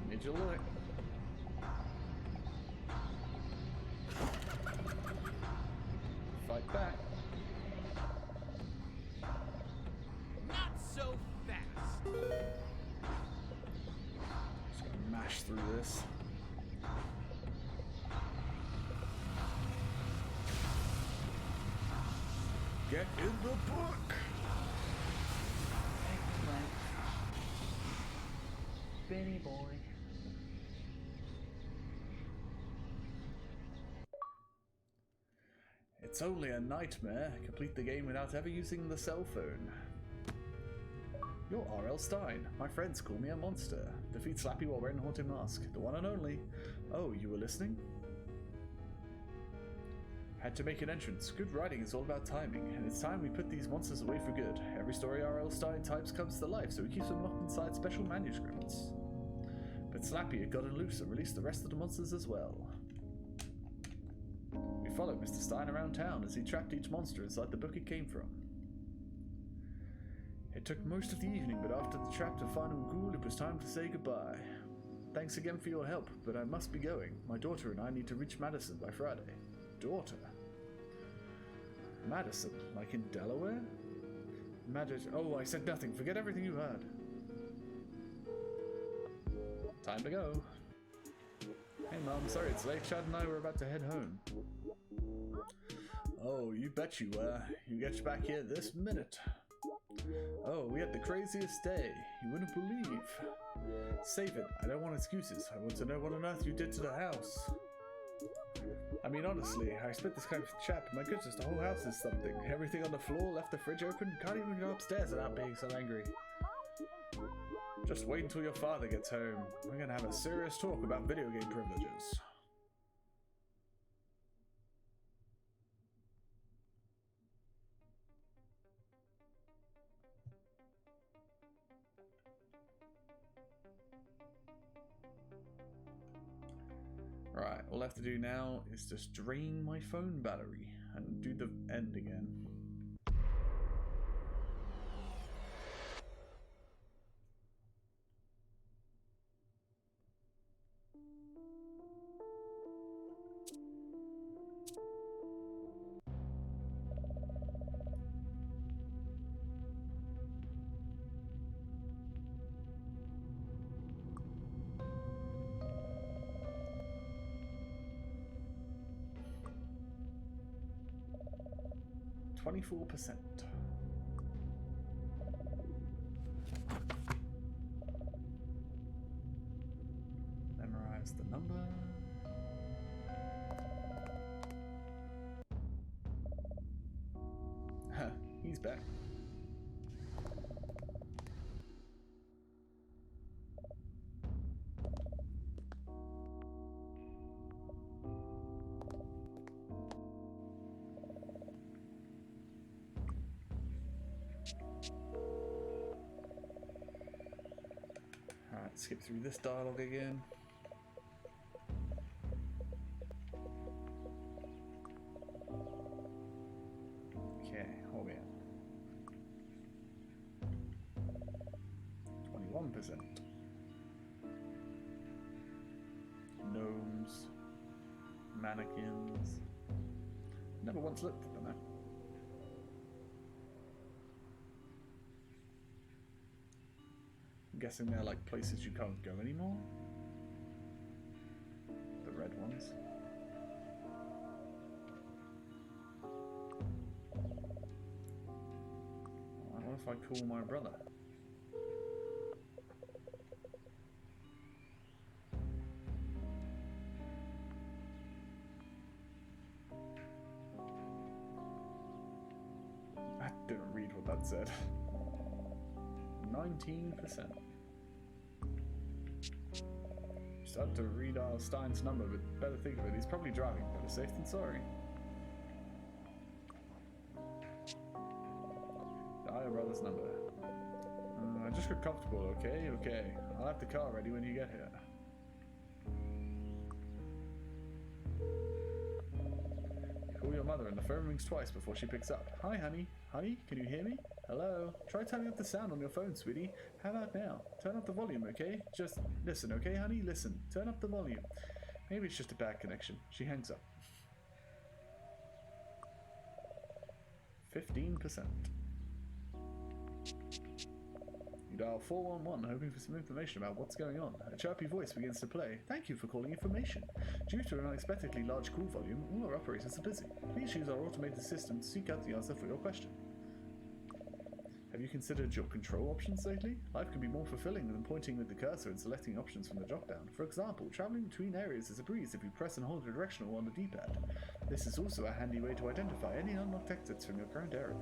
Made you look. Fight back. Not so fast. Just gonna mash through this. Get in the book! Excellent. Benny boy. It's only a nightmare. Complete the game without ever using the cell phone. You're R.L. Stein. My friends call me a monster. Defeat Slappy while wearing a haunted mask. The one and only. Oh, you were listening? Had to make an entrance. Good writing is all about timing, and it's time we put these monsters away for good. Every story R.L. Stein types comes to life, so he keeps them locked inside special manuscripts. But Slappy had gotten loose and released the rest of the monsters as well. We followed Mr. Stein around town as he tracked each monster inside the book it came from. It took most of the evening, but after the trapped and final ghoul, it was time to say goodbye. Thanks again for your help, but I must be going. My daughter and I need to reach Madison by Friday. Daughter? Madison? Like in Delaware? Oh, I said nothing. Forget everything you heard. Time to go. Hey, Mom. Sorry it's late. Chad and I were about to head home. Oh, you bet you were. You get back here this minute. Oh, we had the craziest day. You wouldn't believe. Save it. I don't want excuses. I want to know what on earth you did to the house. I mean, honestly, I expect this kind of chap. My goodness, the whole house is something. Everything on the floor, left the fridge open, can't even go upstairs without being so angry. Just wait until your father gets home. We're gonna have a serious talk about video game privileges. Right, all I have to do now is just drain my phone battery and do the end again. %. Memorize the number. He's back. Alright, skip through this dialogue again. Okay, what are we at? 21%. Gnomes. Mannequins. Never once looked at them, though. I'm guessing they're like places you can't go anymore. The red ones. What if I call my brother? I didn't read what that said. 19%. Start to read Stein's number, but better think of it. He's probably driving. Better safe than sorry. Dial your brother's number. Just get comfortable, okay? Okay. I'll have the car ready when you get here. Call your mother and the phone rings twice before she picks up. Hi, honey. Honey, can you hear me? Hello? Try turning up the sound on your phone, sweetie. How about now? Turn up the volume, okay? Just listen, okay, honey? Listen. Turn up the volume. Maybe it's just a bad connection. She hangs up. 15%. You dial 411, hoping for some information about what's going on. A chirpy voice begins to play. Thank you for calling information. Due to an unexpectedly large call volume, all our operators are busy. Please use our automated system to seek out the answer for your question. Have you considered your control options lately? Life can be more fulfilling than pointing with the cursor and selecting options from the drop-down. For example, traveling between areas is a breeze if you press and hold the directional on the D-pad. This is also a handy way to identify any unlocked exits from your current area.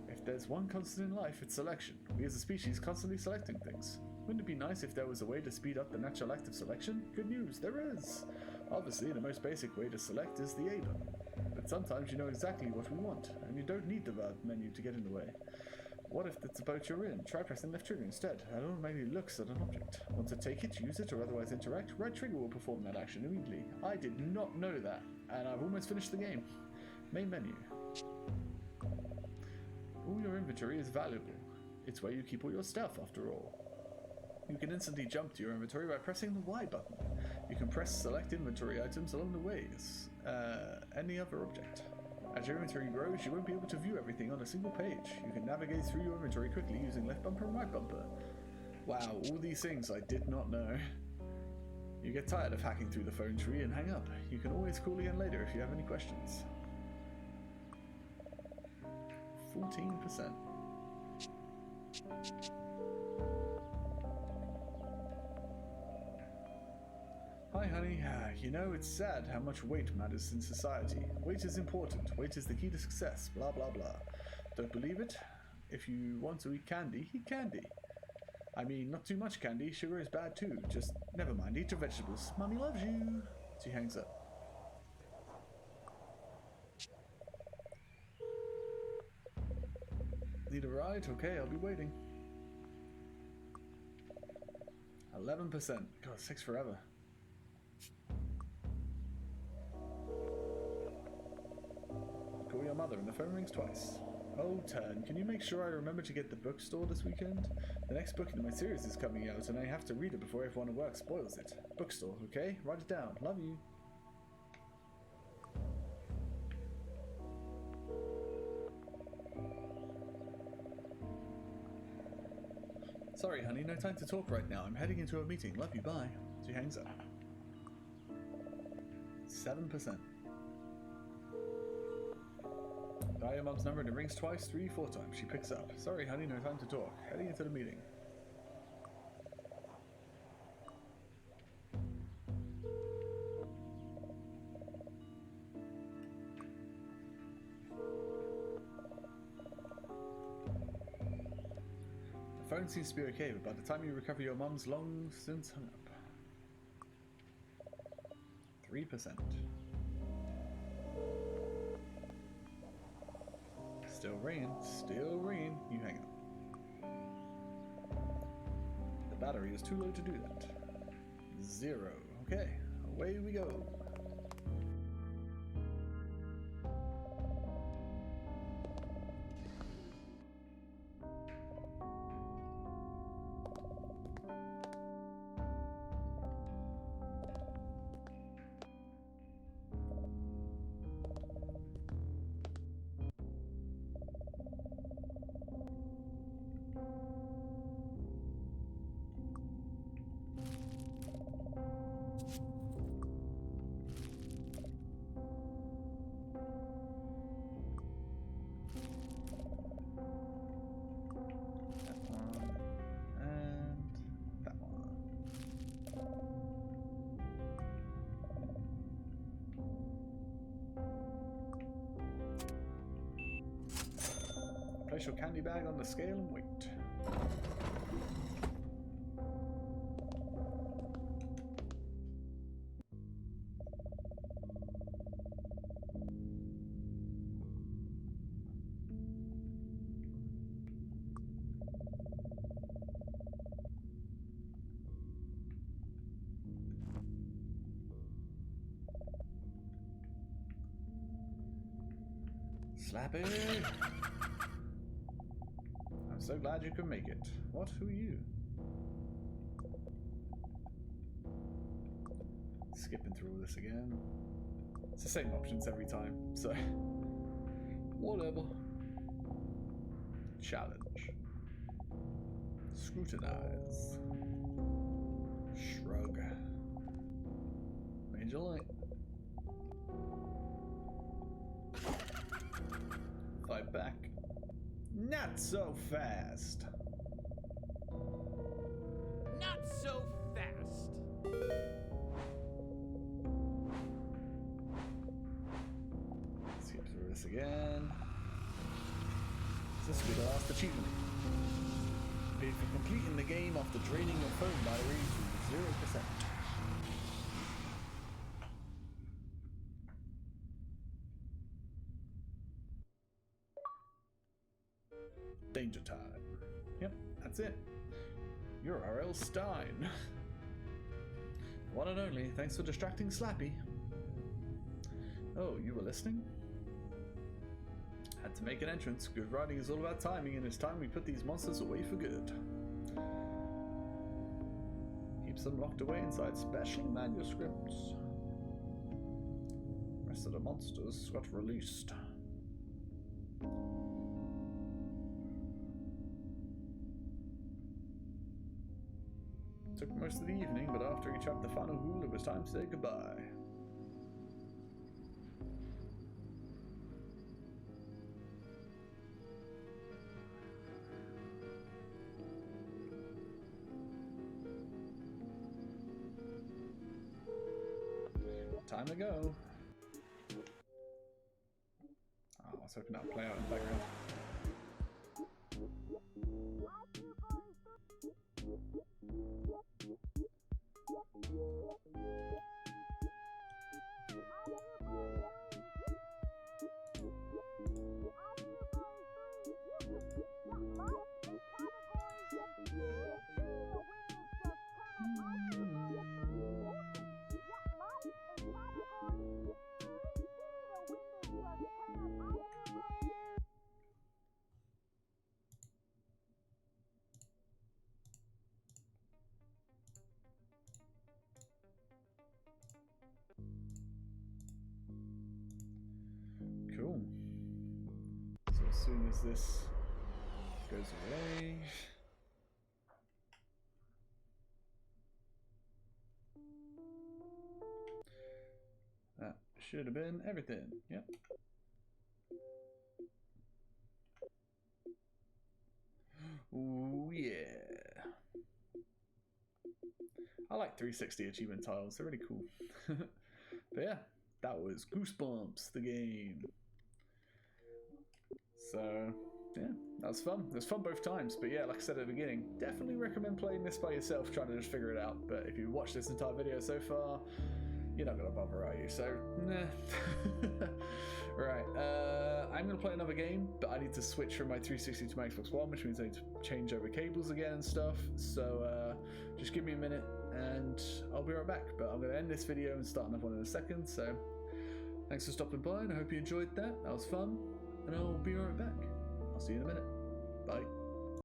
If there's one constant in life, it's selection. We as a species constantly selecting things. Wouldn't it be nice if there was a way to speed up the natural act of selection? Good news, there is! Obviously, the most basic way to select is the A button. But sometimes you know exactly what we want, and you don't need the verb menu to get in the way. What if it's a boat you're in? Try pressing left trigger instead. It automatically looks at an object. Want to take it, use it, or otherwise interact? Right trigger will perform that action immediately. I did not know that, and I've almost finished the game. Main menu. All your inventory is valuable. It's where you keep all your stuff, after all. You can instantly jump to your inventory by pressing the Y button. You can press select inventory items along the way as any other object. As your inventory grows, you won't be able to view everything on a single page. You can navigate through your inventory quickly using left bumper and right bumper. Wow, all these things I did not know. You get tired of hacking through the phone tree and hang up. You can always call again later if you have any questions. 14%. Hi honey, you know, it's sad how much weight matters in society. Weight is important, weight is the key to success, blah blah blah. Don't believe it? If you want to eat candy, eat candy. I mean, not too much candy, sugar is bad too, just never mind, eat your vegetables. Mommy loves you. She hangs up. Need a ride? Okay, I'll be waiting. 11%. God, it takes forever. Call your mother and the phone rings twice. Oh, Turn, can you make sure I remember to get the bookstore this weekend? The next book in my series is coming out and I have to read it before everyone at work spoils it. Bookstore, okay? Write it down. Love you. Sorry, honey, no time to talk right now. I'm heading into a meeting. Love you, bye. She hangs up. 7%. Dial your mum's number and it rings twice, 3-4 times. She picks up. Sorry, honey, no time to talk. Heading into the meeting. The phone seems to be okay, but by the time you recover, your mum's long since hung up. 3%. Still ringing, still ringing. You hang up. The battery is too low to do that. 0. Okay, away we go. Place your candy bag on the scale and wait. Slappy! I'm so glad you could make it. What? Who are you? Skipping through all this again. It's the same options every time, so... whatever. Challenge. Scrutinize. Shrug. Major light. Fight back. Not so fast. Not so fast. Skip through this again. This will be the last achievement. Be for completing the game after draining your phone battery to 0%. Danger time. Yep, that's it. You're R.L. Stein. One and only, thanks for distracting Slappy. Oh, you were listening? Had to make an entrance. Good writing is all about timing, and it's time we put these monsters away for good. Keeps them locked away inside special manuscripts. Rest of the monsters got released. Took most of the evening, but after he chopped the final ghoul, it was time to say goodbye. Time to go. Oh, I was hoping that would play out in the background. Cool. So as soon as this goes away, that should have been everything. Yep. Ooh, yeah. I like 360 achievement tiles, they're really cool. But yeah, that was Goosebumps the game. So, yeah, that was fun. It was fun both times, but yeah, like I said at the beginning, definitely recommend playing this by yourself, trying to just figure it out. But if you watched this entire video so far, you're not going to bother, are you? So, nah. Right, I'm going to play another game, but I need to switch from my 360 to my Xbox One, which means I need to change over cables again and stuff. So, just give me a minute, and I'll be right back. But I'm going to end this video and start another one in a second. So, thanks for stopping by, and I hope you enjoyed that. That was fun. And I'll be right back. I'll see you in a minute. Bye.